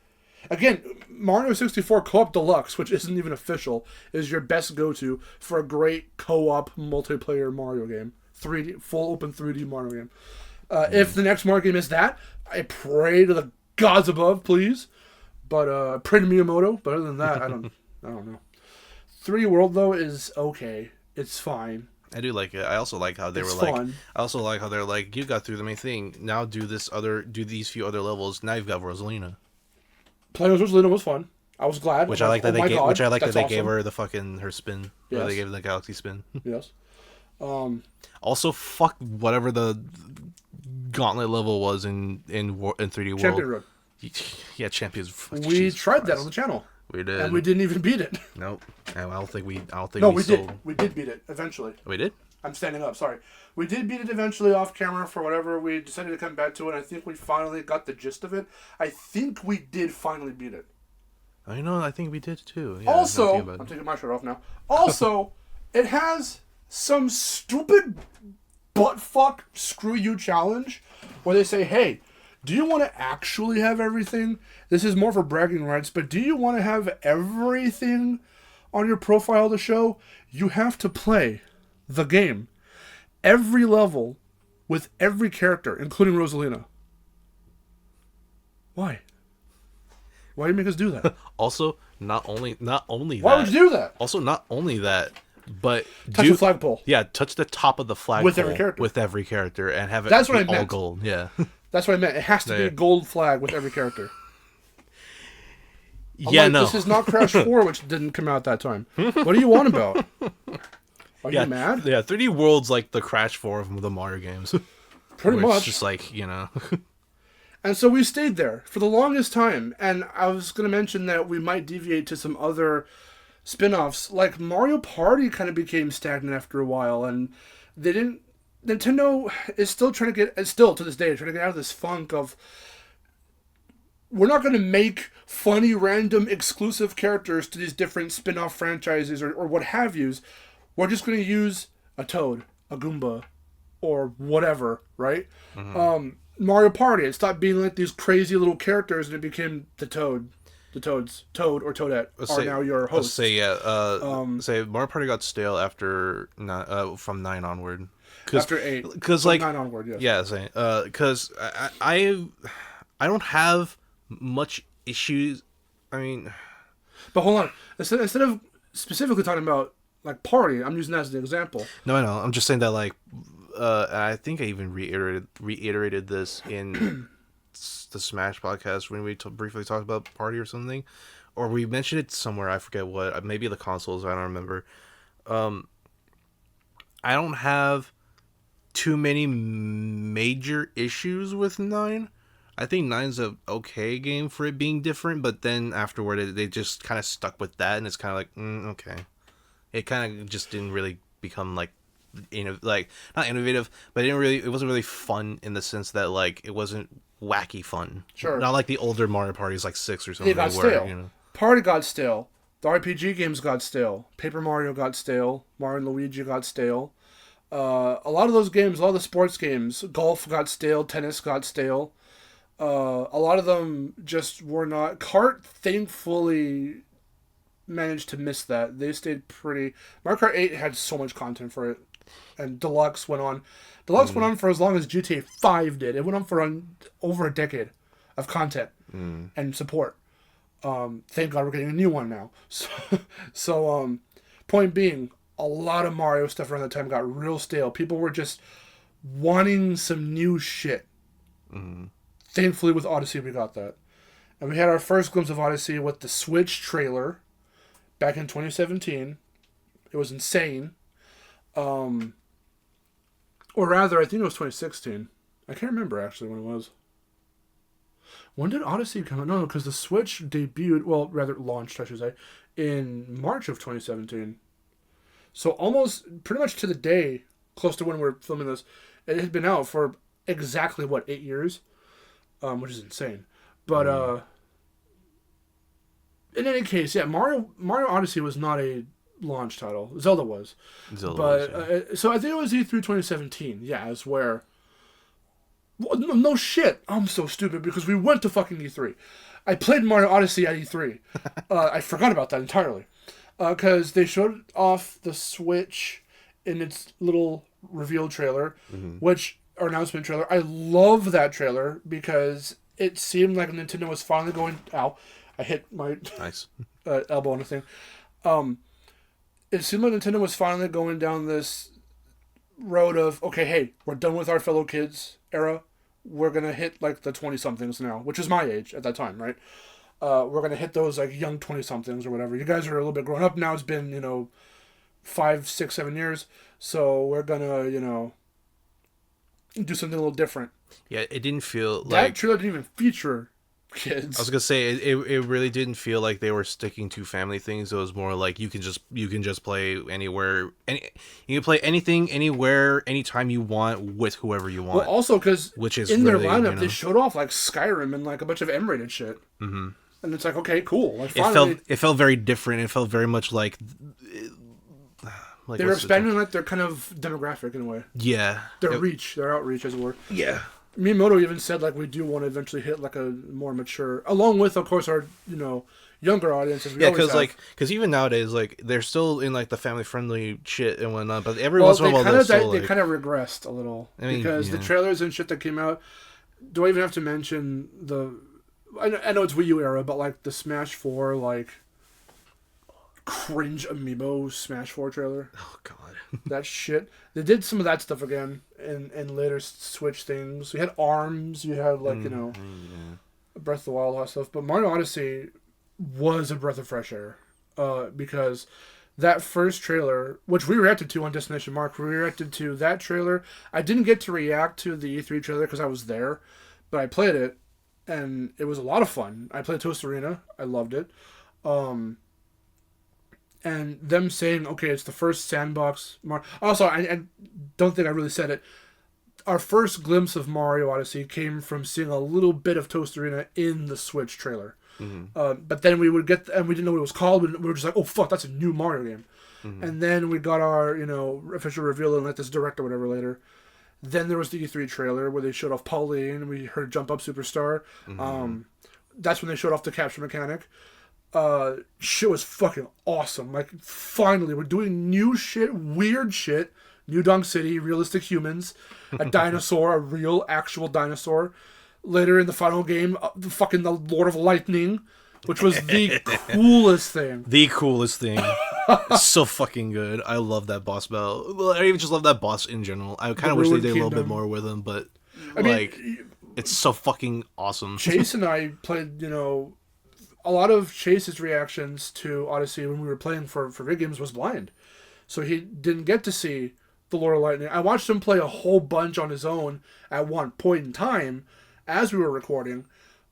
Again, Mario 64 Co-op Deluxe, which isn't even official, is your best go-to for a great co-op multiplayer Mario game. 3D, full open 3D Mario game. If the next Mario game is that, I pray to the gods above, please. But pray to Miyamoto. But other than that, I don't know. 3D World though is okay. It's fine. I do like it. I also like how they were fun. like. I also like how they're like, you got through the main thing. Now do these few other levels. Now you've got Rosalina. Playing with Rosalina was fun. I was glad. Which I like that they gave. Which I like that they awesome. Gave her the fucking her spin. Yes. Or they gave her the galaxy spin. Yes. Also, fuck whatever the gauntlet level was in 3D World. Champion Road. Yeah, Champions. We tried that on the channel. We did. And we didn't even beat it. Nope. I don't think we. No, we did. We did beat it eventually. We did. I'm standing up. Sorry. We did beat it eventually off camera for whatever. We decided to come back to it. I think we finally got the gist of it. I think we did finally beat it. I know. I think we did too. Yeah, also, I'm taking my shirt off now. Also, it has some stupid buttfuck screw you challenge where they say, hey, do you want to actually have everything? This is more for bragging rights, but do you want to have everything on your profile to show? You have to play the game, every level, with every character, including Rosalina. Why? Why do you make us do that? Also, not only Why would you do that? Also, not only that, but touch the flagpole. Yeah, touch the top of the flagpole with every character, and have it. That's what I meant. All gold. Yeah. That's what I meant. It has to be a gold flag with every character. This is not Crash 4, which didn't come out that time. What are you on about? Are you mad? Yeah, 3D World's like the Crash 4 of the Mario games. Pretty much. It's just like, And so we stayed there for the longest time. And I was going to mention that we might deviate to some other spin-offs. Like Mario Party kind of became stagnant after a while. And they didn't... Nintendo is still trying to get... Still, to this day, trying to get out of this funk of... We're not going to make funny, random, exclusive characters to these different spin-off franchises or what have yous. We're just going to use a Toad, a Goomba, or whatever, right? Mm-hmm. Mario Party, it stopped being like these crazy little characters and it became the Toad. The Toads, Toad or Toadette, now your hosts. Say Mario Party got stale after from 9 onward. After 8. Because like 9 onward, yes. Yeah, because I don't have much issues. I mean, but hold on. Instead of specifically talking about like party, I'm using that as an example. No, I know. I'm just saying that like, I think I even reiterated this in the Smash podcast when we briefly talked about party or something, or we mentioned it somewhere. I forget what. Maybe the consoles. I don't remember. I don't have too many major issues with 9. I think 9's a okay game for it being different, but then afterward they just kind of stuck with that, and it's kind of like, okay. It kind of just didn't really become like, not innovative, but it wasn't really fun in the sense that like it wasn't wacky fun. Sure. Not like the older Mario parties like 6 or something. It got stale. You know. Party got stale. The RPG games got stale. Paper Mario got stale. Mario and Luigi got stale. A lot of those games, a lot of the sports games, golf got stale, tennis got stale. A lot of them just were not. Kart, thankfully, managed to miss that. They stayed pretty. Mario Kart 8 had so much content for it, and Deluxe went on. Deluxe went on for as long as GTA 5 did. It went on for over a decade of content and support. Thank God we're getting a new one now. So, point being, a lot of Mario stuff around that time got real stale. People were just wanting some new shit. Thankfully, with Odyssey, we got that. And we had our first glimpse of Odyssey with the Switch trailer back in 2017. It was insane. Or rather, I think it was 2016. I can't remember, actually, when it was. When did Odyssey come out? No, because the Switch debuted, well, rather launched, I should say, in March of 2017. So almost, pretty much to the day, close to when we're filming this, it had been out for exactly, 8 years? Which is insane. But, in any case, yeah, Mario Odyssey was not a launch title. Zelda was. So I think it was E3 2017. Yeah, is where... No shit. I'm so stupid because we went to fucking E3. I played Mario Odyssey at E3. I forgot about that entirely. Because they showed off the Switch in its little reveal trailer, or announcement trailer. I love that trailer because it seemed like Nintendo was finally going... Ow. I hit my elbow on the thing. It seemed like Nintendo was finally going down this road of, okay, hey, we're done with our fellow kids era. We're going to hit like the 20-somethings now, which is my age at that time, right? We're going to hit those like young 20-somethings or whatever. You guys are a little bit grown up now. It's been, 5, 6, 7 years. So we're going to, do something a little different. Yeah, it didn't feel like... That trailer didn't even feature kids. I was gonna say it really didn't feel like they were sticking to family things. It was more like you can just play anywhere, you can play anything, anywhere, anytime you want with whoever you want. Well, also because in their lineup they showed off like Skyrim and like a bunch of M-rated shit, and it's like, okay, cool. Like, finally, it felt very different. It felt very much like they were expanding like their kind of demographic in a way. Yeah, their outreach, as it were. Yeah. Miyamoto even said, like, we do want to eventually hit, like, a more mature... Along with, of course, our, younger audiences. Because even nowadays, like, they're still in, like, the family-friendly shit and whatnot, but every once in a while they kind of regressed a little. Because the trailers and shit that came out... Do I even have to mention the... I know it's Wii U era, but, like, the Smash 4, like... cringe amiibo Smash 4 trailer. Oh, God. That shit. They did some of that stuff again in later Switch things. You had ARMS, you had, like, Breath of the Wild, all that stuff. But Mario Odyssey was a breath of fresh air. Because that first trailer, which we reacted to on Destination Mark, we reacted to that trailer. I didn't get to react to the E3 trailer because I was there, but I played it, and it was a lot of fun. I played Toast Arena. I loved it. And them saying, okay, it's the first sandbox... Also, I don't think I really said it. Our first glimpse of Mario Odyssey came from seeing a little bit of Toast Arena in the Switch trailer. But then we would get... And we didn't know what it was called. We were just like, oh, fuck, that's a new Mario game. And then we got our, official reveal and let this direct or whatever later. Then there was the E3 trailer where they showed off Pauline. We heard Jump Up Superstar. That's when they showed off the capture mechanic. Shit was fucking awesome. Like, finally, we're doing new shit, weird shit. New Donk City, realistic humans, a dinosaur, a real, actual dinosaur. later in the final game, the Lord of Lightning, which was the coolest thing. The coolest thing. It's so fucking good. I love that boss battle. I even just love that boss in general. I kind of wish they did a little bit more with him, but it's so fucking awesome. Chase and I played, a lot of Chase's reactions to Odyssey when we were playing for VidGames was blind. So he didn't get to see the Lord of Lightning. I watched him play a whole bunch on his own at one point in time as we were recording,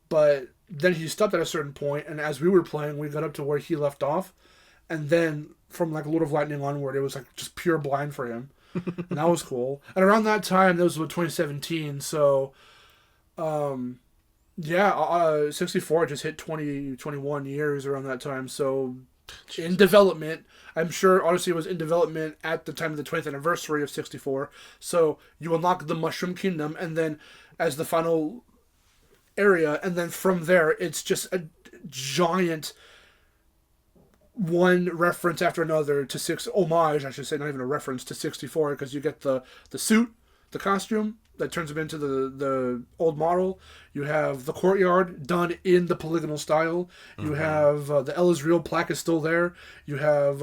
but then he stopped at a certain point, and as we were playing, we got up to where he left off, and then from Lord of Lightning onward, it was just pure blind for him. And that was cool. And around that time, that was 2017, so 64 just hit 21 years around that time, so in development. I'm sure Odyssey was in development at the time of the 20th anniversary of 64, so you unlock the Mushroom Kingdom, and then as the final area, and then from there, it's just a giant one reference after another to homage, I should say, not even a reference to 64, because you get the suit, the costume, that turns him into the old model. You have the courtyard done in the polygonal style. You have the Ellisreal plaque is still there. You have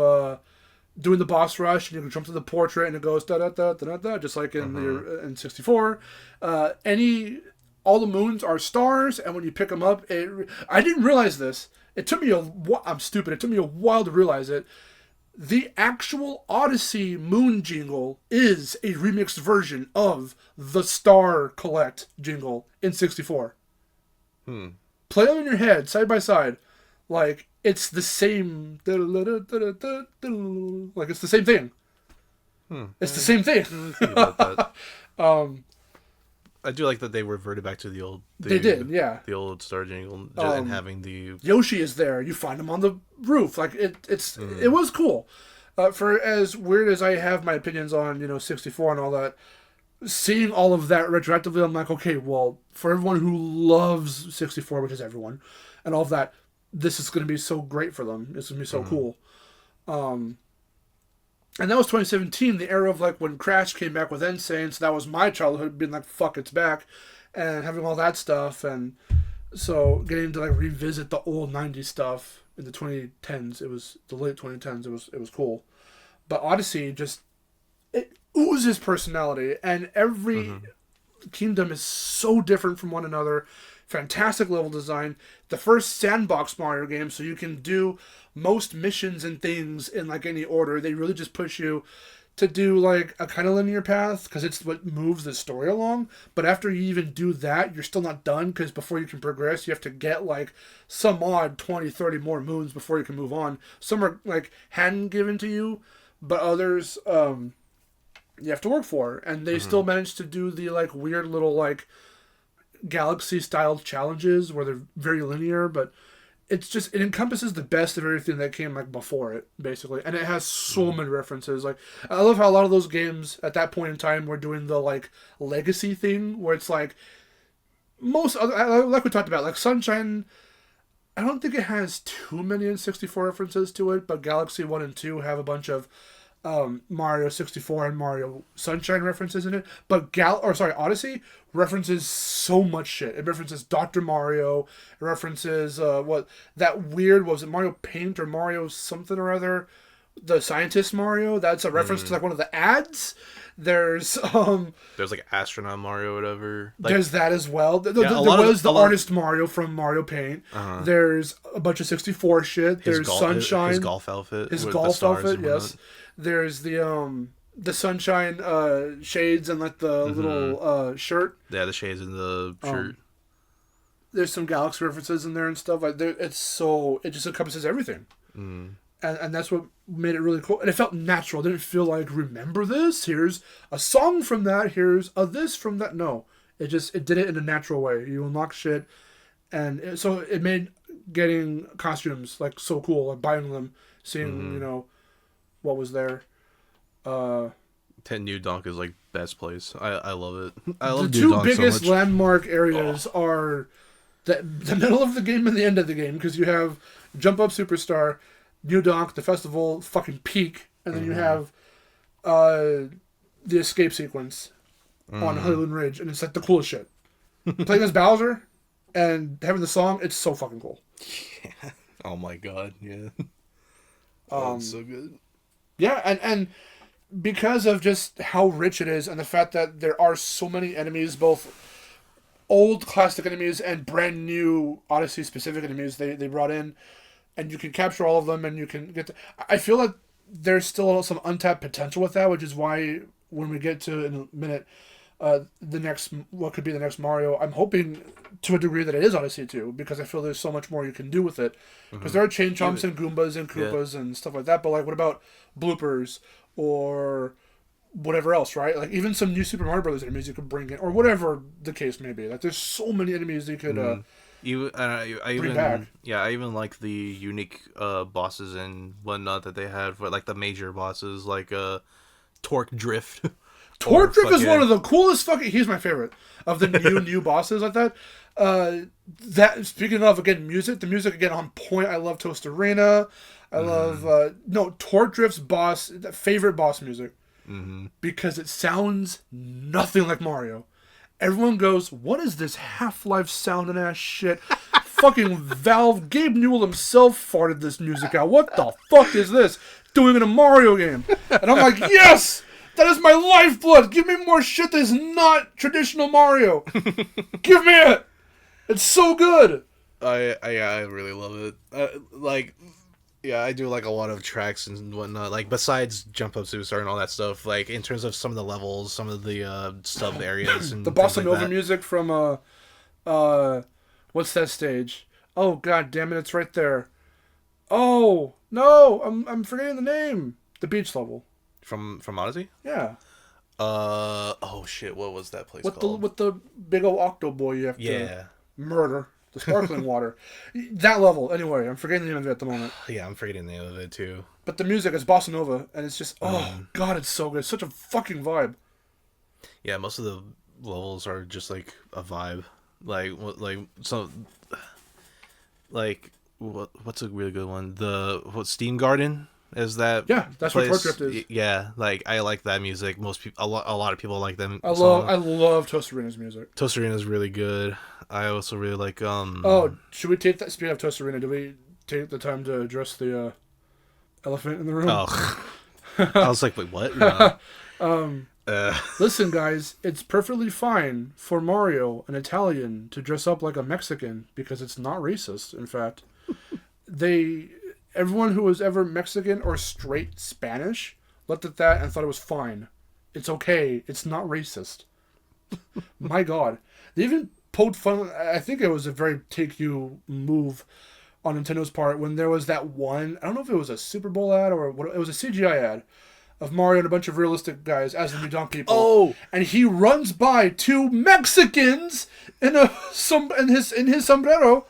doing the boss rush, and you can jump to the portrait, and it goes da da da da da, just like in 64. All the moons are stars, and when you pick them up, I didn't realize this. I'm stupid. It took me a while to realize it. The actual Odyssey moon jingle is a remixed version of the Star Collect jingle in 64. Play them in your head, side by side. It's the same... it's the same thing. It's the same thing. Think about that. I do like that they reverted back to the old... They did, yeah. The old Star jingle, and having the... Yoshi is there. You find him on the roof. It was cool. For as weird as I have my opinions on, 64 and all that, seeing all of that retroactively, I'm like, okay, well, for everyone who loves 64, which is everyone, and all of that, this is going to be so great for them. It's going to be so cool. And that was 2017, the era of when Crash came back with Insane, so that was my childhood, being like, fuck, it's back, and having all that stuff, and so getting to revisit the old 90s stuff in the 2010s, it was the late 2010s, it was cool. But Odyssey it oozes personality, and every kingdom is so different from one another. Fantastic level design. The first sandbox Mario game, so you can do most missions and things in any order. They really just push you to do a kind of linear path, because it's what moves the story along. But after you even do that, you're still not done, because before you can progress, you have to get some odd 20, 30 more moons before you can move on. Some are hand given to you, but others you have to work for. And they still manage to do the weird little galaxy style challenges where they're very linear, but it encompasses the best of everything that came before it, basically. And it has so many references. I love how a lot of those games at that point in time were doing the legacy thing, where it's most other, we talked about, Sunshine, I don't think it has too many N64 references to it, but Galaxy 1 and 2 have a bunch of Mario 64 and Mario Sunshine references in it, but Odyssey references so much shit. It references Dr. Mario. It references was it Mario Paint or Mario something or other? The Scientist Mario. That's a reference to one of the ads. There's Astronaut Mario or whatever. There's that as well. There was the artist Mario from Mario Paint. There's a bunch of 64 shit. There's Sunshine. His golf outfit. Yes. There's the Sunshine shades and the little shirt. Yeah, the shades in the shirt. There's some Galaxy references in there and stuff. It just encompasses everything. And that's what made it really cool. And it felt natural. It didn't feel remember this? Here's a song from that. Here's a this from that. No. It did it in a natural way. You unlock shit. And so it made getting costumes so cool. Buying them. Seeing, what was there. 10 New Donk is best place. I love it. I love the two biggest landmark areas are the middle of the game and the end of the game, because you have Jump Up Superstar, New Donk, the festival, fucking peak, and then you have the escape sequence on Honeymoon Ridge, and it's the coolest shit. playing as Bowser and having the song, it's so fucking cool. Yeah. Oh my god, yeah. It's so good. Yeah, and because of just how rich it is and the fact that there are so many enemies, both old classic enemies and brand new Odyssey specific enemies they brought in, and you can capture all of them and you can get I feel like there's still some untapped potential with that, which is why when we get to in a minute what could be the next Mario, I'm hoping to a degree that it is Odyssey 2, because I feel there's so much more you can do with it. Because there are chain chomps and Goombas and Koopas and stuff like that, but like what about bloopers or whatever else, right? Like even some new Super Mario Brothers enemies you could bring in, or whatever the case may be. Like there's so many enemies you could bring back. Yeah, I even like the unique bosses and whatnot that they had for like the major bosses, like Torque Drift. Torque Drift is one of the coolest fucking... He's my favorite of the new bosses like that. That speaking of, again, music, the music, again, on point. I love Toast Arena. I love... Torque Drift's favorite boss music. Because it sounds nothing like Mario. Everyone goes, what is this Half-Life sounding ass shit? Fucking Valve, Gabe Newell himself farted this music out. What the fuck is this? Doing in a Mario game. And I'm like, yes! That is my lifeblood. Give me more shit that is not traditional Mario. Give me it. It's so good. I really love it. I do like a lot of tracks and whatnot. Like besides Jump Up Superstar and all that stuff. Like in terms of some of the levels, some of the sub areas, and the Bossa Nova music from what's that stage? Oh god damn it! It's right there. Oh no! I'm forgetting the name. The beach level. From Odyssey? Yeah. Oh shit, what was that place called? With the big old octo boy you have to murder. The sparkling water. That level, anyway. I'm forgetting the name of it at the moment. Yeah, I'm forgetting the name of it too. But the music is Bossa Nova, and it's just, god, it's so good. It's such a fucking vibe. Yeah, most of the levels are just like a vibe. What's a really good one? Steam Garden? Is that that's place? What Torque Drift is. Yeah, like I like that music. Most people, a lot of people like them. I love Toast Arena's music. Toast Arena is really good. I also really like Oh, should we take that? Speaking of Toast Arena, do we take the time to address the elephant in the room? Oh, I was like, wait, what? No. Listen, guys, it's perfectly fine for Mario, an Italian, to dress up like a Mexican because it's not racist. In fact, everyone who was ever Mexican or straight Spanish looked at that and thought it was fine. It's okay. It's not racist. My God. They even poked fun. I think it was a very Take-Two move on Nintendo's part when there was that one, I don't know if it was a Super Bowl ad or what, it was a CGI ad of Mario and a bunch of realistic guys as the New Donk people. Oh! And he runs by two Mexicans in his sombrero.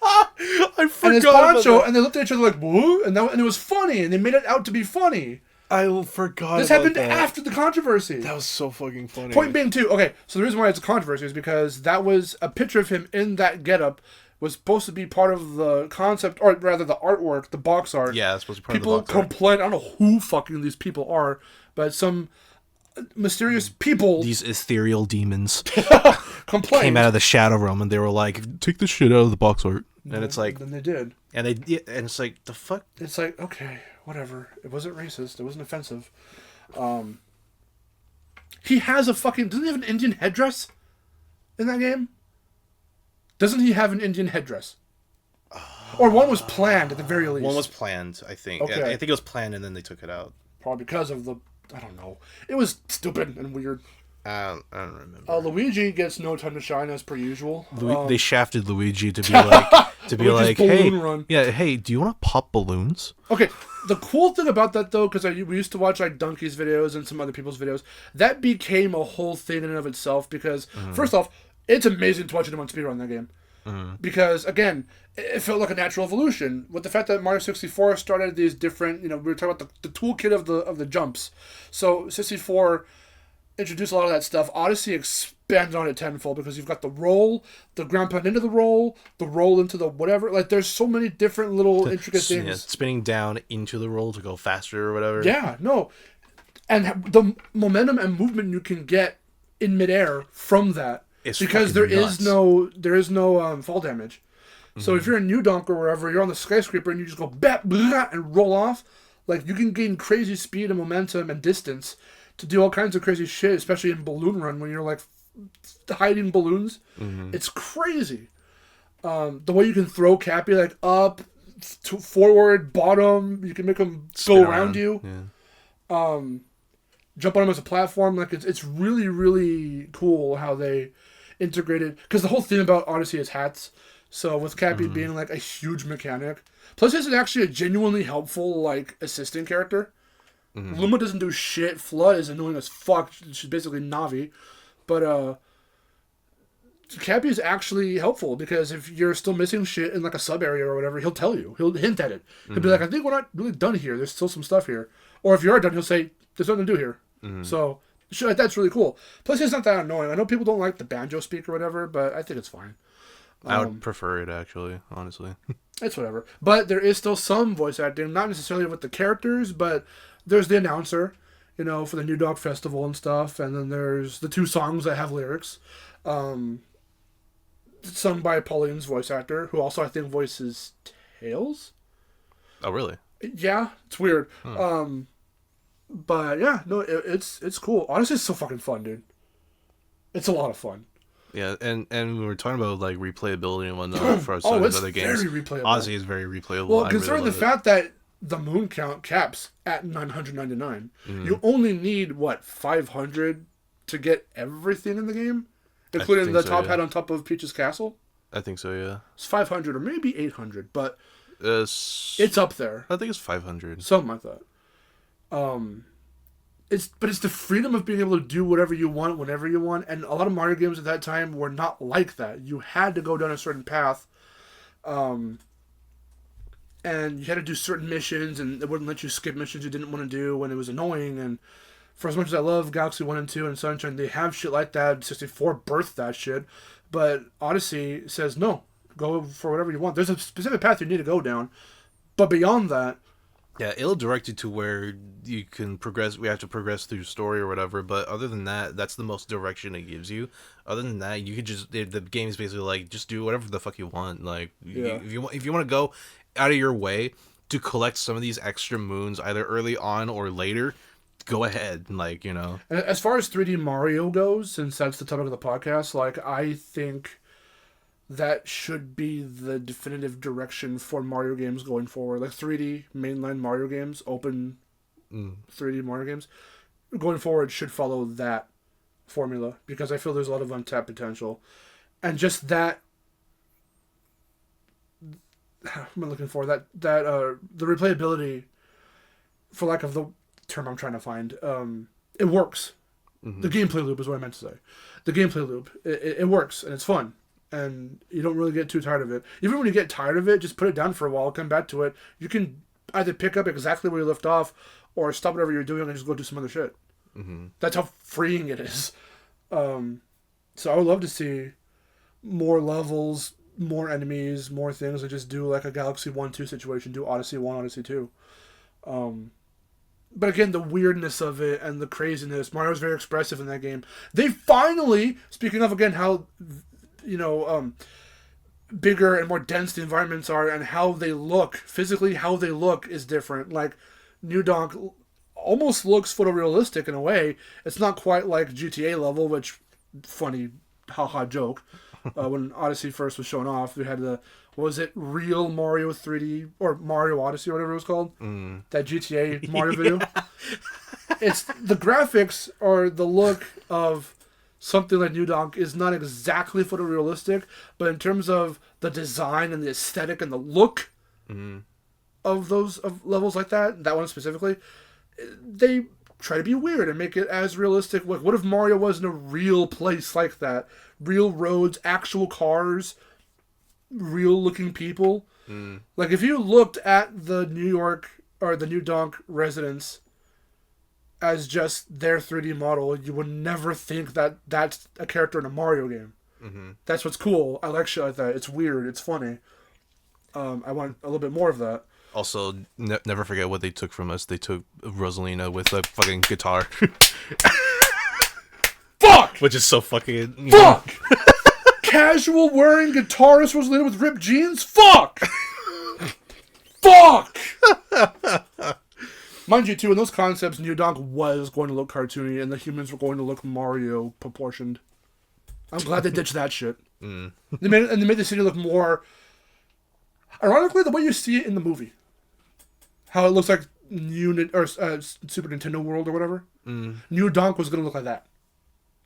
I forgot and his poncho, and they looked at each other like, "Whoa!" And it was funny, and they made it out to be funny. I forgot. This happened after the controversy. That was so fucking funny. Point being, too, okay. So the reason why it's a controversy is because that was a picture of him in that getup was supposed to be part of the concept, or rather the artwork, the box art. Yeah, it's supposed to be part people of the box art. Complain. I don't know who fucking these people are, but some mysterious people. These ethereal demons complained. Came out of the Shadow Realm, and they were like, "Take this shit out of the box art." And it's like, then they did, and it's like, the fuck. It's like, okay, whatever. It wasn't racist. It wasn't offensive. He has a fucking. Doesn't he have an Indian headdress in that game? Doesn't he have an Indian headdress? Or one was planned at the very least. One was planned, I think. Okay. I think it was planned, and then they took it out. Probably because of the. I don't know. It was stupid and weird. I don't remember. Luigi gets no time to shine as per usual. They shafted Luigi to be like, hey, run. Hey, do you want to pop balloons? Okay, the cool thing about that though, because we used to watch like Donkey's videos and some other people's videos, that became a whole thing in and of itself. Because first off, it's amazing to watch anyone speedrun that game. Because again, it felt like a natural evolution with the fact that Mario 64 started these different. We were talking about the toolkit of the jumps. So 64. Introduce a lot of that stuff. Odyssey expanded on it tenfold because you've got the roll, the ground pound into the roll into the whatever. Like there's so many different little intricate things. Yeah, spinning down into the roll to go faster or whatever. Yeah, no. And the momentum and movement you can get in midair from that because there is no fall damage. So if you're in New Donk or wherever, you're on the skyscraper and you just go bat blah, and roll off, like you can gain crazy speed and momentum and distance to do all kinds of crazy shit, especially in Balloon Run when you're like hiding balloons. It's crazy. The way you can throw Cappy like up, forward, bottom, you can make them go around you. Yeah. Jump on them as a platform, like it's really, really cool how they integrated, because the whole thing about Odyssey is hats. So with Cappy being like a huge mechanic, plus he's actually a genuinely helpful like assistant character. Luma doesn't do shit. Flood is annoying as fuck. She's basically Navi, but Cappy is actually helpful, because if you're still missing shit in like a sub area or whatever, he'll tell you. He'll hint at it. He'll be like, I think we're not really done here. There's still some stuff here. Or if you are done, he'll say, there's nothing to do here. So shit like that's really cool. Plus he's not that annoying. I know people don't like the banjo speak or whatever, but I think it's fine. I would prefer it, actually, honestly. It's whatever. But there is still some voice acting, not necessarily with the characters, but there's the announcer, for the New Dog Festival and stuff. And then there's the 2 songs that have lyrics. Sung by Pauline's voice actor, who also, I think, voices Tails. Oh, really? Yeah, it's weird. But, yeah, no, it's cool. Honestly, it's so fucking fun, dude. It's a lot of fun. Yeah, and we were talking about like replayability and whatnot for some of the other games. Very replayable. Odyssey is very replayable. Well, considering the fact that the moon count caps at 999, you only need 500 to get everything in the game, including the top hat on top of Peach's castle. I think so, yeah. It's 500 or maybe 800, but it's up there. I think it's 500, something like that. It's the freedom of being able to do whatever you want, whenever you want. And a lot of Mario games at that time were not like that. You had to go down a certain path. And you had to do certain missions, and it wouldn't let you skip missions you didn't want to do when it was annoying. And for as much as I love Galaxy 1 and 2 and Sunshine, they have shit like that. 64 birthed that shit. But Odyssey says, no, go for whatever you want. There's a specific path you need to go down. But beyond that, yeah, it'll direct you to where you can progress. We have to progress through story or whatever. But other than that, that's the most direction it gives you. Other than that, you could the game is basically like, just do whatever the fuck you want. Like, if you want to go out of your way to collect some of these extra moons, either early on or later, go ahead. Like, As far as 3D Mario goes, since that's the topic of the podcast, like, I think that should be the definitive direction for Mario games going forward. Like 3D mainline Mario games, open 3D Mario games, going forward should follow that formula, because I feel there's a lot of untapped potential. And just that, what am I looking for? The replayability, for lack of the term I'm trying to find, it works. The gameplay loop is what I meant to say. The gameplay loop, it works, and it's fun. And you don't really get too tired of it. Even when you get tired of it, just put it down for a while, come back to it. You can either pick up exactly where you left off, or stop whatever you're doing and just go do some other shit. That's how freeing it is. So I would love to see more levels, more enemies, more things. I just do like a Galaxy 1-2 situation, do Odyssey 1, Odyssey 2. But again, the weirdness of it and the craziness. Mario's very expressive in that game. They finally, speaking of again how bigger and more dense the environments are, and how they look physically, how they look is different. Like New Donk almost looks photorealistic in a way. It's not quite like GTA level, which funny haha joke. When Odyssey first was shown off, we had Real Mario 3D or Mario Odyssey or whatever it was called, that GTA Mario video. It's the graphics or the look of something like New Donk is not exactly photorealistic, but in terms of the design and the aesthetic and the look of levels like that one specifically, they try to be weird and make it as realistic. Like, what if Mario was in a real place like that? Real roads, actual cars, real looking people. Like, if you looked at the New York or the New Donk residents as just their 3D model, you would never think that that's a character in a Mario game. That's what's cool. I like shit like that. It's weird. It's funny. I want a little bit more of that. Also, never forget what they took from us. They took Rosalina with a fucking guitar. Fuck Fuck! Which is so fucking... Fuck! Casual wearing guitarist Rosalina with ripped jeans? Fuck! Fuck! Mind you, too, in those concepts, Neodonk was going to look cartoony, and the humans were going to look Mario proportioned. I'm glad they ditched that shit. They made the city look more... Ironically, the way you see it in the movie. How it looks like Super Nintendo World or whatever. Neodonk was going to look like that.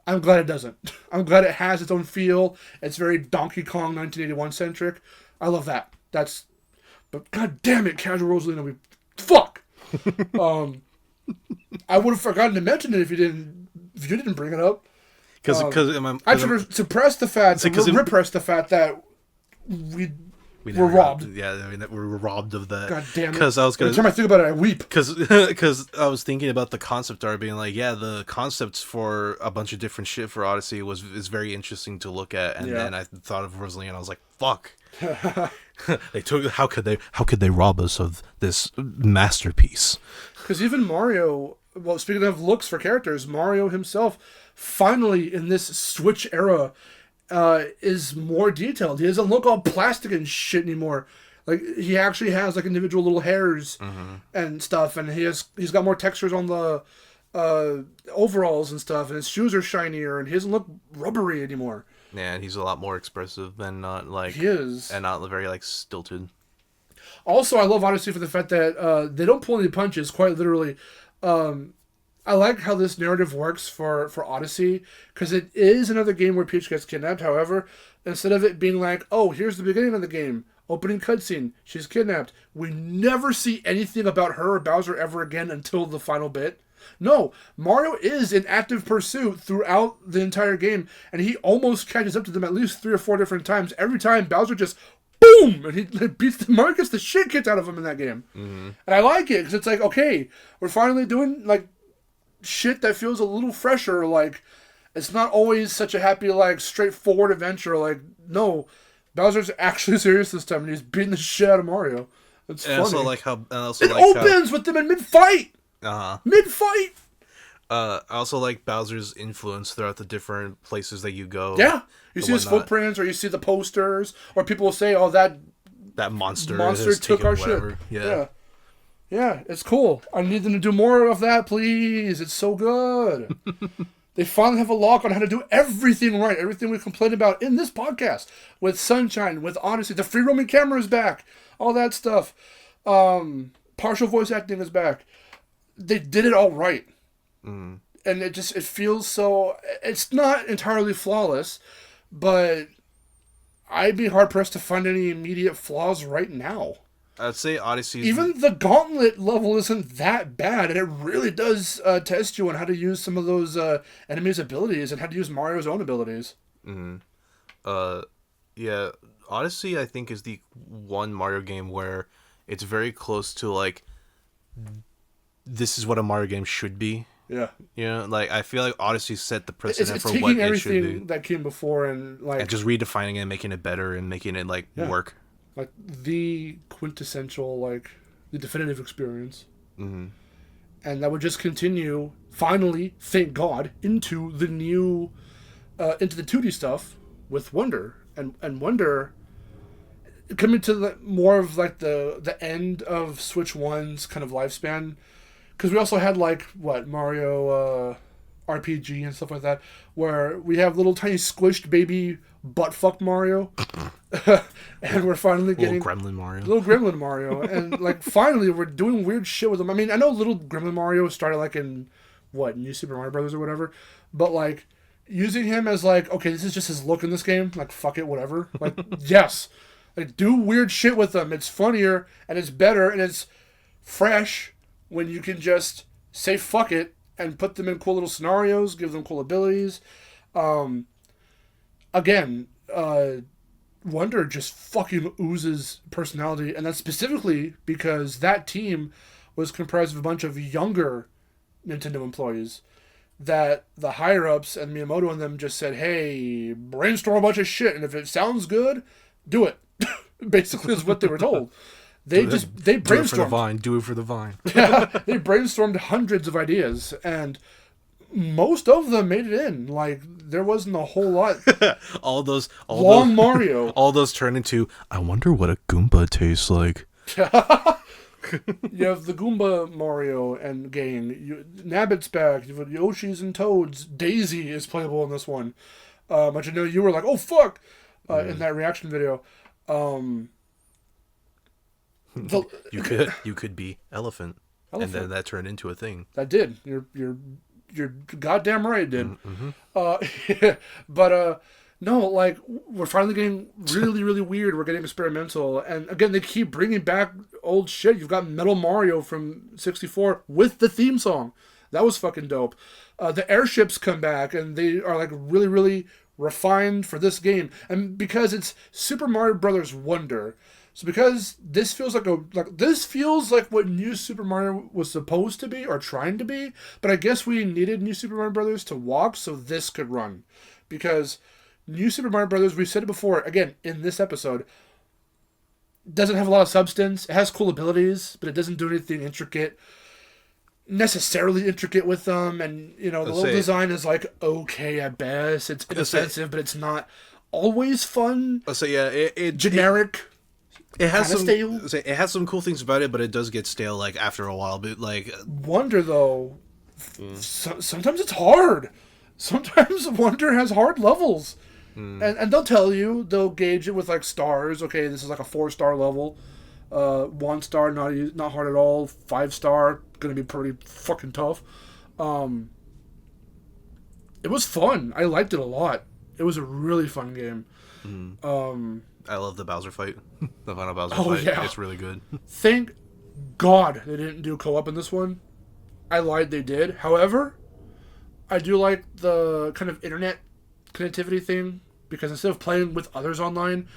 I'm glad it doesn't. I'm glad it has its own feel. It's very Donkey Kong 1981 centric. I love that. But god damn it, Casual Rosalina, fuck! I would have forgotten to mention it if you didn't bring it up. Because I should have suppressed the fact, repressed the fact that we were robbed. Yeah, I mean, we were robbed of that. God damn it. Because every time I think about it, I weep. Because I was thinking about the concept art being like, yeah, the concepts for a bunch of different shit for Odyssey is very interesting to look at. And then I thought of Rosalie and I was like, fuck. They took. How could they rob us of this masterpiece? Because even Mario, well, speaking of looks for characters, Mario himself, finally in this Switch era, is more detailed. He doesn't look all plastic and shit anymore. Like, he actually has like individual little hairs and stuff, and he's got more textures on the overalls and stuff, and his shoes are shinier, and he doesn't look rubbery anymore. Yeah, and he's a lot more expressive and not like... He is. And not very, like, stilted. Also, I love Odyssey for the fact that they don't pull any punches, quite literally. I like how this narrative works for Odyssey, because it is another game where Peach gets kidnapped. However, instead of it being like, oh, here's the beginning of the game, opening cutscene, she's kidnapped, we never see anything about her or Bowser ever again until the final bit. No, Mario is in active pursuit throughout the entire game, and he almost catches up to them at least 3 or 4 different times. Every time, Bowser just, boom, and he beats the Mario gets the shit kicked out of him in that game. And I like it, because it's like, okay, we're finally doing, like, shit that feels a little fresher, like, it's not always such a happy, like, straightforward adventure, like, no, Bowser's actually serious this time, and he's beating the shit out of Mario. It's funny. It opens with them in mid-fight! Mid-fight! I also like Bowser's influence throughout the different places that you go. Yeah. You see his footprints, or you see the posters, or people will say, oh, that monster took our shit. Yeah, it's cool. I need them to do more of that, please. It's so good. They finally have a lock on how to do everything right. Everything we complained about in this podcast. With Sunshine, with Odyssey. The free roaming camera is back. All that stuff. Partial voice acting is back. They did it all right. And it feels so... It's not entirely flawless, but I'd be hard-pressed to find any immediate flaws right now. I'd say Odyssey... Even the Gauntlet level isn't that bad, and it really does test you on how to use some of those enemies' abilities and how to use Mario's own abilities. Yeah, Odyssey, I think, is the one Mario game where it's very close to, like... This is what a Mario game should be. Yeah. You know, like, I feel like Odyssey set the precedent for what it should be. It's taking everything that came before and, like... And just redefining it and making it better and making it, like, work. Like, the quintessential, like, the definitive experience. And that would just continue, finally, thank God, into the new... into the 2D stuff with Wonder. And Wonder... Coming to more of, like, the end of Switch 1's kind of lifespan... Because we also had, like, Mario RPG and stuff like that, where we have little tiny squished baby buttfuck Mario. And we're finally getting... Little Gremlin Mario. And, like, finally, we're doing weird shit with him. I mean, I know Little Gremlin Mario started, like, in, New Super Mario Brothers or whatever. But, like, using him as, like, okay, this is just his look in this game. Like, fuck it, whatever. Like, yes. Like, do weird shit with them. It's funnier, and it's better, and it's fresh... when you can just say fuck it and put them in cool little scenarios, give them cool abilities. Again, Wonder just fucking oozes personality, and that's specifically because that team was comprised of a bunch of younger Nintendo employees that the higher-ups and Miyamoto and them just said, hey, brainstorm a bunch of shit, and if it sounds good, do it. Basically is what they were told. They brainstormed. Do it for the vine. Yeah, they brainstormed hundreds of ideas, and most of them made it in. Like, there wasn't a whole lot. all long those, Mario. All those turn into, I wonder what a Goomba tastes like. You have the Goomba Mario and gang. Nabbit's back. You have Yoshi's and Toads. Daisy is playable in this one. But I know you were like, oh, fuck, in that reaction video. You could be elephant, and then that turned into a thing. That did. You're goddamn right, it did. Mm-hmm. But no, like, we're finally getting really, really weird. We're getting experimental. And again, they keep bringing back old shit. You've got Metal Mario from 64 with the theme song. That was fucking dope. The airships come back, and they are, like, really, really refined for this game. And because it's Super Mario Brothers Wonder, so because this feels like what New Super Mario was supposed to be or trying to be, but I guess we needed New Super Mario Brothers to walk so this could run. Because New Super Mario Brothers, we've said it before, again, in this episode, doesn't have a lot of substance. It has cool abilities, but it doesn't do anything necessarily intricate with them. And, you know, the level design is, like, okay at best. It's inoffensive, but it's not always fun. Generic. It has some stale. It has some cool things about it, but it does get stale, like, after a while. But, like, Wonder, though, sometimes it's hard. Sometimes Wonder has hard levels. And they'll tell you, they'll gauge it with, like, stars. Okay, this is like a 4-star level. 1 star, not hard at all. 5-star, gonna be pretty fucking tough. It was fun. I liked it a lot. It was a really fun game. I love the Bowser fight. The final Bowser fight. Yeah. It's really good. Thank God they didn't do co-op in this one. I lied, they did. However, I do like the kind of internet connectivity thing, because instead of playing with others online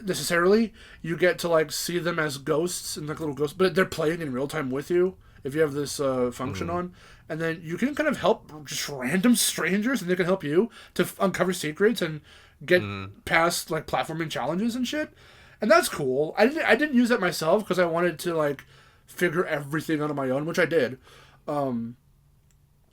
necessarily, you get to, like, see them as ghosts and, like, little ghosts, but they're playing in real time with you if you have this function on, and then you can kind of help just random strangers, and they can help you to uncover secrets and get past, like, platforming challenges and shit, and that's cool. I didn't use that myself because I wanted to, like, figure everything out on my own, which I did.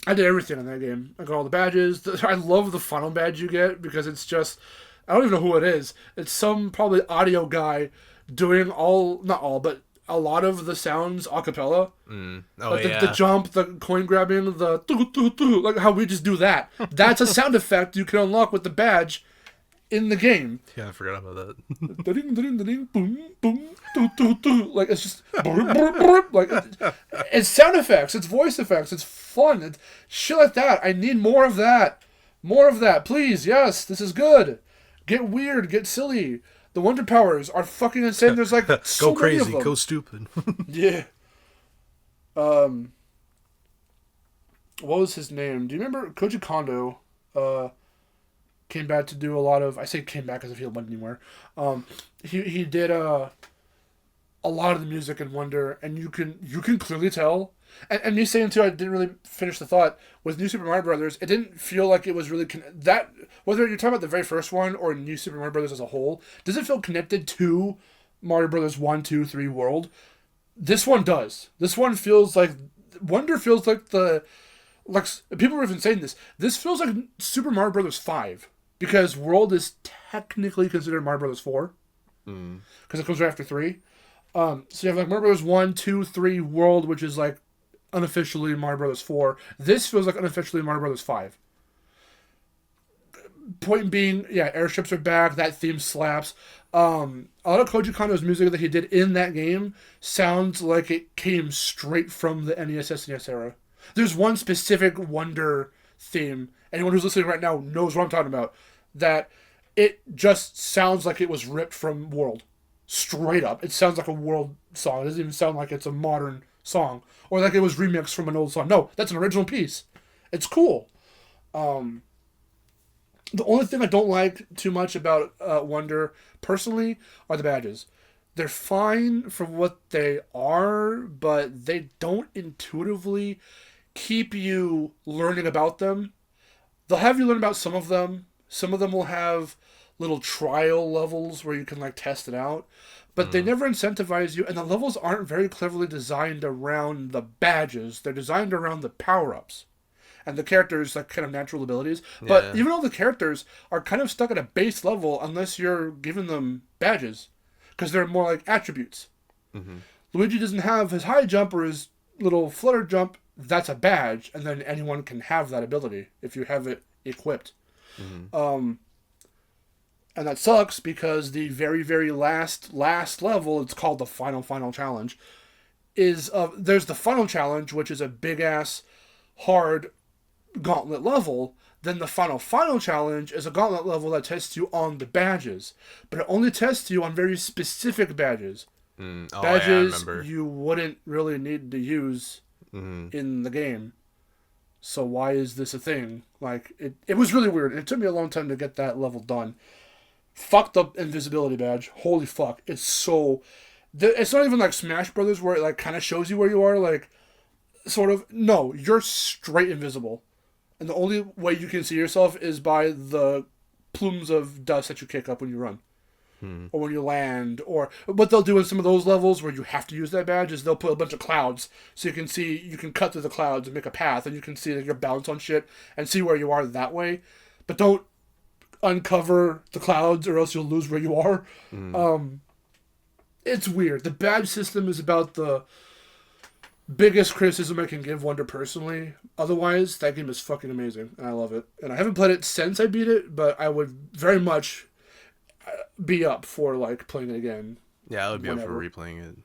I did everything in that game. I got all the badges. I love the final badge you get, because it's just, I don't even know who it is. It's some probably audio guy doing not all, but a lot of the sounds a cappella. The jump, the coin grabbing, the like how we just do that. That's a sound effect you can unlock with the badge in the game. Yeah, I forgot about that. Boom, boom, like, it's just like, it's sound effects, it's voice effects, it's fun, it's shit like that. I need more of that, please. Yes, this is good. Get weird, get silly. The Wonder Powers are fucking insane. There's, like, so go crazy, many of them. go stupid. Yeah. What was his name? Do you remember Koji Kondo? Came back to do a lot of... I say came back as if he went anywhere. He did a lot of the music in Wonder, and you can clearly tell. And me saying, too, I didn't really finish the thought. With New Super Mario Brothers, it didn't feel like it was really... whether you're talking about the very first one or New Super Mario Brothers as a whole, does it feel connected to Mario Brothers 1, 2, 3 World? This one does. This one feels like... Wonder feels like the... Like, people are even saying this. This feels like Super Mario Brothers 5. Because World is technically considered Mario Brothers 4. Because it comes right after 3. So you have, like, Mario Brothers 1, 2, 3 World, which is, like, unofficially Mario Brothers 4. This feels like unofficially Mario Brothers 5. Point being, yeah, airships are back. That theme slaps. A lot of Koji Kondo's music that he did in that game sounds like it came straight from the NES SNES era. There's one specific Wonder theme. Anyone who's listening right now knows what I'm talking about. That it just sounds like it was ripped from World. Straight up. It sounds like a World song. It doesn't even sound like it's a modern song. Or like it was remixed from an old song. No, that's an original piece. It's cool. The only thing I don't like too much about Wonder, personally, are the badges. They're fine for what they are, but they don't intuitively keep you learning about them. They'll have you learn about some of them. Some of them will have little trial levels where you can, like, test it out. But they never incentivize you, and the levels aren't very cleverly designed around the badges. They're designed around the power-ups. and the characters like kind of natural abilities. But even though the characters are kind of stuck at a base level unless you're giving them badges, because they're more like attributes. Mm-hmm. Luigi doesn't have his high jump or his little flutter jump. That's a badge, and then anyone can have that ability if you have it equipped. Mm-hmm. And that sucks because the very, very last level, it's called the final challenge, is there's the final challenge, which is a big ass hard gauntlet level. Then the final challenge is a gauntlet level that tests you on the badges, but it only tests you on very specific badges. Badges you wouldn't really need to use in the game. So why is this a thing? Like it was really weird. It took me a long time to get that level done. Fucked up invisibility badge. Holy fuck. It's so... It's not even like Smash Brothers where it like kind of shows you where you are. Like, sort of. No, you're straight invisible. And the only way you can see yourself is by the plumes of dust that you kick up when you run. Or when you land. Or what they'll do in some of those levels where you have to use that badge is they'll put a bunch of clouds. So you can see... You can cut through the clouds and make a path. And you can see that you're bounced on shit and see where you are that way. But don't uncover the clouds or else you'll lose where you are. It's weird. The badge system is about the biggest criticism I can give Wonder personally. Otherwise, that game is fucking amazing and I love it. And I haven't played it since I beat it, but I would very much be up for like playing it again. Yeah, I would be up for replaying it.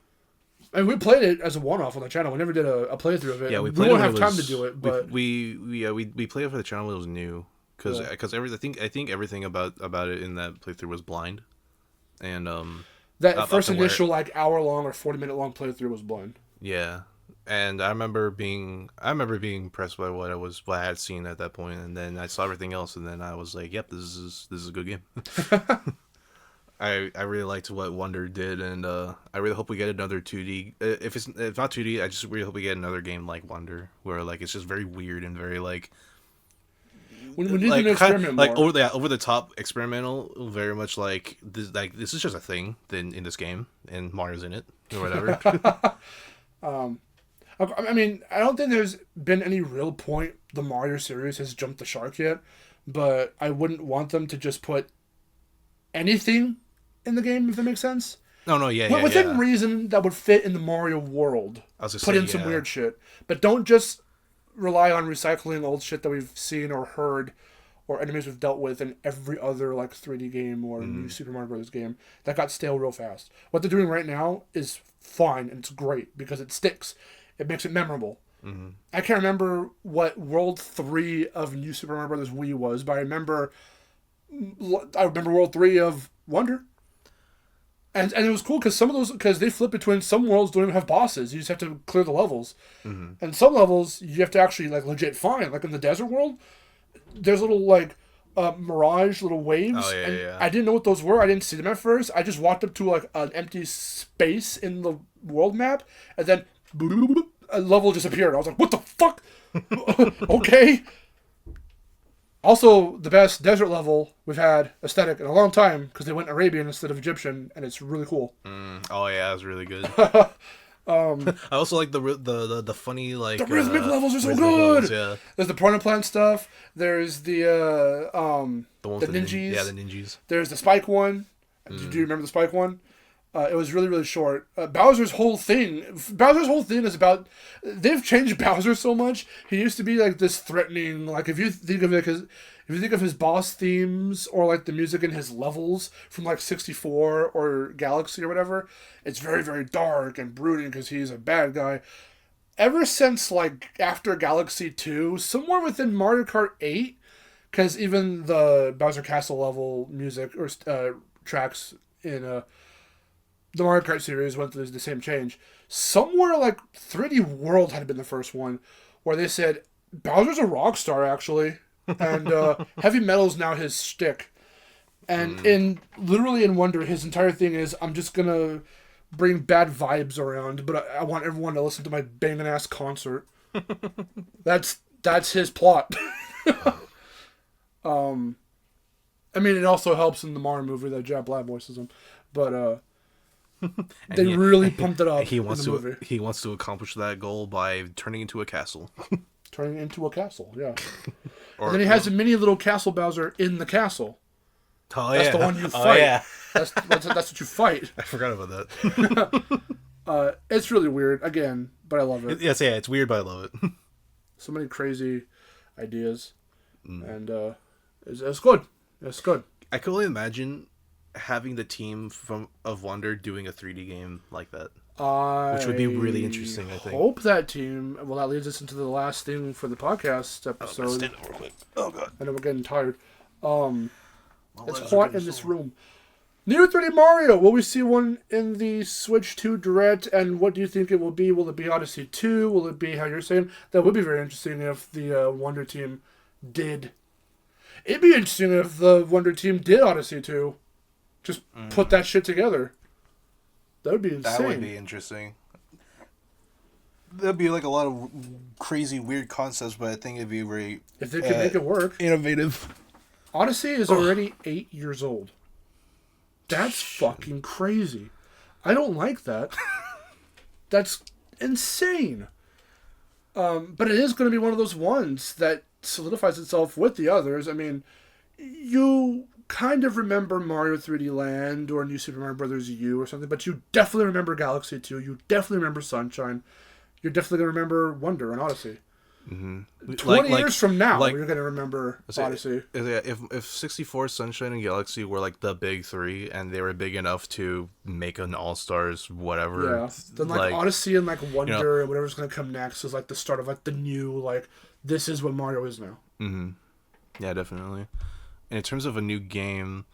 And we played it as a one-off on the channel. We never did a playthrough of it. Yeah, we don't have time to do it, but we played it for the channel when it was new. Because I think everything about it in that playthrough was blind, and that first initial like hour-long or 40-minute long playthrough was blind. Yeah, and I remember being impressed by what I had seen at that point, and then I saw everything else, and then I was like, "Yep, this is a good game." I really liked what Wonder did, and I really hope we get another 2D. If not 2D, I just really hope we get another game like Wonder, where like it's just very weird and very like. We need to experiment more. Like over the top experimental, very much like this is just a thing in this game, and Mario's in it or whatever. I mean, I don't think there's been any real point the Mario series has jumped the shark yet, but I wouldn't want them to just put anything in the game, if that makes sense. Within reason that would fit in the Mario world. Some weird shit, but don't just rely on recycling old shit that we've seen or heard or enemies we've dealt with in every other like 3D game or new Super Mario Bros. Game that got stale real fast. What they're doing right now is fine and it's great because it sticks. It makes it memorable. I can't remember what World 3 of New Super Mario Bros. Wii was, but I remember World 3 of Wonder. And it was cool because they flip between some worlds don't even have bosses. You just have to clear the levels. And some levels you have to actually like legit find. Like in the desert world, there's little like mirage little waves. I didn't know what those were. I didn't see them at first. I just walked up to like an empty space in the world map, and then a level just appeared. I was like, what the fuck? Okay. Also, the best desert level we've had aesthetic in a long time because they went Arabian instead of Egyptian, and it's really cool. Oh yeah, it was really good. I also like the funny like the rhythmic levels are so good. Yeah. There's the piranha plant stuff. There's the ninjas. The ninjas. There's the spike one. Do you remember the spike one? It was really, really short. Bowser's whole thing is about... They've changed Bowser so much. He used to be like this threatening... Like if you think of his boss themes or like the music in his levels from like 64 or Galaxy or whatever, it's very, very dark and brooding because he's a bad guy. Ever since like after Galaxy 2, somewhere within Mario Kart 8, because even the Bowser Castle level music or tracks in... the Mario Kart series went through the same change. Somewhere like 3D World had been the first one where they said, Bowser's a rock star, actually. And heavy metal's now his shtick. And in Wonder, his entire thing is, I'm just going to bring bad vibes around, but I want everyone to listen to my banging-ass concert. That's his plot. I mean, it also helps in the Mario movie that Jack Black voices him. But... they really pumped it up. He wants to accomplish that goal by turning into a castle. Turning into a castle, yeah. And then he has a mini little castle Bowser in the castle. Oh, that's the one you fight. Oh, yeah. That's what you fight. I forgot about that. It's really weird, again, but I love it. Yes, yeah, it's weird, but I love it. So many crazy ideas. And it's good. It's good. I can only imagine having the team of Wonder doing a 3D game like that. Which would be really interesting, I think. Hope that team... Well, that leads us into the last thing for the podcast episode. Oh, stand up real quick. Oh, God. I know we're getting tired. It's hot in this room. New 3D Mario! Will we see one in the Switch 2 Direct? And what do you think it will be? Will it be Odyssey 2? Will it be how you're saying? That would be very interesting if the Wonder team did... It'd be interesting if the Wonder team did Odyssey 2. Just put that shit together. That would be insane. That would be interesting. That'd be like a lot of crazy, weird concepts, but I think it'd be very... If they could make it work. Innovative. Odyssey is already 8 years old. That's fucking crazy. I don't like that. That's insane. But it is going to be one of those ones that solidifies itself with the others. I mean, you kind of remember Mario 3D Land or New Super Mario Bros. U or something, but you definitely remember Galaxy 2. You definitely remember Sunshine. You're definitely going to remember Wonder and Odyssey. Mm-hmm. 20 years from now, you're going to remember Odyssey. If 64, Sunshine, and Galaxy were like the big three, and they were big enough to make an All-Stars, whatever. Yeah. Then like Odyssey and like Wonder and whatever's going to come next is like the start of like the new, like, this is what Mario is now. Mm-hmm. Yeah, definitely. And in terms of a new game,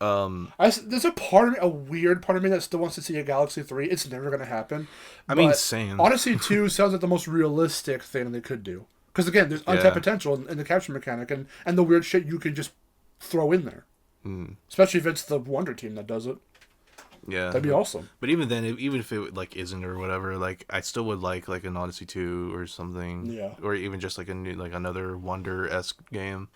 there's a weird part of me that still wants to see a Galaxy 3. It's never going to happen. I mean, same. Odyssey 2 sounds like the most realistic thing they could do. Because again, there's untapped potential in the capture mechanic and the weird shit you can just throw in there. Especially if it's the Wonder team that does it. Yeah, that'd be awesome. But even then, even if it like isn't or whatever, like I still would like an Odyssey 2 or something. Yeah. Or even just like a new, like another Wonder-esque game.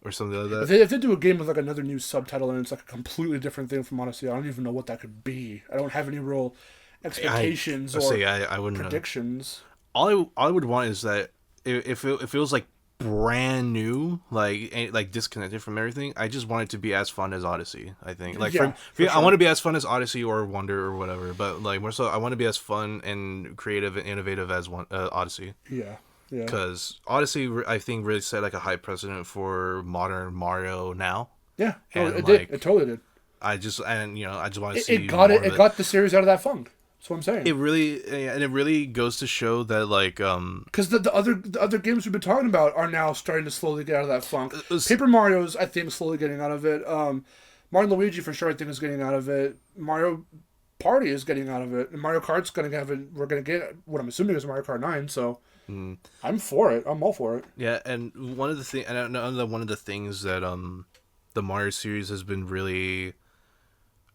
Or something like that. If they do a game with like another new subtitle and it's like a completely different thing from Odyssey, I don't even know what that could be. I don't have any real expectations I wouldn't predictions. All I would want is that if it was like brand new, like disconnected from everything, I just want it to be as fun as Odyssey. I think for sure. I want to be as fun as Odyssey or Wonder or whatever, but like more so, I want to be as fun and creative and innovative as Odyssey. Yeah. Because Odyssey, I think, really set like a high precedent for modern Mario now. Yeah, it did. It totally did. I just want to see it got the series out of that funk. That's what I'm saying. It really goes to show that like because the other games we've been talking about are now starting to slowly get out of that funk. Paper Mario's, I think, slowly getting out of it. Mario and Luigi for sure, I think, is getting out of it. Mario Party is getting out of it, and Mario Kart's gonna have it. We're gonna get what I'm assuming is Mario Kart 9. So. I'm for it. I'm all for it. Yeah, and one of the things that the Mario series has been really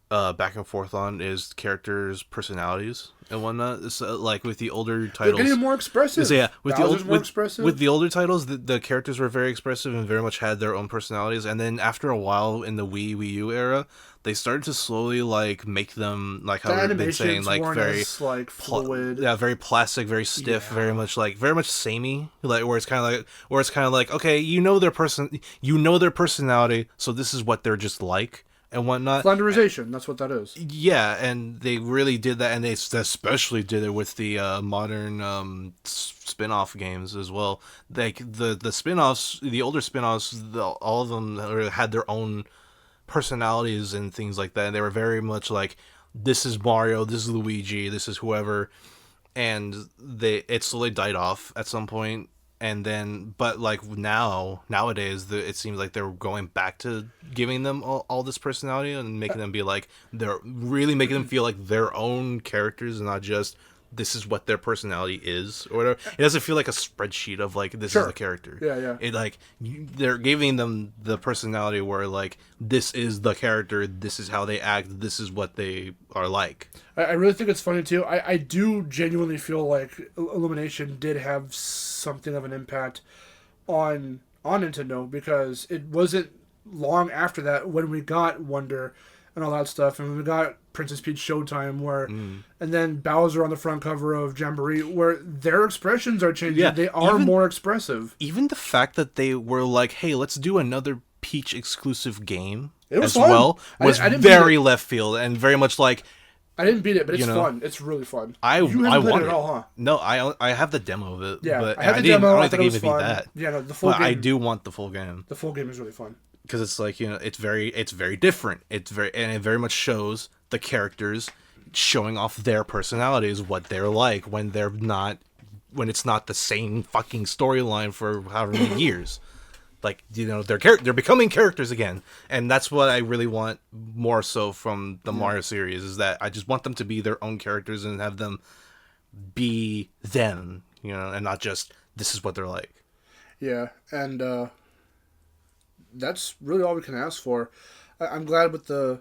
back and forth on is characters' personalities and whatnot. It's like with the older titles, they're getting more expressive. Yeah, with the older titles, the characters were very expressive and very much had their own personalities. And then after a while in the Wii U era, they started to slowly like make them like how we've been saying, like very fluid, very plastic, very stiff, very much samey, like where it's kind of like okay, you know their personality, so this is what they're just like. And whatnot. Flanderization, that's what that is. Yeah, and they really did that, and they especially did it with the modern spin-off games as well. Like the spin-offs, the older spin-offs, all of them had their own personalities and things like that, and they were very much like, this is Mario, this is Luigi, this is whoever, and it slowly died off at some point. And then, but like nowadays, it seems like they're going back to giving them all this personality and making them be like, they're really making them feel like their own characters and not just this is what their personality is or whatever. It doesn't feel like a spreadsheet of like, this is the character. Yeah. It like, they're giving them the personality where like, this is the character, this is how they act, this is what they are like. I really think it's funny too. I do genuinely feel like Illumination did have something of an impact on Nintendo, because it wasn't long after that when we got Wonder. and all that stuff. And we got Princess Peach Showtime, where, and then Bowser on the front cover of Jamboree, where their expressions are changing. Yeah, they are more expressive. Even the fact that they were like, "Hey, let's do another Peach exclusive game as fun. Well," was very left field and very much like. I didn't beat it, but it's fun. It's really fun. You haven't played it at all, huh? No, I have the demo of it. Yeah, but I have the demo. I don't think I even beat that. Yeah, no, the full game. I do want the full game. The full game is really fun. Because it's like, it's very different. It very much shows the characters showing off their personalities, what they're like when it's not the same fucking storyline for however many years. Like, they're becoming characters again, and that's what I really want more so from the Mario series, is that I just want them to be their own characters and have them be them, and not just this is what they're like. Yeah, and that's really all we can ask for. I'm glad with the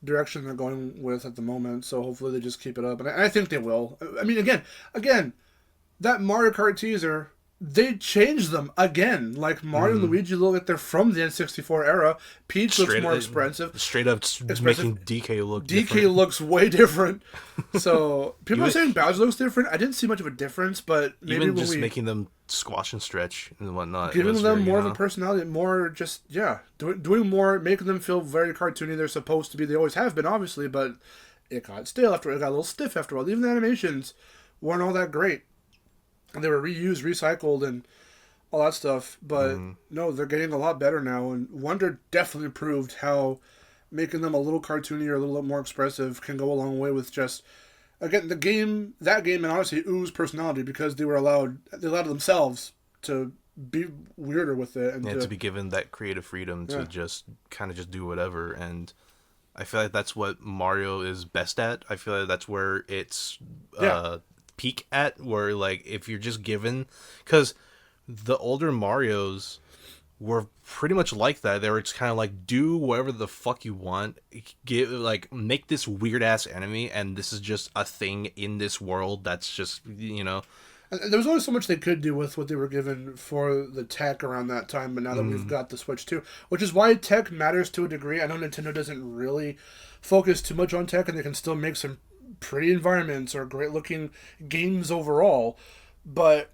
direction they're going with at the moment, so hopefully they just keep it up, and I think they will. I mean, again, that Mario Kart teaser. They changed them again. Like Mario and Luigi look like they're from the N64 era. Peach looks more expressive. Straight up making DK look different. DK looks way different. So people are saying Bowser looks different. I didn't see much of a difference, but maybe even just making them squash and stretch and whatnot. Giving them more of a personality, more just doing more, making them feel very cartoony. They're supposed to be. They always have been, obviously, but it got stale after it got a little stiff after a while. Even the animations weren't all that great. And they were reused, recycled, and all that stuff. But no, they're getting a lot better now. And Wonder definitely proved how making them a little cartoonier, a little more expressive can go a long way with just, again, that game and Odyssey oozed personality because they allowed themselves to be weirder with it. And to be given that creative freedom to just kind of just do whatever. And I feel like that's what Mario is best at. I feel like that's where it's... peak at, where like if you're just given, because the older Marios were pretty much like that. They were just kind of like, do whatever the fuck you want, make this weird ass enemy, and this is just a thing in this world that's just And there was only so much they could do with what they were given for the tech around that time, but now that we've got the Switch too, which is why tech matters to a degree. I know Nintendo doesn't really focus too much on tech, and they can still make some pretty environments or great looking games overall, but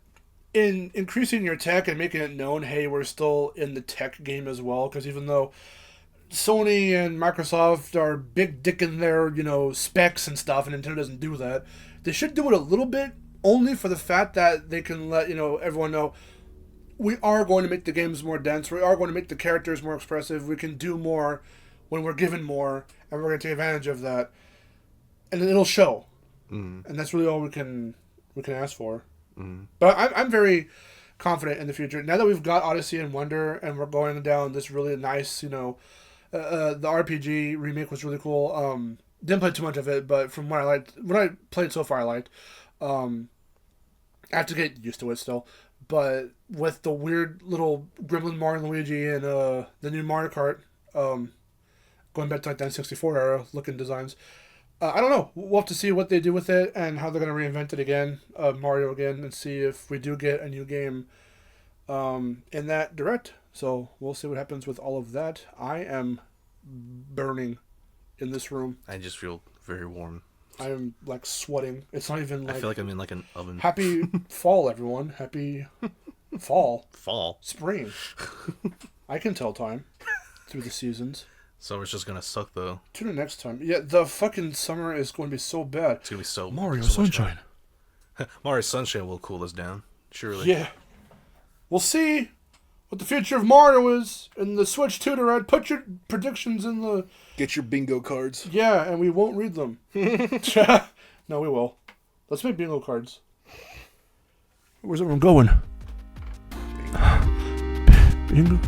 in increasing your tech and making it known, hey, we're still in the tech game as well, because even though Sony and Microsoft are big dick in their specs and stuff, and Nintendo doesn't do that, they should do it a little bit, only for the fact that they can let everyone know we are going to make the games more dense, we are going to make the characters more expressive, we can do more when we're given more, and we're going to take advantage of that. And it'll show, and that's really all we can ask for. But I'm very confident in the future now that we've got Odyssey and Wonder, and we're going down this really nice. The RPG remake was really cool. Didn't play too much of it, but from what I played so far, I liked. I have to get used to it still, but with the weird little gremlin Mario and Luigi and the new Mario Kart, going back to like the N64 era looking designs. I don't know. We'll have to see what they do with it and how they're going to reinvent it again, Mario again, and see if we do get a new game in that direct. So we'll see what happens with all of that. I am burning in this room. I just feel very warm. I am like sweating. It's not even like... I feel like I'm in like an oven. Happy fall, everyone. Happy fall. Fall. Spring. I can tell time through the seasons. Summer's just gonna suck, though. Tune in next time. Yeah, the fucking summer is going to be so bad. It's gonna be so... Mario so Sunshine. Mario Sunshine will cool us down. Surely. Yeah. We'll see what the future of Mario is in the Switch tutor. I'd put your predictions in the... Get your bingo cards. Yeah, and we won't read them. No, we will. Let's make bingo cards. Where's everyone going? Bingo.